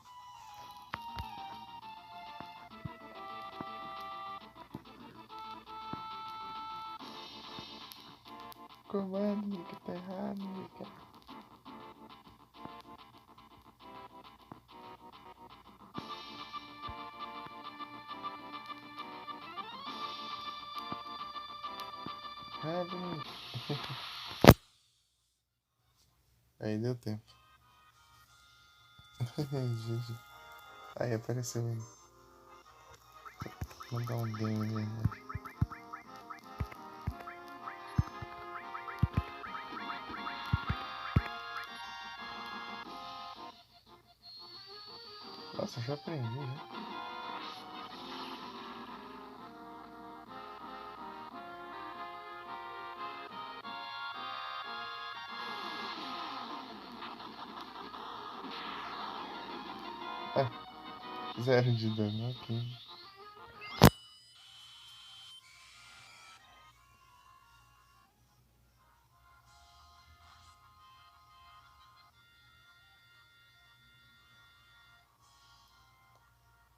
S1: Comando, Mika. Tá errado, Mika. Rápido. Aí deu tempo. GG. Aí apareceu ele. Vou dar um demo nele. Nossa, já aprendi, né? Ah, 0 de dano, ok.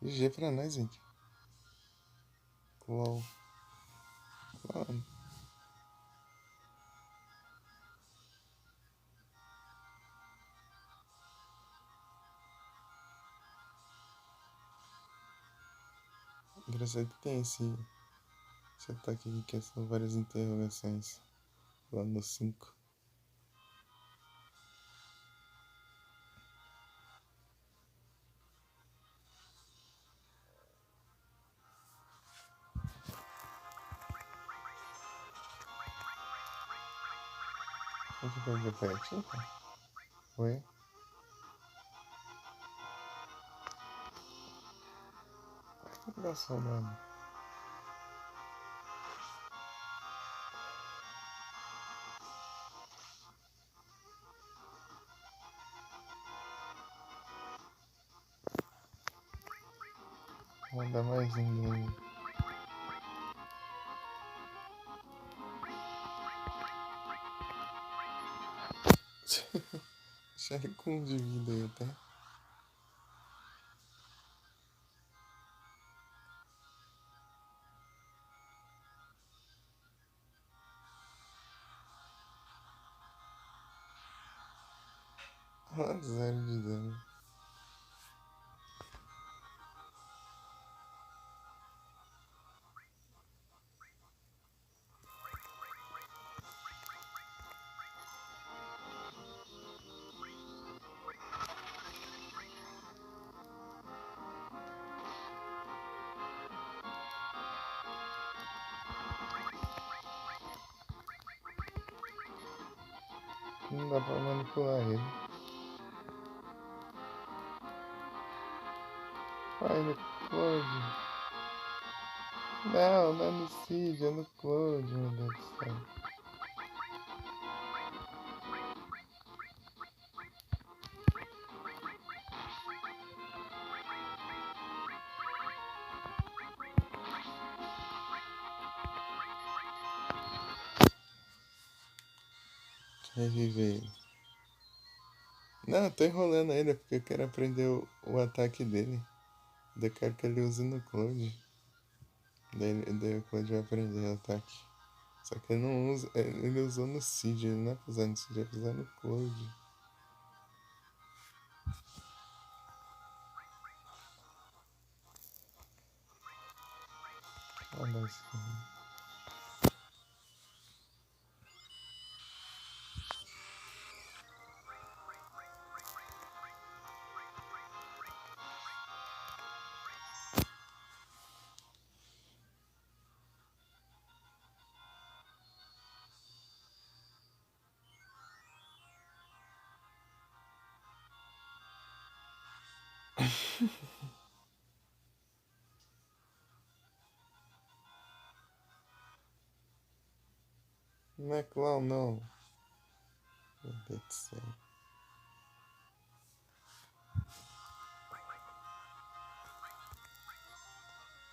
S1: GG pra nós, gente. LOL. Mano. Engraçado que tem esse ataque aqui que são várias interrogações. Lá no 5. O que perdeu foi a tinta? Oi? Engraçado, mano. Vou mandar mais ninguém. Chegue com um de vida aí até. Ah, 0 de dano. Não dá pra manipular ele. Vai no Cloud. Não, não é no Cid, é no Cloud, meu Deus do céu. Reviver ele. Não, eu tô enrolando ele porque eu quero aprender o ataque dele. Eu quero que ele use no Cloud. Daí o Cloud vai aprender o ataque. Só que ele não usa. Ele usou no Cid, ele não é pra usar no Cid, é pra usar no Cloud. Olha isso. Não é clown, não. Meu Deus do céu.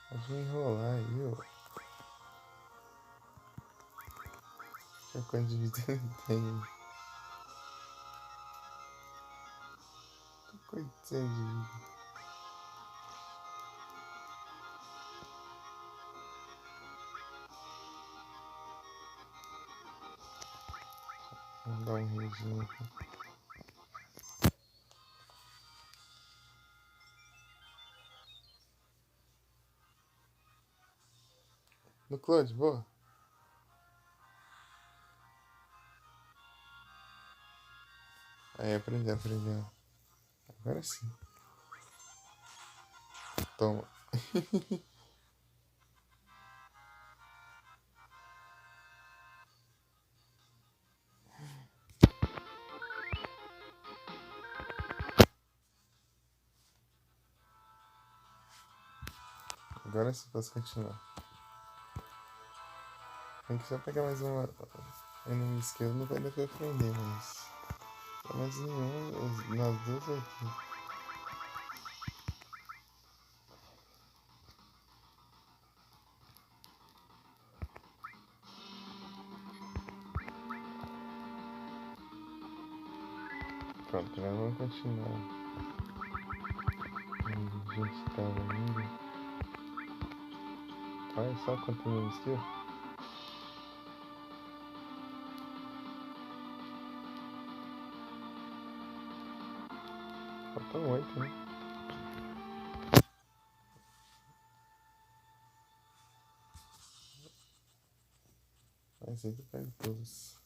S1: Pode me enrolar aí, ó. Deixa eu ver quanto de vida ele tem. Coitado de vida. Vamos dar um redinho aqui. No Claude, boa. Aí, aprendeu. Agora sim. Toma. Agora sim posso continuar. Tem que só pegar mais uma enemy skill, não vai dar pra aprender, mas... Pelo menos nenhum, nas duas aqui. Pronto, agora vamos continuar. A gente tava indo. Olha só quanto enemy skill. Faltam 8, né? Mas aí eu pego todos.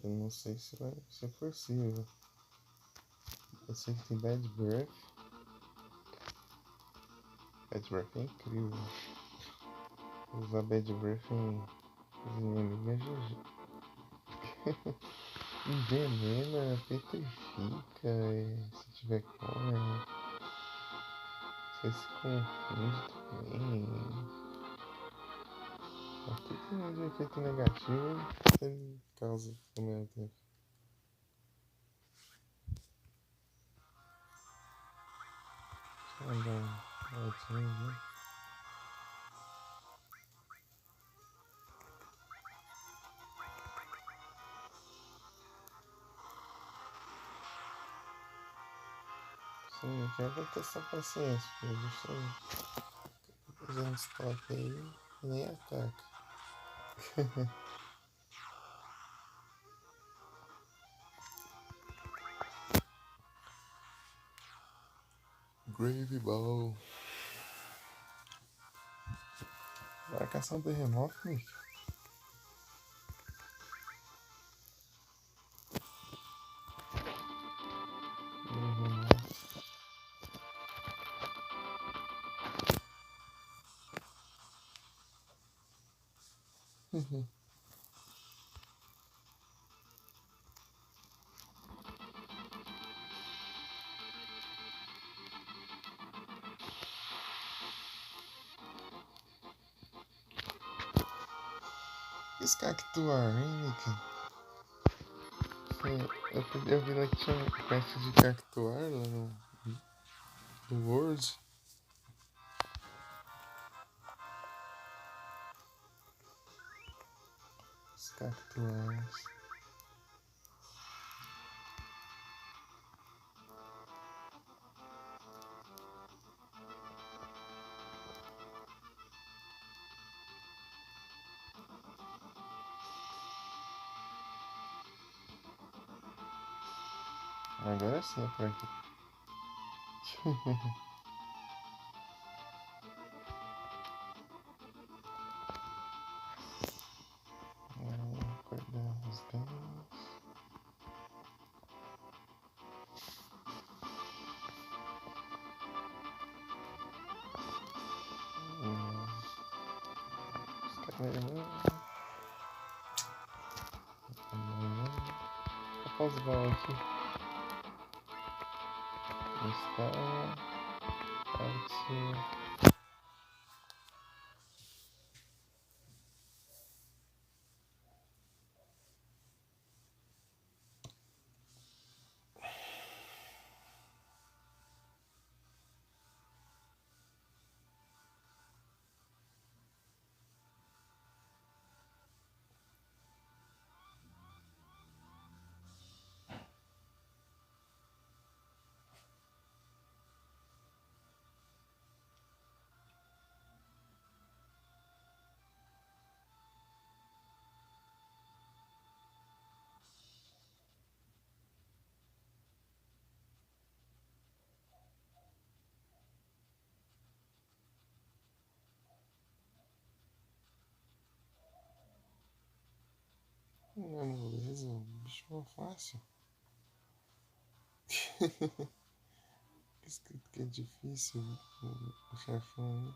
S1: Eu não sei se vai ser possível. Eu sei que tem Bad Breath. Bad Breath é incrível. Usar Bad Breath em inimigo é GG. Envenena, petrifica, se tiver como. Você se confunde também. Mas tudo tem de efeito negativo tem causa ao mesmo tempo. Deixa eu dar uma voltinha, né? Sim, eu quero ter essa paciência, porque eu estou fazendo stop aí e nem ataca. Grave Ball. Bora caçar um terremoto, Nick. Escactuar, hein, Nick? Eu vi lá que tinha um quest de cactuar lá no World. Os cactuares. Agora sim é por aqui. Acordar os 10. Vou pausar aqui. Testar. Parte. Não é moleza, bicho é fácil. Escrito que é difícil o chefão.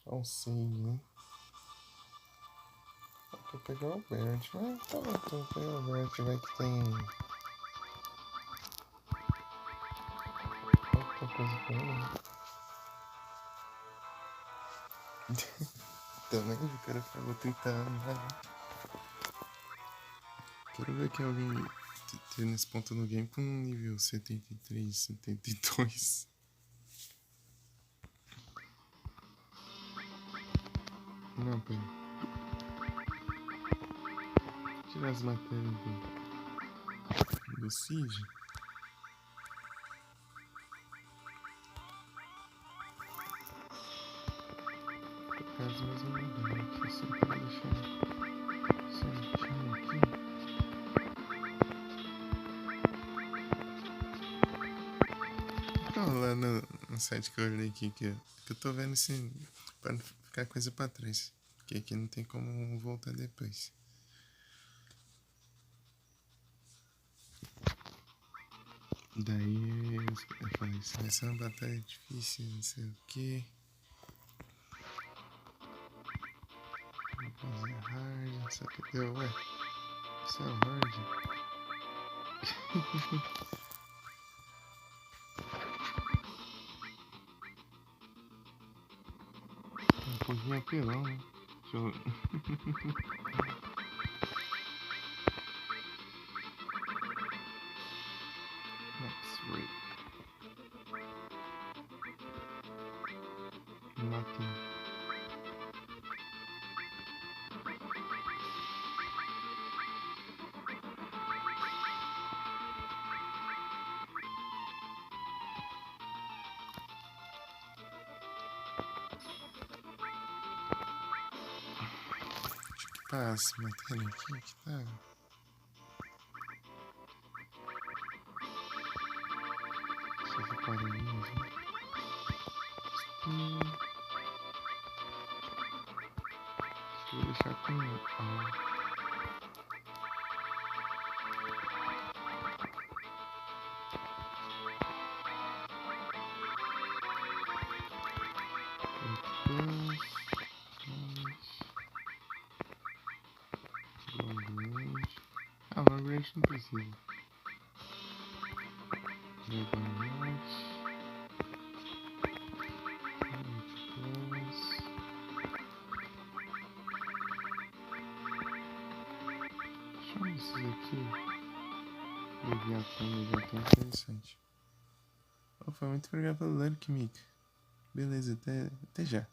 S1: Não sei, né? Vou pegar o Bert, mas tá bom, então vou pegar o Bert, vai que tem outra coisa pra ele. Também o cara falou 30 anos, né? Quero ver que alguém esteja nesse ponto no game com nível 73, 72. Não, pera. Tirar as matérias do Cid. Por acaso, mas eu não dá aqui, só pra deixar certinho aqui. Então, lá no site que eu olhei aqui, que eu tô vendo assim, pra não ficar coisa pra trás. Porque aqui não tem como voltar depois. Daí eu falei, isso vai ser uma batalha difícil, não sei o que. Vou fazer hard, só que deu, ué, isso é hard. Um pouquinho apelão, né? Deixa eu... Next rate. Nothing. Passa, matéria aqui que tá. Deixa eu ver quadrinhos, né? Deixa eu deixar com. Ah, long range não precisa. Chama esses aqui. Leviatã interessante. Oh, foi muito obrigado pelo like, Mika. Beleza, até já.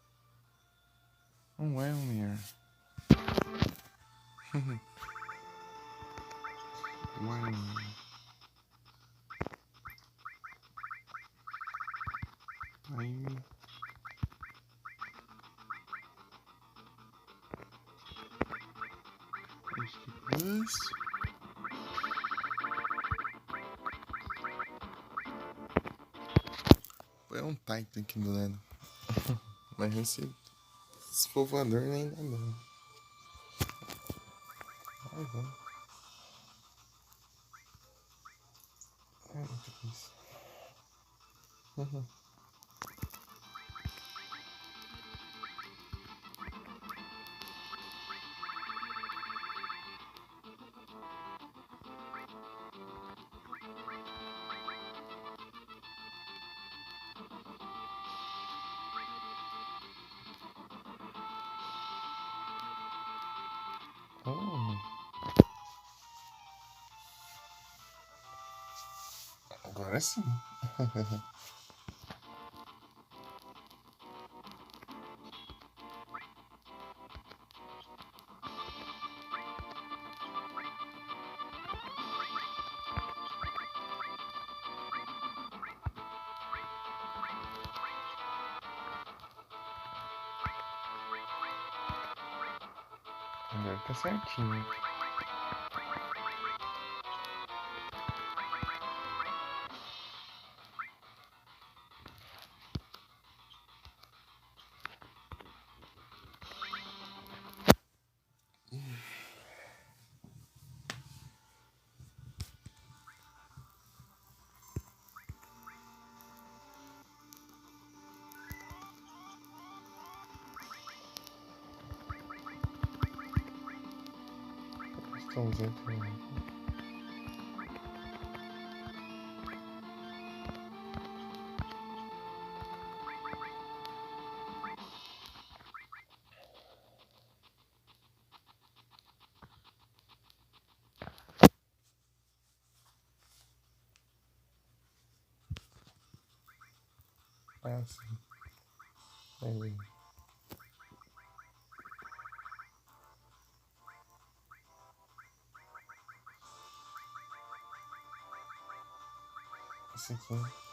S1: Um Elmer. Wow. Aí. Este plus. É um Titan aqui do lado. Mas esse for voador nem dá não. Ai, vamos. Ai, muito isso. Agora sim. Agora tá certinho. Estamos entrando. Ah, sim. Aí. Esse aqui.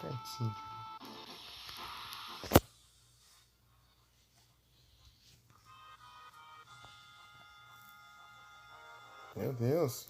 S1: Pertinho. Meu Deus.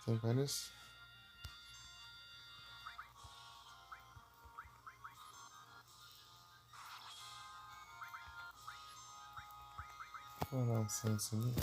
S1: Tem várias. Vou dar licença ali.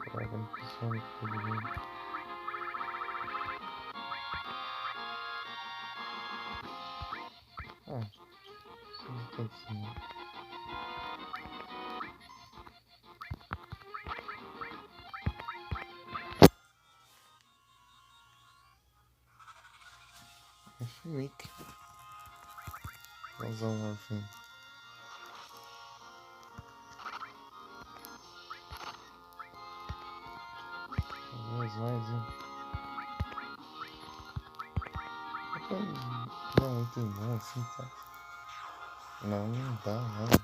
S1: Agora vamos pro Sonic poderia. Ah, sim, tem sim. É Finick. Vou usar um Orphan. Talvez mais um. Não, muito bom assim, tá? Não, não dá nada.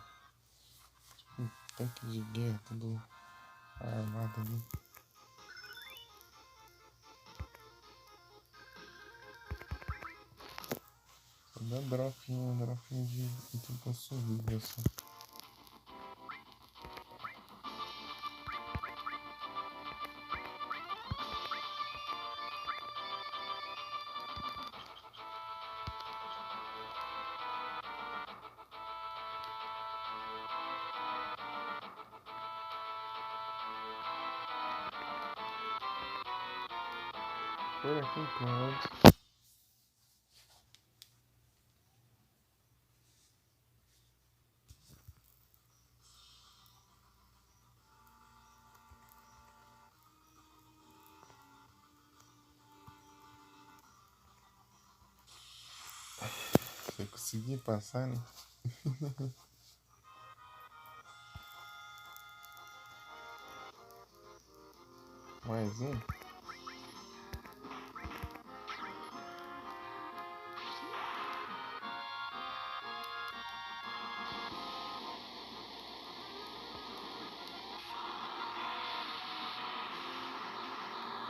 S1: Tipo, um tanque de guerra, tudo armado ali. Só dá dropinho de item consumível só. Por aqui enquanto. Se eu conseguir passar, né? Mais um.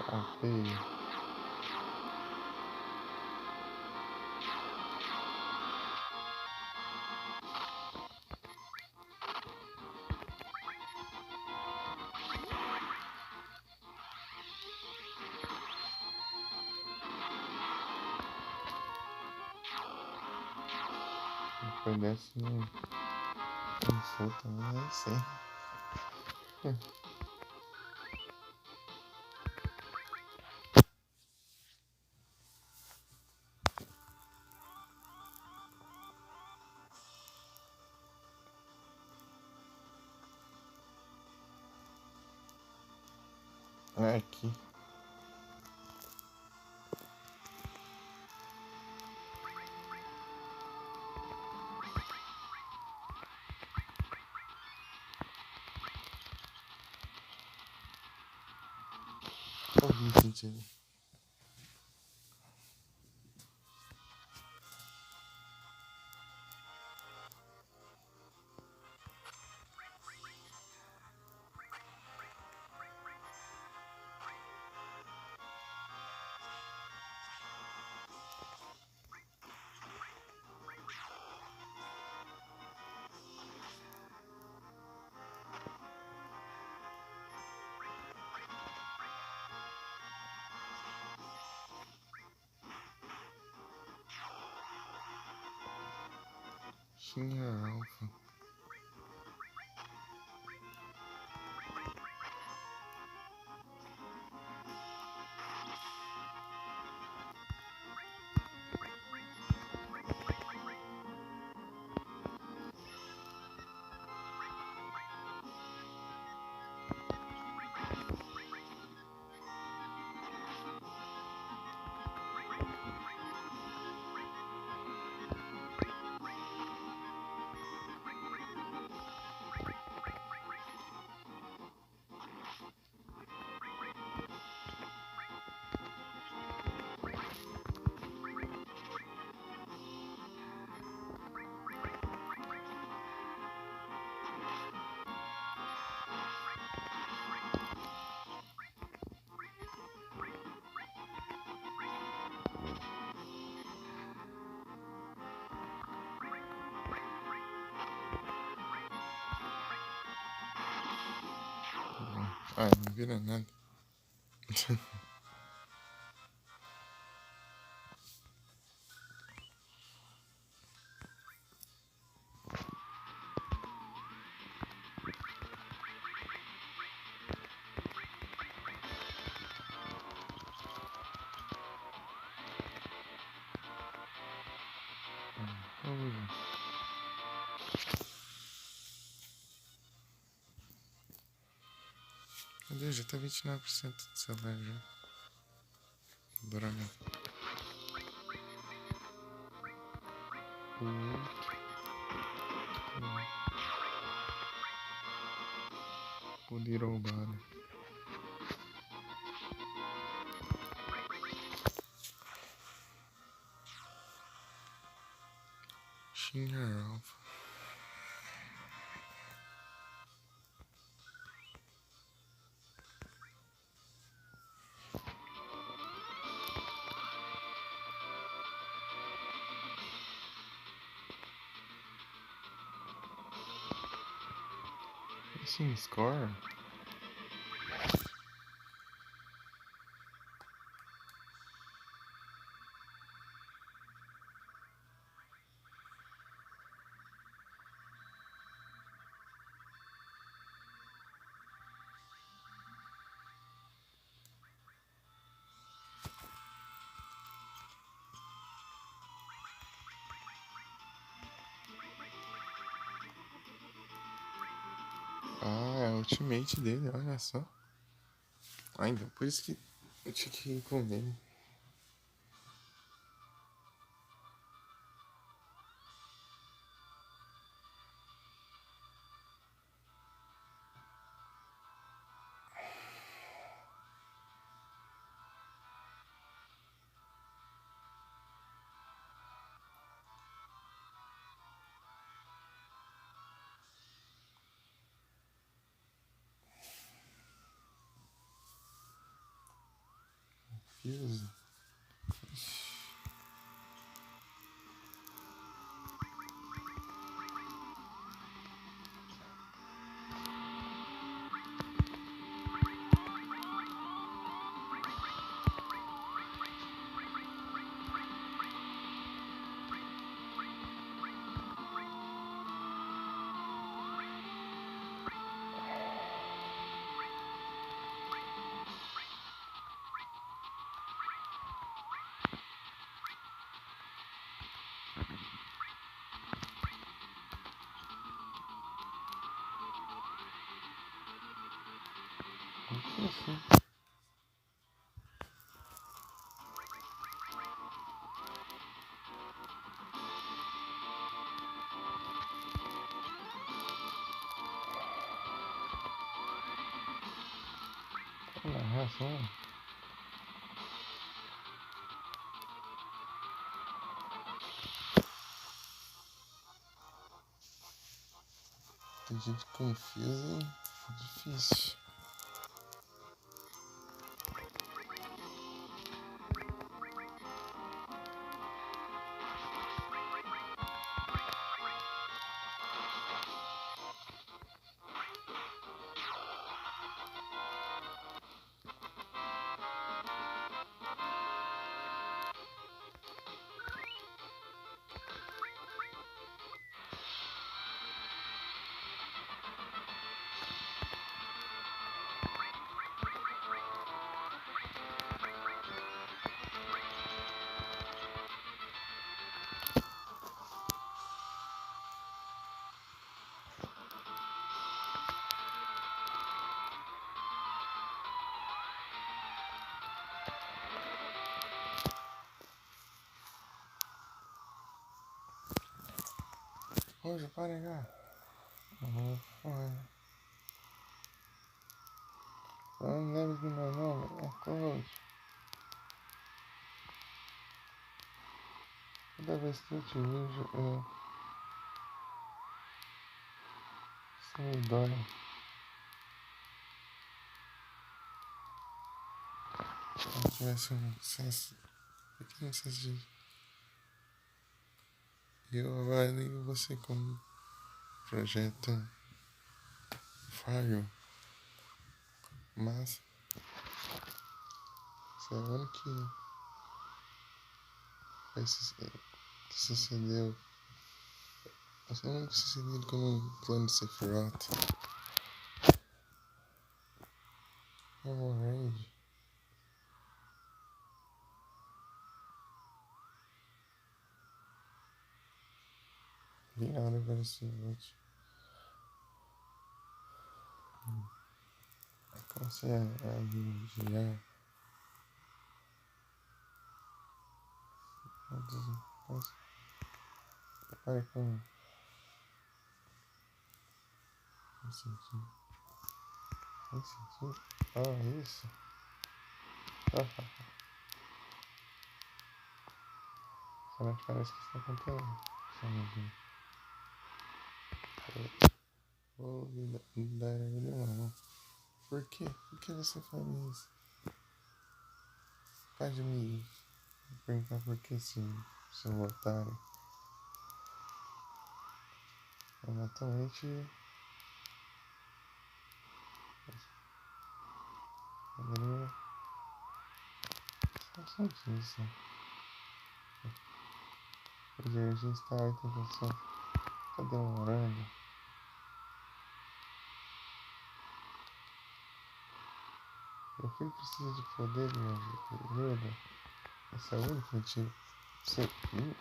S1: Tá feio. Depois dessa não solta, mas é isso aí. É aqui. Ouvi sentido. Tinha alfa. Ah, não vira nada. Cadê? Já tá 29% do celular já. Droga. O Little Body. Xingar Alpha. Sim, score. Ah, é o ultimate dele, olha só. Ah, então, por isso que eu tinha que ir com ele. Fuse. Isso. Olha a reação. Tem gente confusa, difícil. Hoje, para negar. Não lembro do meu nome. É coach. Toda vez que eu te vejo, isso me dói. Se eu tivesse um senso, pequeno senso de... Eu avalio você como projeto falho, mas você é o único que sucedeu. Você é o único sucedido com um plano de Sephiroth. Rage. Virada para esse último. Como você é vigiar? Para com... Não senti. Não senti. Ah, isso. Somente parece que está cantando. Vou dar ele uma. Por quê? Por que você faz isso? Pode me perguntar por que, seu otário. Eu atualmente... Poderia... Só disso. Hoje a gente está 80%. Tá demorando. Meu filho precisa de poder, minha ajuda. Esse é o único motivo. Você viu?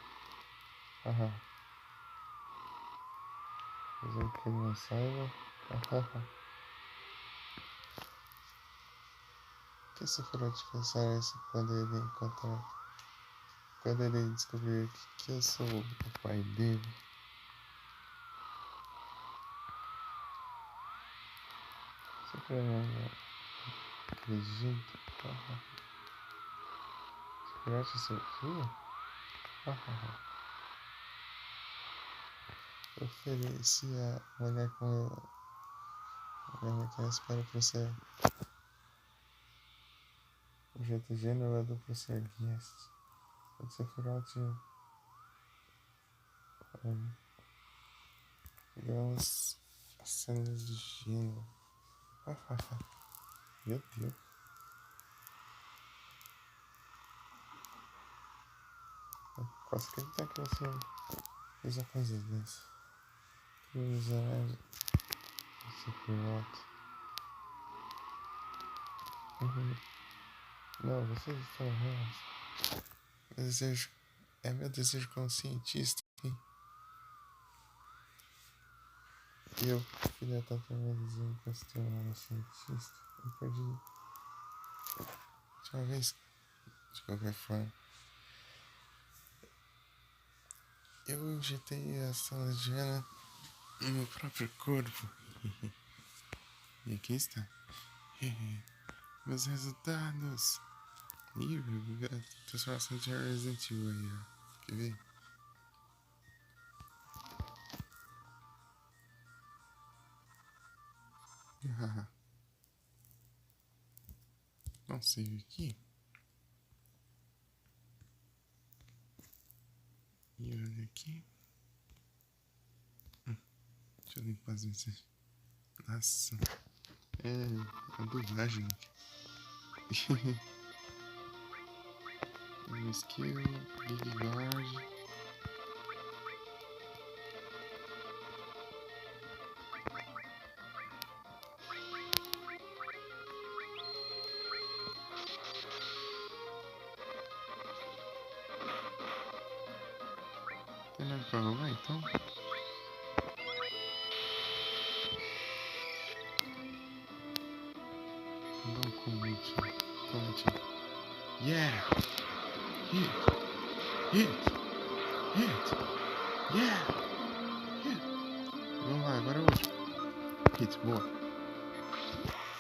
S1: Haha. Mesmo que ele não saiba. Hahaha. O que você fará de pensar isso quando ele encontrar? Quando ele descobrir que eu sou o pai dele? Você quer me daquele jeito? Haha. Você acha seu filho? Hahaha. Eu ofereci a mulher com eu. Minha criança para você. O jeito gênero do prosseguias. Pode ser ótimo. Digamos as cenas de gênero. Meu Deus. Quase que ele tá aqui assim. Fez uma coisa dessa. Miserável. Esse piloto. Não, vocês estão errados. Meu desejo. É meu desejo como cientista. E eu, filha, tá dizendo que eu estou um cientista. Eu perdi. Última vez. De qualquer forma. Eu injetei a sala de Ana no meu próprio corpo. E aqui está. Meus resultados. Ih, a transformação de Resident Evil aí, ó. Quer ver? Não save aqui. E olha aqui. Deixa eu limpar as mensagens. Nossa. É a dublagem. Skill, Big Guard. Tem nada pra roubar então? Vou dar um commit. Commit. Yeah! Hit! Hit! Hit! Yeah! Hit! Vamos lá, agora é o último. Hit, boa.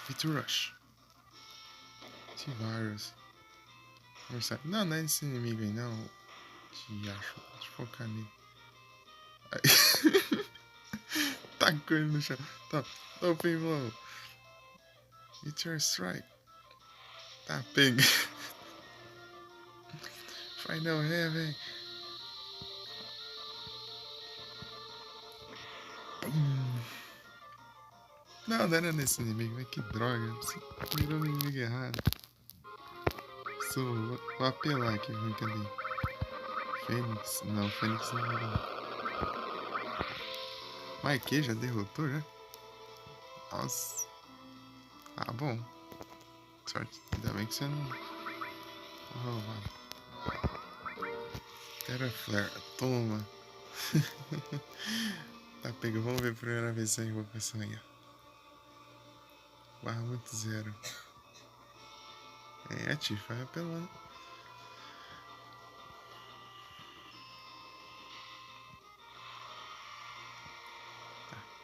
S1: Hit Rush. T-Virus. Não, não é esse inimigo aí, não. Te acho. Deixa eu focar nele. Tacou ele no chão. Tá, open blow. It's your strike. Tá, pega. Final Heaven. Não, não era nesse inimigo, mas que droga. Você mirou no inimigo errado. Vou apelar aqui, cadê? Fênix? Não, Fênix não vai dar. Mike já derrotou, já? Nossa. Ah, bom. Sorte. Ainda bem que você não... Terra Flare. Toma. Tá, pega. Vamos ver a primeira vez essa invocação aí, ó. Barra muito zero. É, a Tifa vai apelando.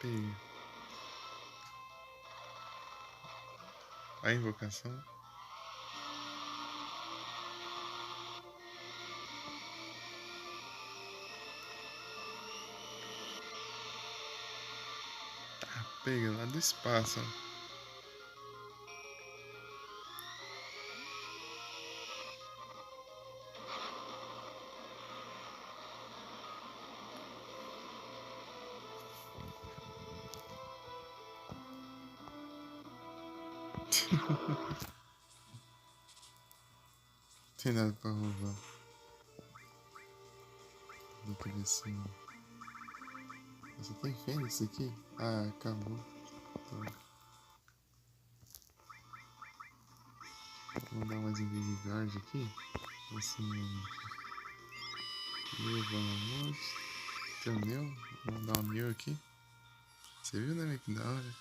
S1: Pega. A invocação. Tá, pega lá do espaço. Tem nada pra roubar. Vou querer assim. Você tem fênix aqui? Ah, acabou. Então, vou dar mais invigilidade aqui. Assim, vamos. Tem o meu. Vamos dar o meu aqui. Você viu, né? Que da hora.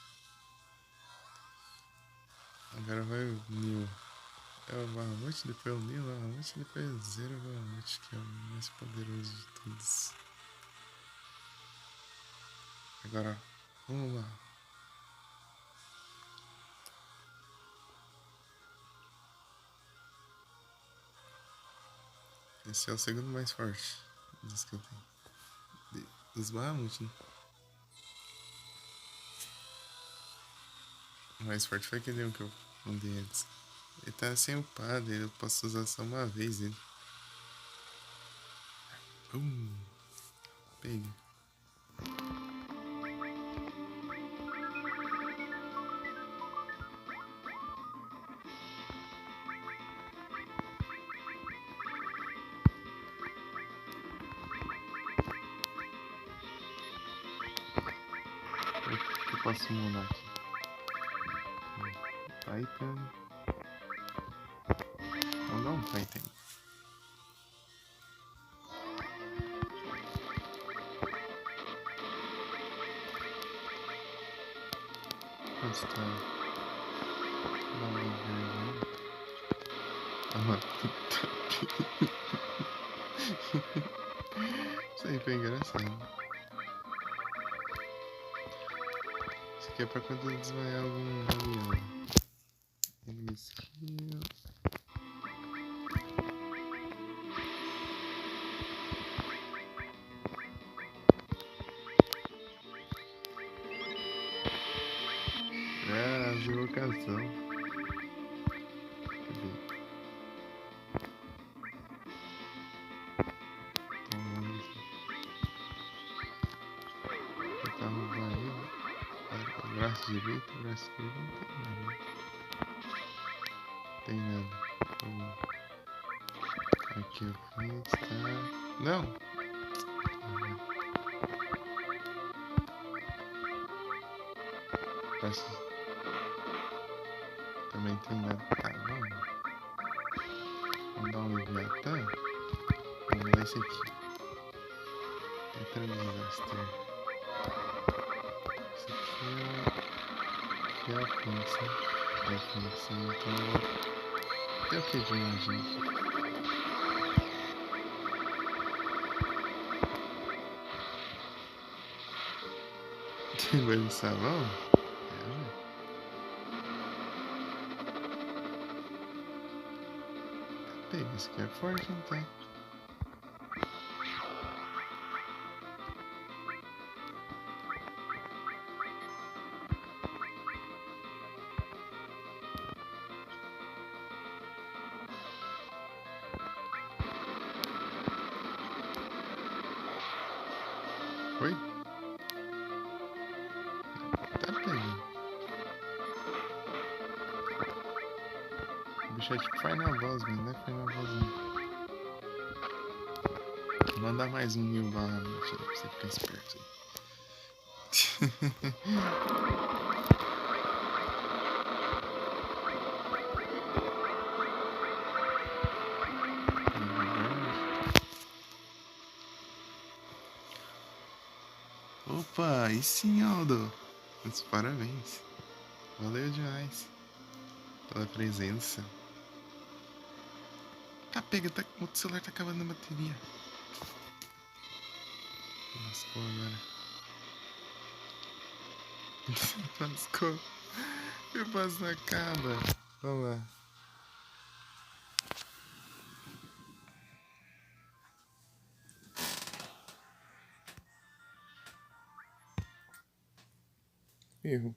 S1: Agora vai o Neo. É o Bahamut, depois o Neo, o Bahamut, depois o Zero Bahamut, que é o mais poderoso de todos. Agora, vamos lá. Esse é o segundo mais forte dos que eu tenho. Dos Bahamut, né? O mais forte foi aquele um que eu mandei antes. Ele tá sem upado, eu posso usar só uma vez ele. Pega. O que eu posso mudar aqui? Titan. Vou dar um Titan. Quanto tá? Dá uma olhada. Isso aí foi engraçado. Isso aqui é pra quando desmaiar algum avião. Enemy skill. Ah, as invocação. Tentar roubar ele. O braço direito, o braço esquerdo não tem nada. Tem nada. Aqui o Fênix tá. Não! Braço. Também tem nada. Tá, vamos. Vamos dar um Leviatã. Vamos dar esse aqui. Entra no desastre. Esse aqui é a Fênix, né? É a Fênix, então. Tem o que de magia aqui? Vai no sabão? Pega, esse aqui é forte, não tem? Oi? Tá pegando. O bicho é tipo Final Boss, mano, não é Final Boss não. Vou mandar mais um 1000 pra você ficar esperto aí. Opa, aí sim, Aldo. Muitos parabéns. Valeu demais pela presença. Tá, pega, tá, o celular tá acabando a bateria. Lascou agora. Lascou. Eu passo na caba. Vamos lá. Erro.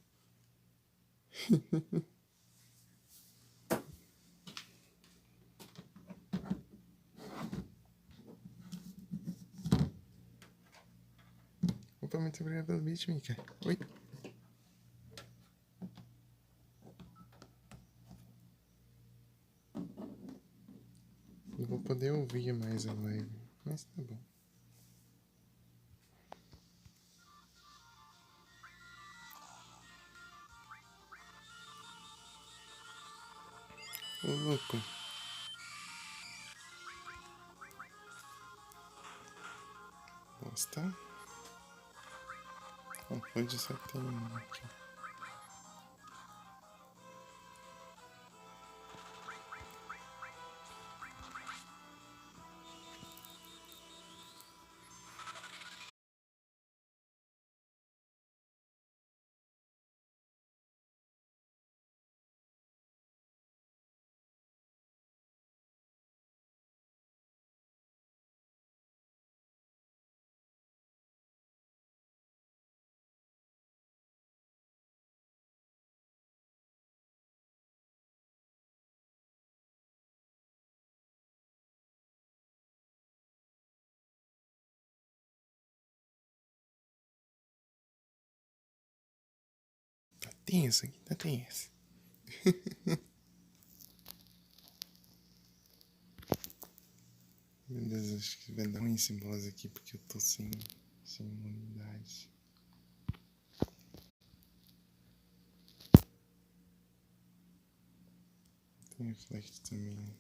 S1: Opa, muito obrigado pelo beat, Mika. Oi. Não vou poder ouvir mais a live, mas tá bom. Ô, louco. Bosta. Não foi de 71 aqui. Tá tenso aqui, tá tenso. Meu Deus, acho que vai dar ruim esse boss aqui porque eu tô sem imunidade. Tem reflect também.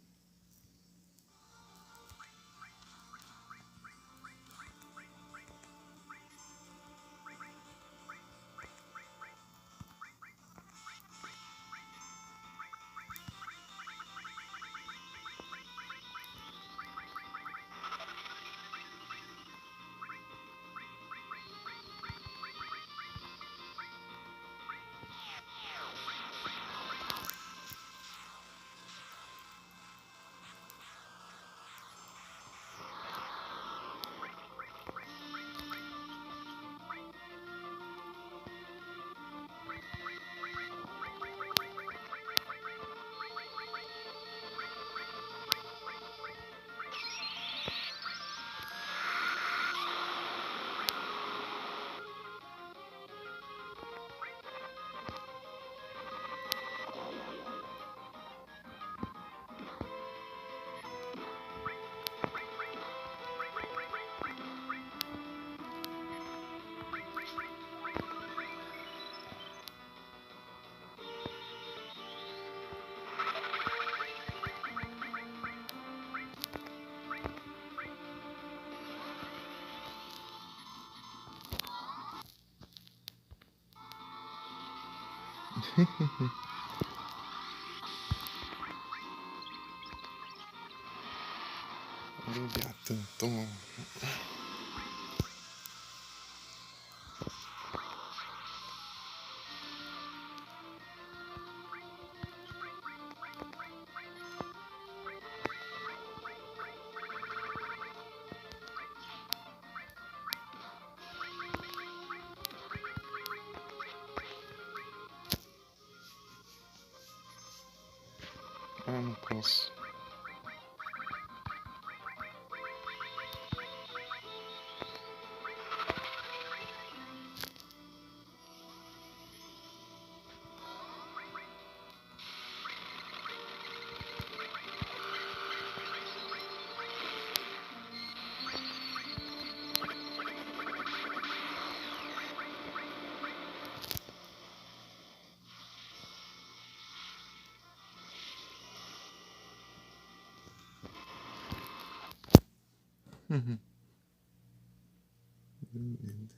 S1: Olha tanto. Ah, não posso.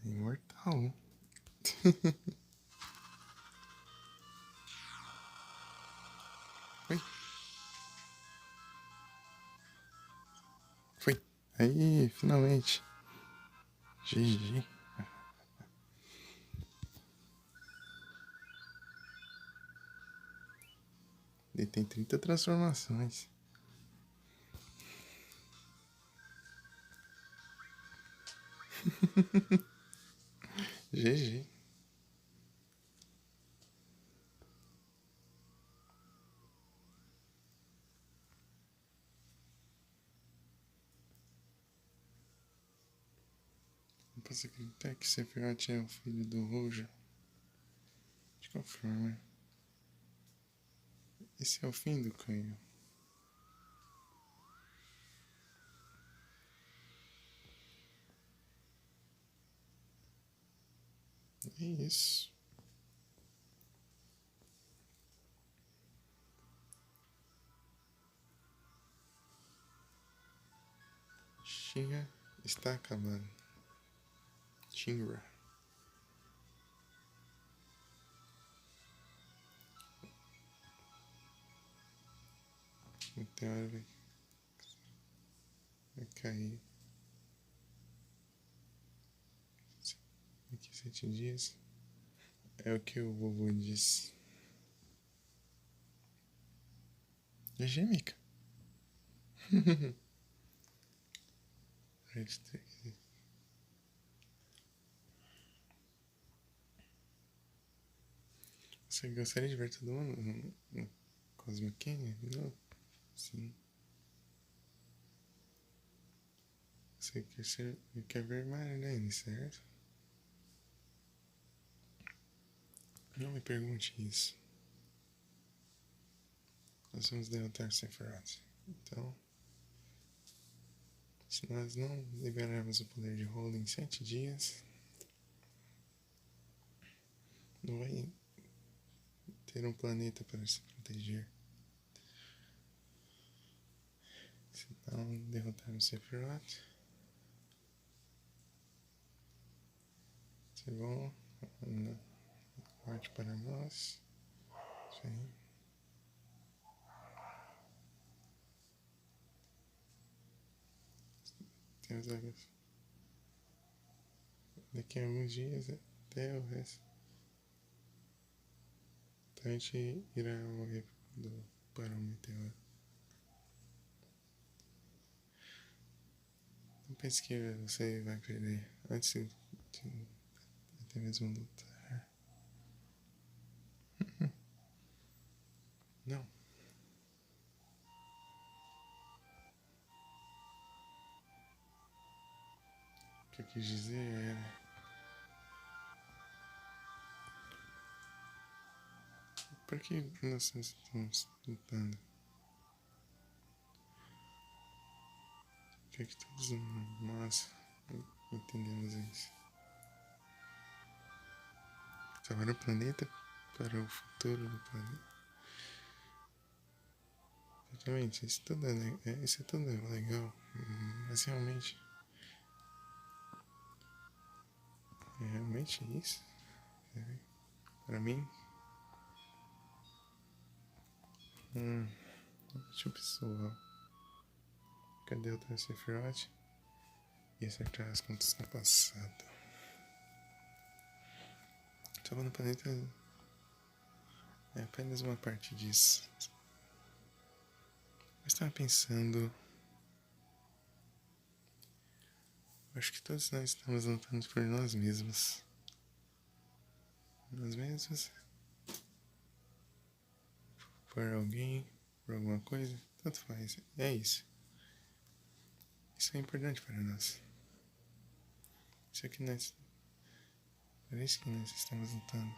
S1: Imortal. Oi. Foi. Aí, finalmente. GG. Ele tem 30 transformações. GG. Não posso acreditar que Sephiroth é o filho do Rojo. De qual forma? Esse é o fim do Caio. É isso. Shinra está acabando. Shinra. Então ela vai cair. Daqui 7 dias. É o que o vovô disse. GG, Mika. Você gostaria de ver todo mundo no Cosmo Canyon? Não? Sim. Você quer ver Marilene, certo? Não me pergunte isso. Nós vamos derrotar Sephiroth. Então, se nós não liberarmos o poder de Holy em 7 dias, não vai ter um planeta para se proteger. Se não derrotarmos Sephiroth, se bom, morte para nós. Isso aí. Temos daqui a alguns dias até o resto. Então a gente irá morrer para um meteoro. Não pense que você vai perder antes de até mesmo lutar. Não. O que eu quis dizer era... Por que nós estamos lutando? Por que todos nós entendemos isso? Salvar o planeta para o futuro do planeta. Exatamente, isso tudo é legal, mas realmente é realmente isso? Para mim, ótimo pessoal. Cadê o Sephiroth? E acertar as contas no passado. Salvar o planeta é apenas uma parte disso. Eu estava pensando... Acho que todos nós estamos lutando por nós mesmos. Nós mesmos. Por alguém, por alguma coisa. Tanto faz. É isso. Isso é importante para nós. Isso é que nós... Por isso que nós estamos lutando.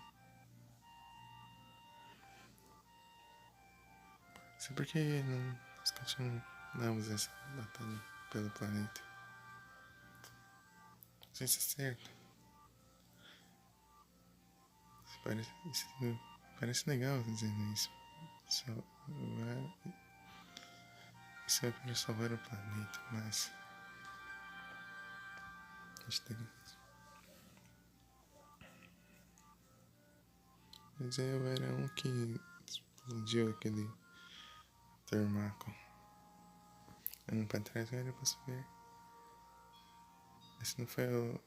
S1: Isso é porque nós continuamos essa batalha pelo planeta. Não sei se é certo. Parece legal dizendo isso. Isso é para salvar o planeta, mas... Mas eu era um que explodiu aquele termaco. Ano pra trás agora eu posso ver. Esse não foi o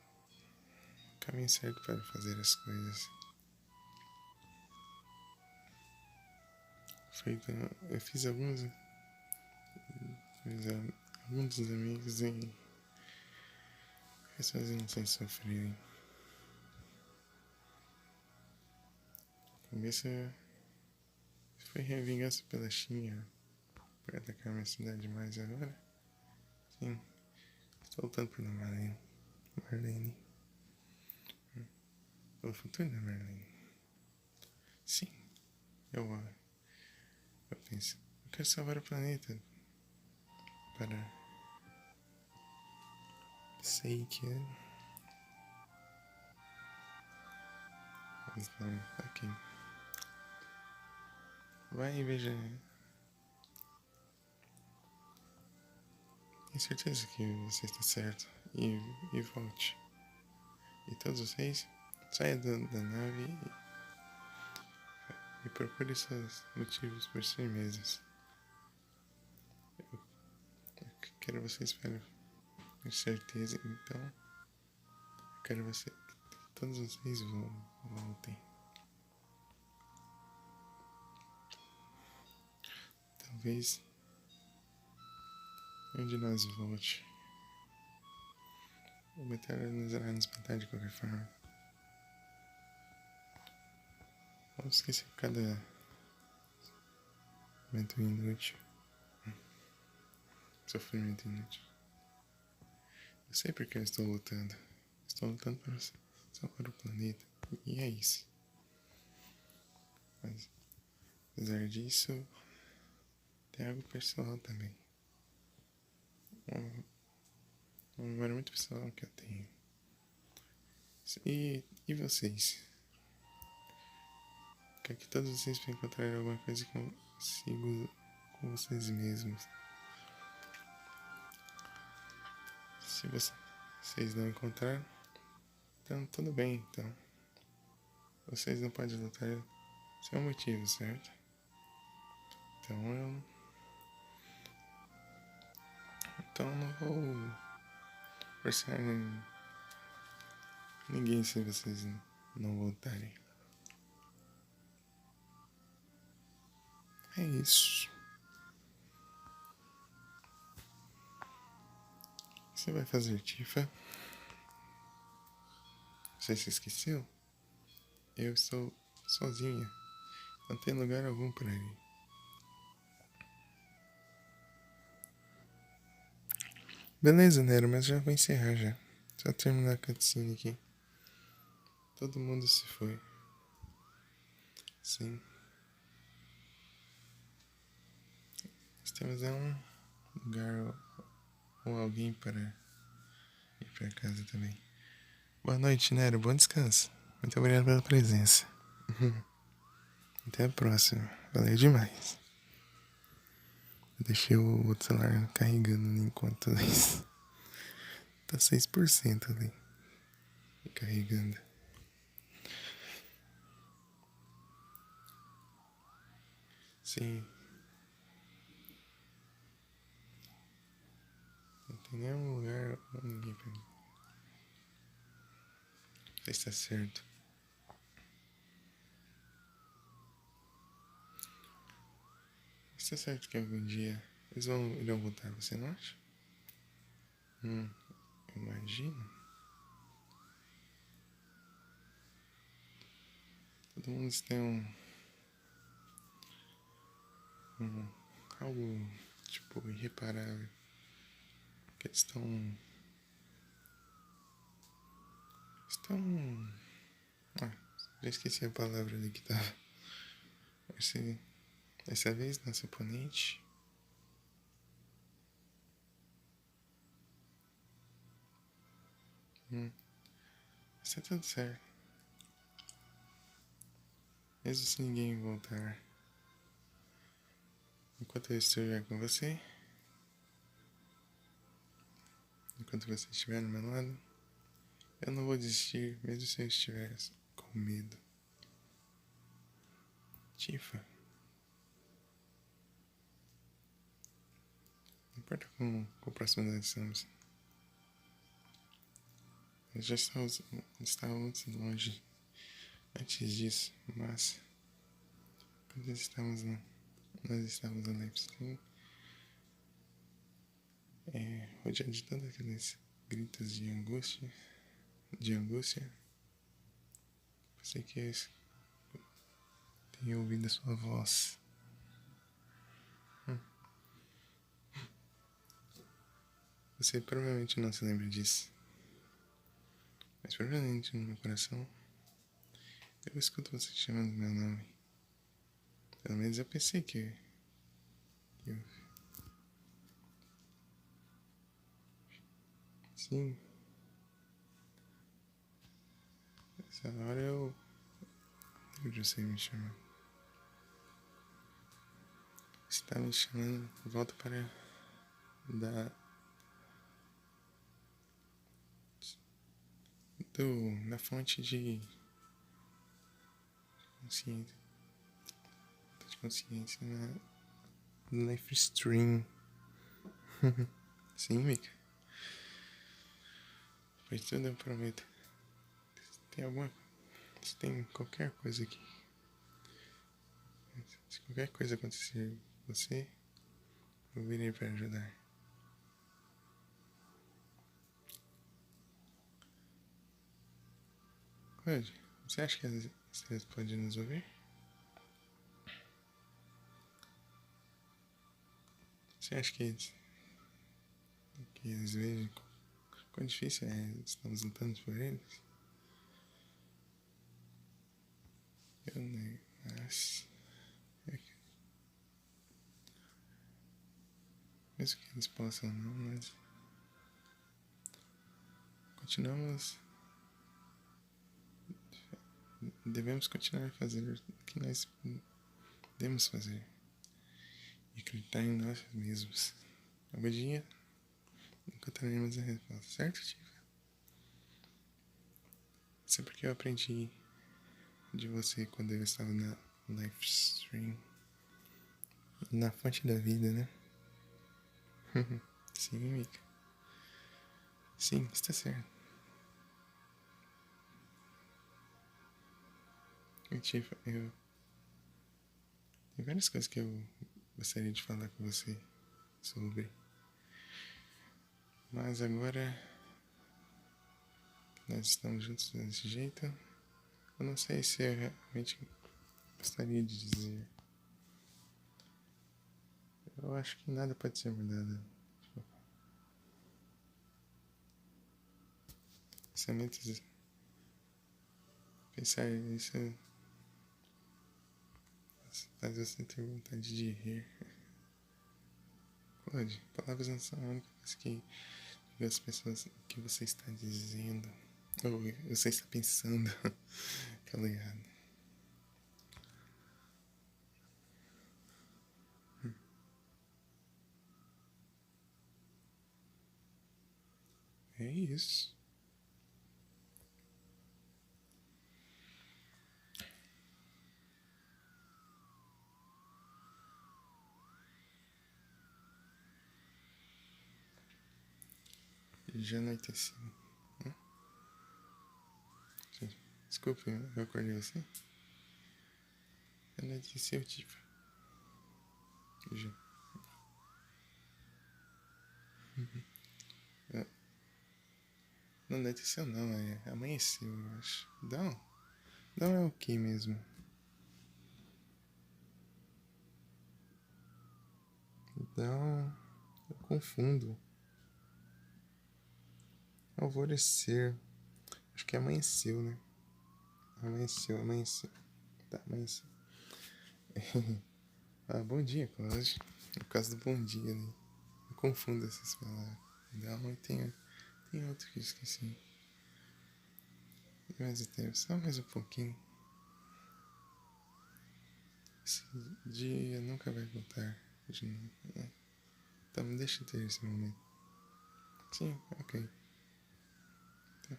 S1: caminho certo para fazer as coisas. Eu fiz alguns dos amigos e pessoas sem sofrerem. Começo foi vingança pela China para atacar minha cidade, mas agora sim, estou lutando por Marlene. Pelo futuro da Marlene. Sim, eu penso, eu quero salvar o planeta para sei que é. Mas não, ok. Vai e veja. Tenho certeza que você está certo. E volte. E todos vocês saiam da nave e procure seus motivos por si mesmos. Eu quero vocês para ter certeza, então. Eu quero que todos vocês voltem. Talvez um de nós volte. O meteoro nos irá nos matar de qualquer forma. Vamos esquecer cada momento inútil. Sofrimento inútil. Eu sei porque eu estou lutando. Estou lutando para salvar o planeta. E é isso. Mas, apesar disso, tem algo pessoal também. Uma memória muito pessoal que eu tenho. E vocês? Quero que todos vocês venham encontrar alguma coisa consigo com vocês mesmos. Se vocês não encontraram, então tudo bem, então. Vocês não podem lutar sem um motivo, certo? Então eu não vou forçar ninguém se vocês não voltarem. É isso. O que você vai fazer, Tifa? Você se esqueceu? Eu estou sozinha. Não tem lugar algum para ir. Beleza, Nero, mas já vou encerrar já. Só terminar a cutscene aqui. Todo mundo se foi. Sim. Nós temos um lugar ou alguém para ir para casa também. Boa noite, Nero. Bom descanso. Muito obrigado pela presença. Até a próxima. Valeu demais. Eu deixei o outro celular carregando enquanto isso. Tá 6% ali. Carregando. Sim. Não tem nenhum lugar ou ninguém pra mim. Você está certo. Está certo que algum dia eles irão voltar, você não acha? Imagino. Todo mundo tem algo, tipo, irreparável. Que eles estão... já esqueci a palavra ali que tava. Dessa vez, nosso oponente... Está tudo certo. Mesmo se ninguém voltar... Enquanto eu estiver com você... Enquanto você estiver no meu lado... Eu não vou desistir, mesmo se eu estiver com medo. Tifa. Não importa quão próximos estamos. Nós já estávamos longe antes disso, mas quando estamos nós estávamos no live stream, rodeado de todos aqueles gritos de angústia, pensei que eu tenha ouvido a sua voz. Você provavelmente não se lembra disso, mas provavelmente no meu coração eu escuto você chamando meu nome. Pelo menos eu pensei que eu... Sim. Essa hora eu lembro de você me chamar. Você tá me chamando, volta para da fonte de consciência na live stream. Sim, Mika. Foi tudo, eu prometo. Se tem qualquer coisa aqui, se qualquer coisa acontecer com você, eu virei para ajudar. Claude, você acha que as estrelas podem nos ouvir? Você acha que eles vejam quão difícil estamos lutando por eles? Eu não, mas... mesmo que eles possam não, mas... devemos continuar a fazer o que nós podemos fazer. E acreditar em nós mesmos. Algum dia encontraremos a resposta, certo, Tifa? Isso é porque eu aprendi de você quando eu estava na live stream. Na fonte da vida, né? Sim, Mika. Sim, está certo. Tifa, tem várias coisas que eu gostaria de falar com você sobre. Mas agora nós estamos juntos desse jeito. Eu não sei se eu realmente gostaria de dizer. Eu acho que nada pode ser mudado. Pensamentos. Pensar isso faz você ter vontade de rir. Pode. Palavras não são a única coisa que as pessoas que você está dizendo ou você está pensando. Tá ligado? É isso. Já anoiteceu. Desculpa, eu acordei você? Já anoiteceu, tipo. Já. Não anoiteceu não, amanheceu, eu acho. Não é o que mesmo? Então, eu confundo. Alvorecer. Acho que amanheceu, né? Amanheceu. Tá, amanheceu. Bom dia, Cláudio. Por causa do bom dia, né? Eu confundo essas palavras. Não, e tem outro que eu esqueci. Mais o tempo, só mais um pouquinho. Esse dia nunca vai voltar de novo, né? Então deixa eu ter esse momento. Sim, ok. Então,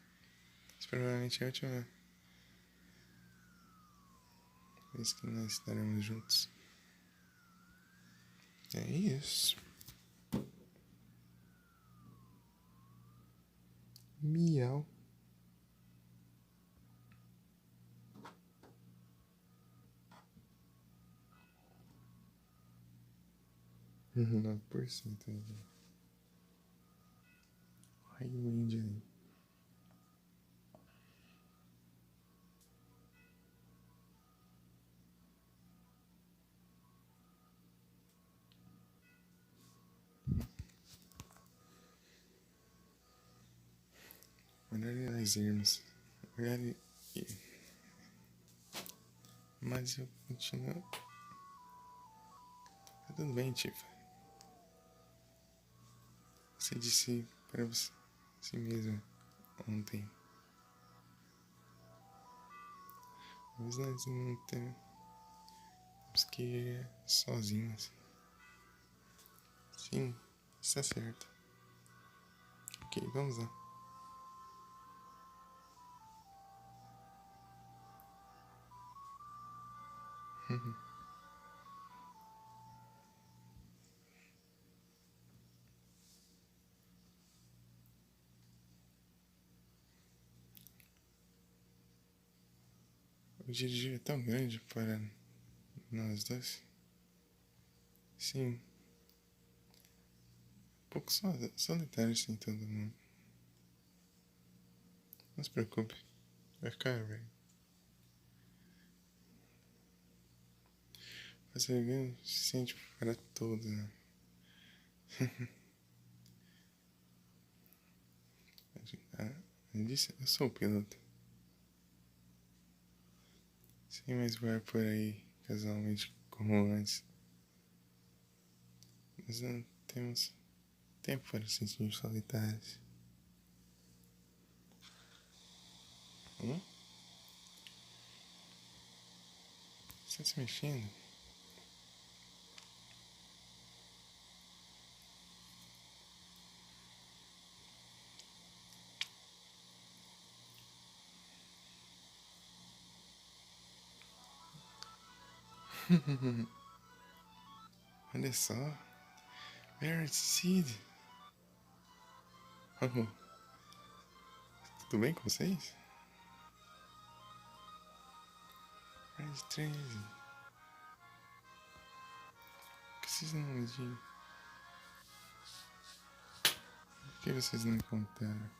S1: isso provavelmente é a última vez que nós estaremos juntos. É isso. Miau. 9% ainda. High wind aí. Melhor nós irmos. Mas eu continuo. Tá tudo bem, Tifa. Você disse para você si mesmo ontem. Talvez nós não temos que ir sozinhos. Sim, está certo. Ok, vamos lá. O dia é tão grande para nós dois. Sim, um pouco solitário sem todo mundo. Não se preocupe, vai ficar bem. Mas alguém se sente para todos, né? Eu disse, eu sou o piloto. Sem mais voar por aí casualmente como antes. Nós não temos tempo para sentir solitários. Você está se mexendo? Olha só. Merit Seed. Oh, tudo bem com vocês? Red 13. Por que vocês não me digam? Por que vocês não me contaram?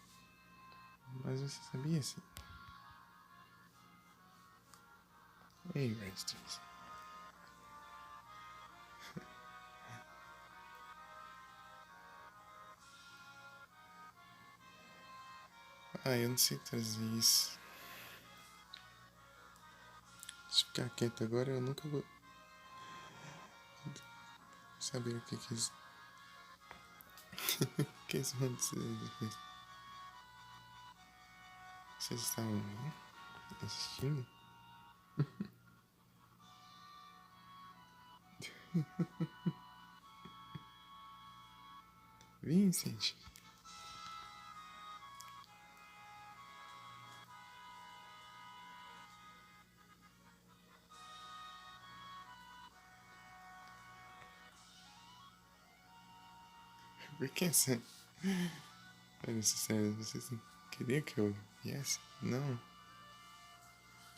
S1: Mas você sabia sim? Ei, Red 13. Eu não sei trazer isso. Se ficar quieto agora, eu nunca vou saber o que eles... o que eles vão dizer depois. Vocês estavam assistindo? Vincent. Por que essa... Olha, sério, vocês não queriam que eu viesse? Não.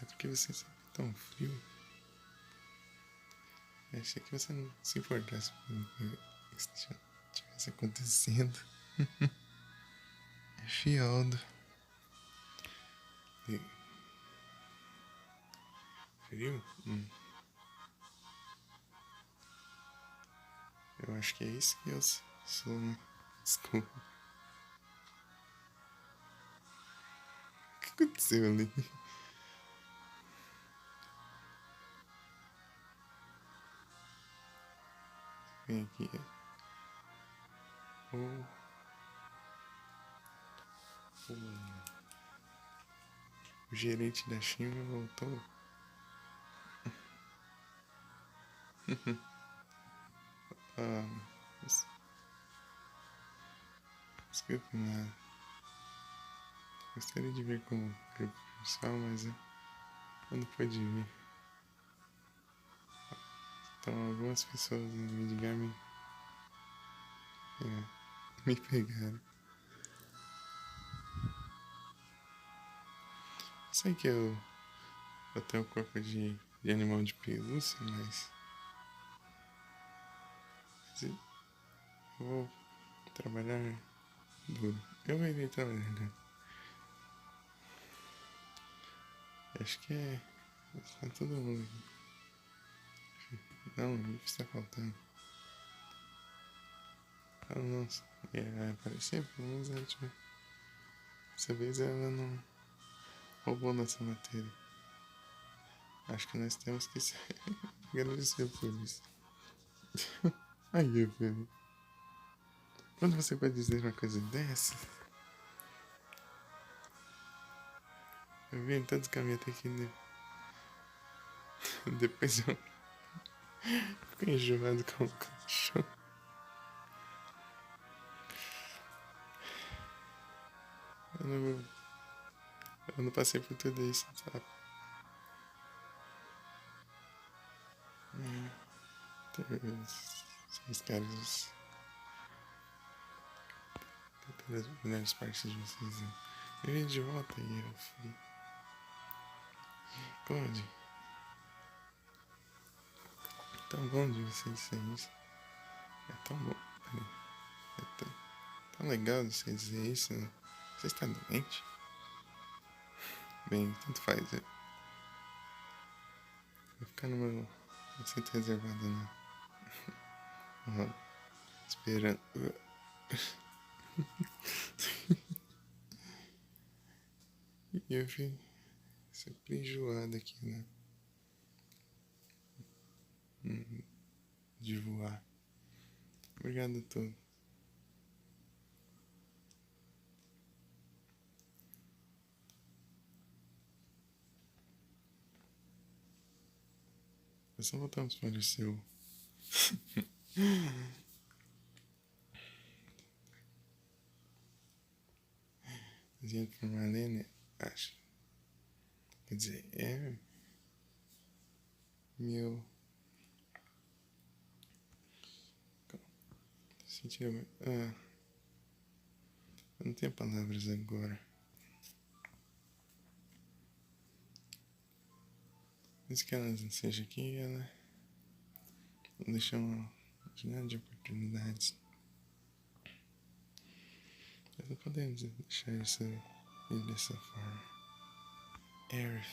S1: É porque você é tão frio. Eu achei que você não se importasse com o que estivesse acontecendo. É Fialdo. Frio? Eu acho que é isso que eu sou, né? Desculpa. O que aconteceu ali? Vem aqui. O gerente da China voltou. Desculpa, nada. Gostaria de ver como grupo pessoal, mas eu não pude vir. Então algumas pessoas no Midigami me pegaram. Sei que eu tenho um corpo de animal de pelúcia, mas Vou trabalhar duro. Eu vou ir trabalhar duro. Acho que é. Tá todo mundo aqui. Não, o que está faltando? Ah, nossa. Vai aparecer, pelo menos a última. Dessa vez ela não roubou nossa matéria. Acho que nós temos que se agradecer por isso. Aí, meu filho. Quando você pode dizer uma coisa dessa? Eu vi tantos caminhos até que depois eu fico enjoado com o cachorro. Eu não passei por tudo isso, sabe? Os caras pelas melhores partes de vocês. Eu vim de volta e eu fui. Pode. Tão bom de vocês ser isso. É tão bom. É tão legal de você dizer isso. Né? Você está doente? Bem, tanto faz. Eu vou ficar no meu assento reservado, né? Uhum. Esperando. E eu vi sempre enjoado aqui, né? De voar. Obrigado a todos. Nós só voltamos para o seu. Dizendo para Marlene, acho. Quer dizer, é meu. Sentiu. Eu não tenho palavras agora. Mas que ela não seja aqui, ela deixa uma janela de oportunidades. Nós não podemos deixar isso ir dessa forma. Aerith.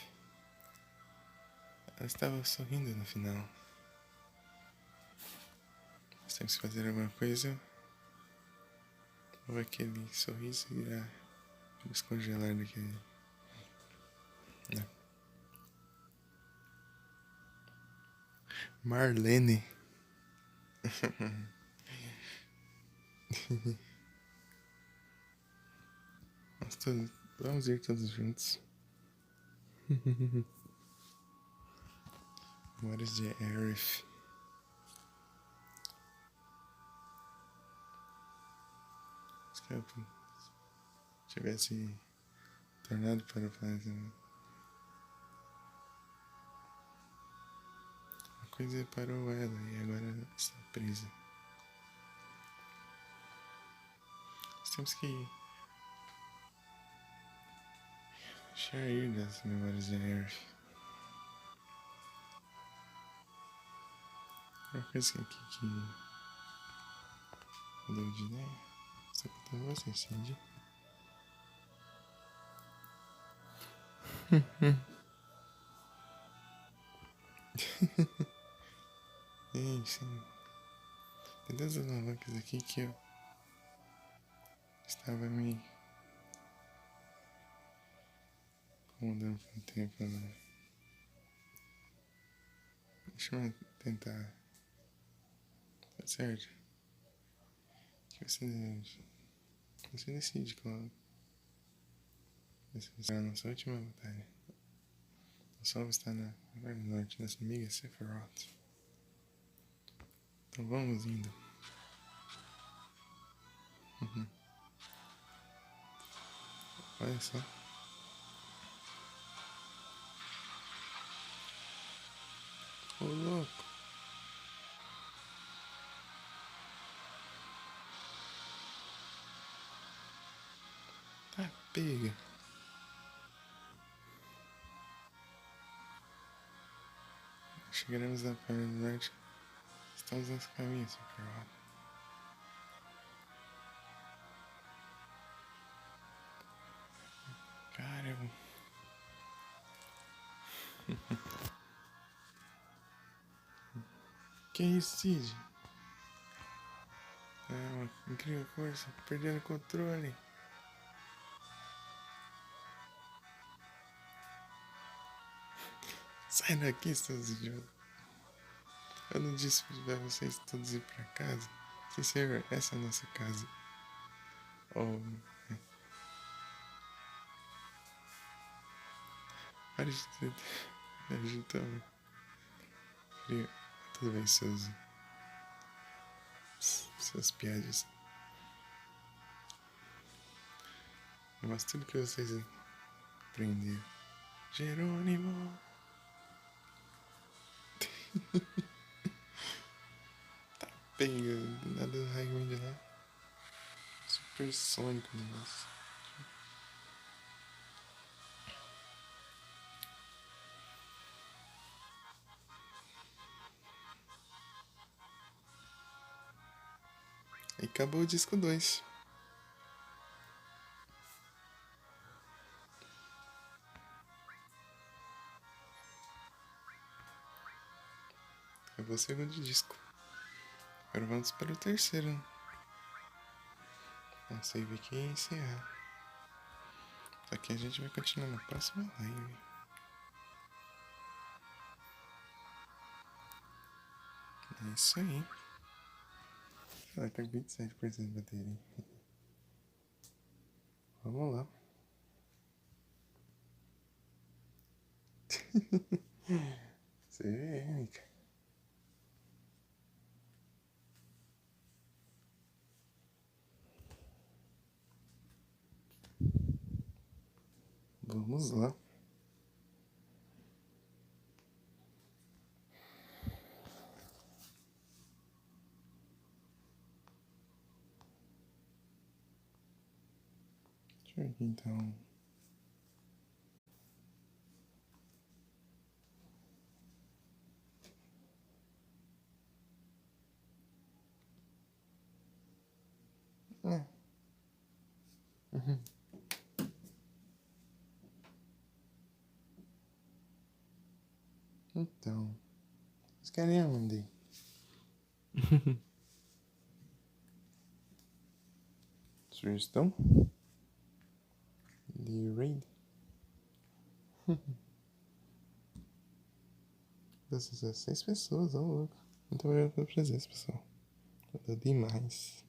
S1: Ela estava sorrindo no final. Nós temos que fazer alguma coisa. Ou aquele sorriso irá descongelar daquele. Não. Marlene. Vamos ir todos juntos. Memórias de Aerith. Se eu tivesse tornado para o planeta. Uma coisa parou ela e agora ela está presa. Nós temos que deixar ir das memórias de Aerith. Uma coisa aqui que mudou de ideia. Só contando você, Cindy. Sim. Tem tantas alavancas aqui que eu estava me incomodando por um tempo. Né? Deixa eu tentar. Tá certo? Que você decide qual. Essa será a nossa última batalha. O sol está na parte norte, nossa amiga Sephiroth. Então vamos indo. Olha só. Ô louco. Tá pega. Chegaremos na parte norte. Estamos nesse caminho, Sephiroth. Que isso, Cid? É uma incrível força, perdendo o controle. Sai daqui, seus idiotas. Eu não disse pra vocês todos ir pra casa? Sim, senhor, essa é a nossa casa. Oh, para de agitando. Tudo bem, seus piadas. Mas tudo que vocês aprenderam. Jerônimo! Pegando nada do Highwind lá. Supersônico o negócio. E acabou o disco 2. Acabou o segundo disco. Agora vamos para o terceiro. Vamos save aqui e encerrar. Só que a gente vai continuar na próxima live. É isso aí. Ela tá com 27% de bateria. Vamos lá. Você vê, Mica. Vamos lá. Deixa eu ver aqui então. Uhum. Então. Vocês querem aonde? Sugestão? De raid? Dessas 16 pessoas, ó louco. Muito obrigado pela presença, pessoal. Valeu demais.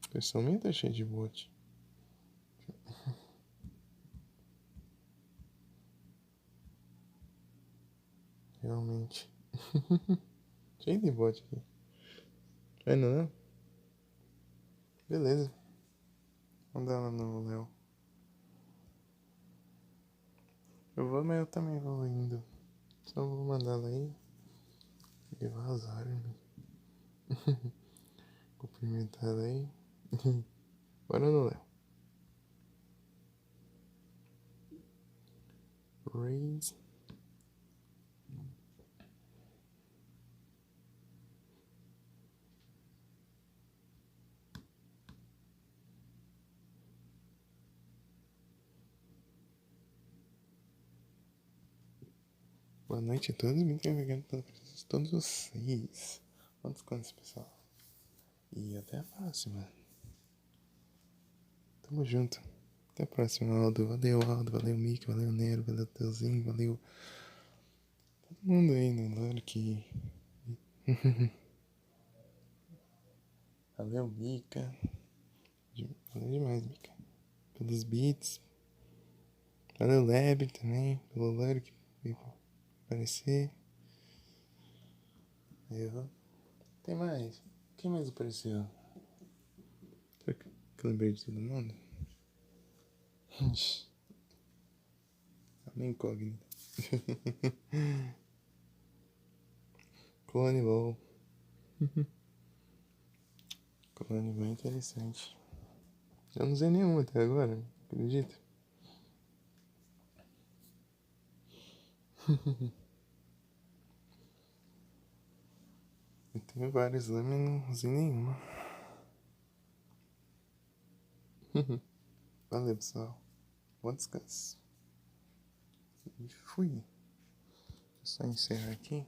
S1: O pessoal nem tá cheio de bot. Realmente. Cheio de bot aqui. Ainda não? Beleza. Vamos dar lá no Léo. Eu vou, mas eu também vou indo. Só vou mandar ela aí. E vazar, né? Cumprimentar ela aí. Bora no Léo. Raise. Boa noite a todos. Muito obrigado pela presença de todos vocês. Quantos contos, pessoal? E até a próxima. Tamo junto. Até a próxima, Aldo. Valeu, Aldo. Valeu, Mick. Valeu, Nero. Valeu, Teuzinho. Valeu todo mundo aí no Lurk. Valeu, Mika. Valeu demais, Mika. Pelos beats. Valeu, Leb também. Pelo Lurk. Veio aparecer. Tem mais. Quem mais apareceu? Será que eu lembrei de todo mundo? É uma incógnita. Clone Ball. Clone Ball é interessante. Eu não usei nenhum até agora, acredita? Eu tenho vários lá, mas não usei nenhuma. Valeu, pessoal. Bom descanso. E fui. Só encerrar aqui.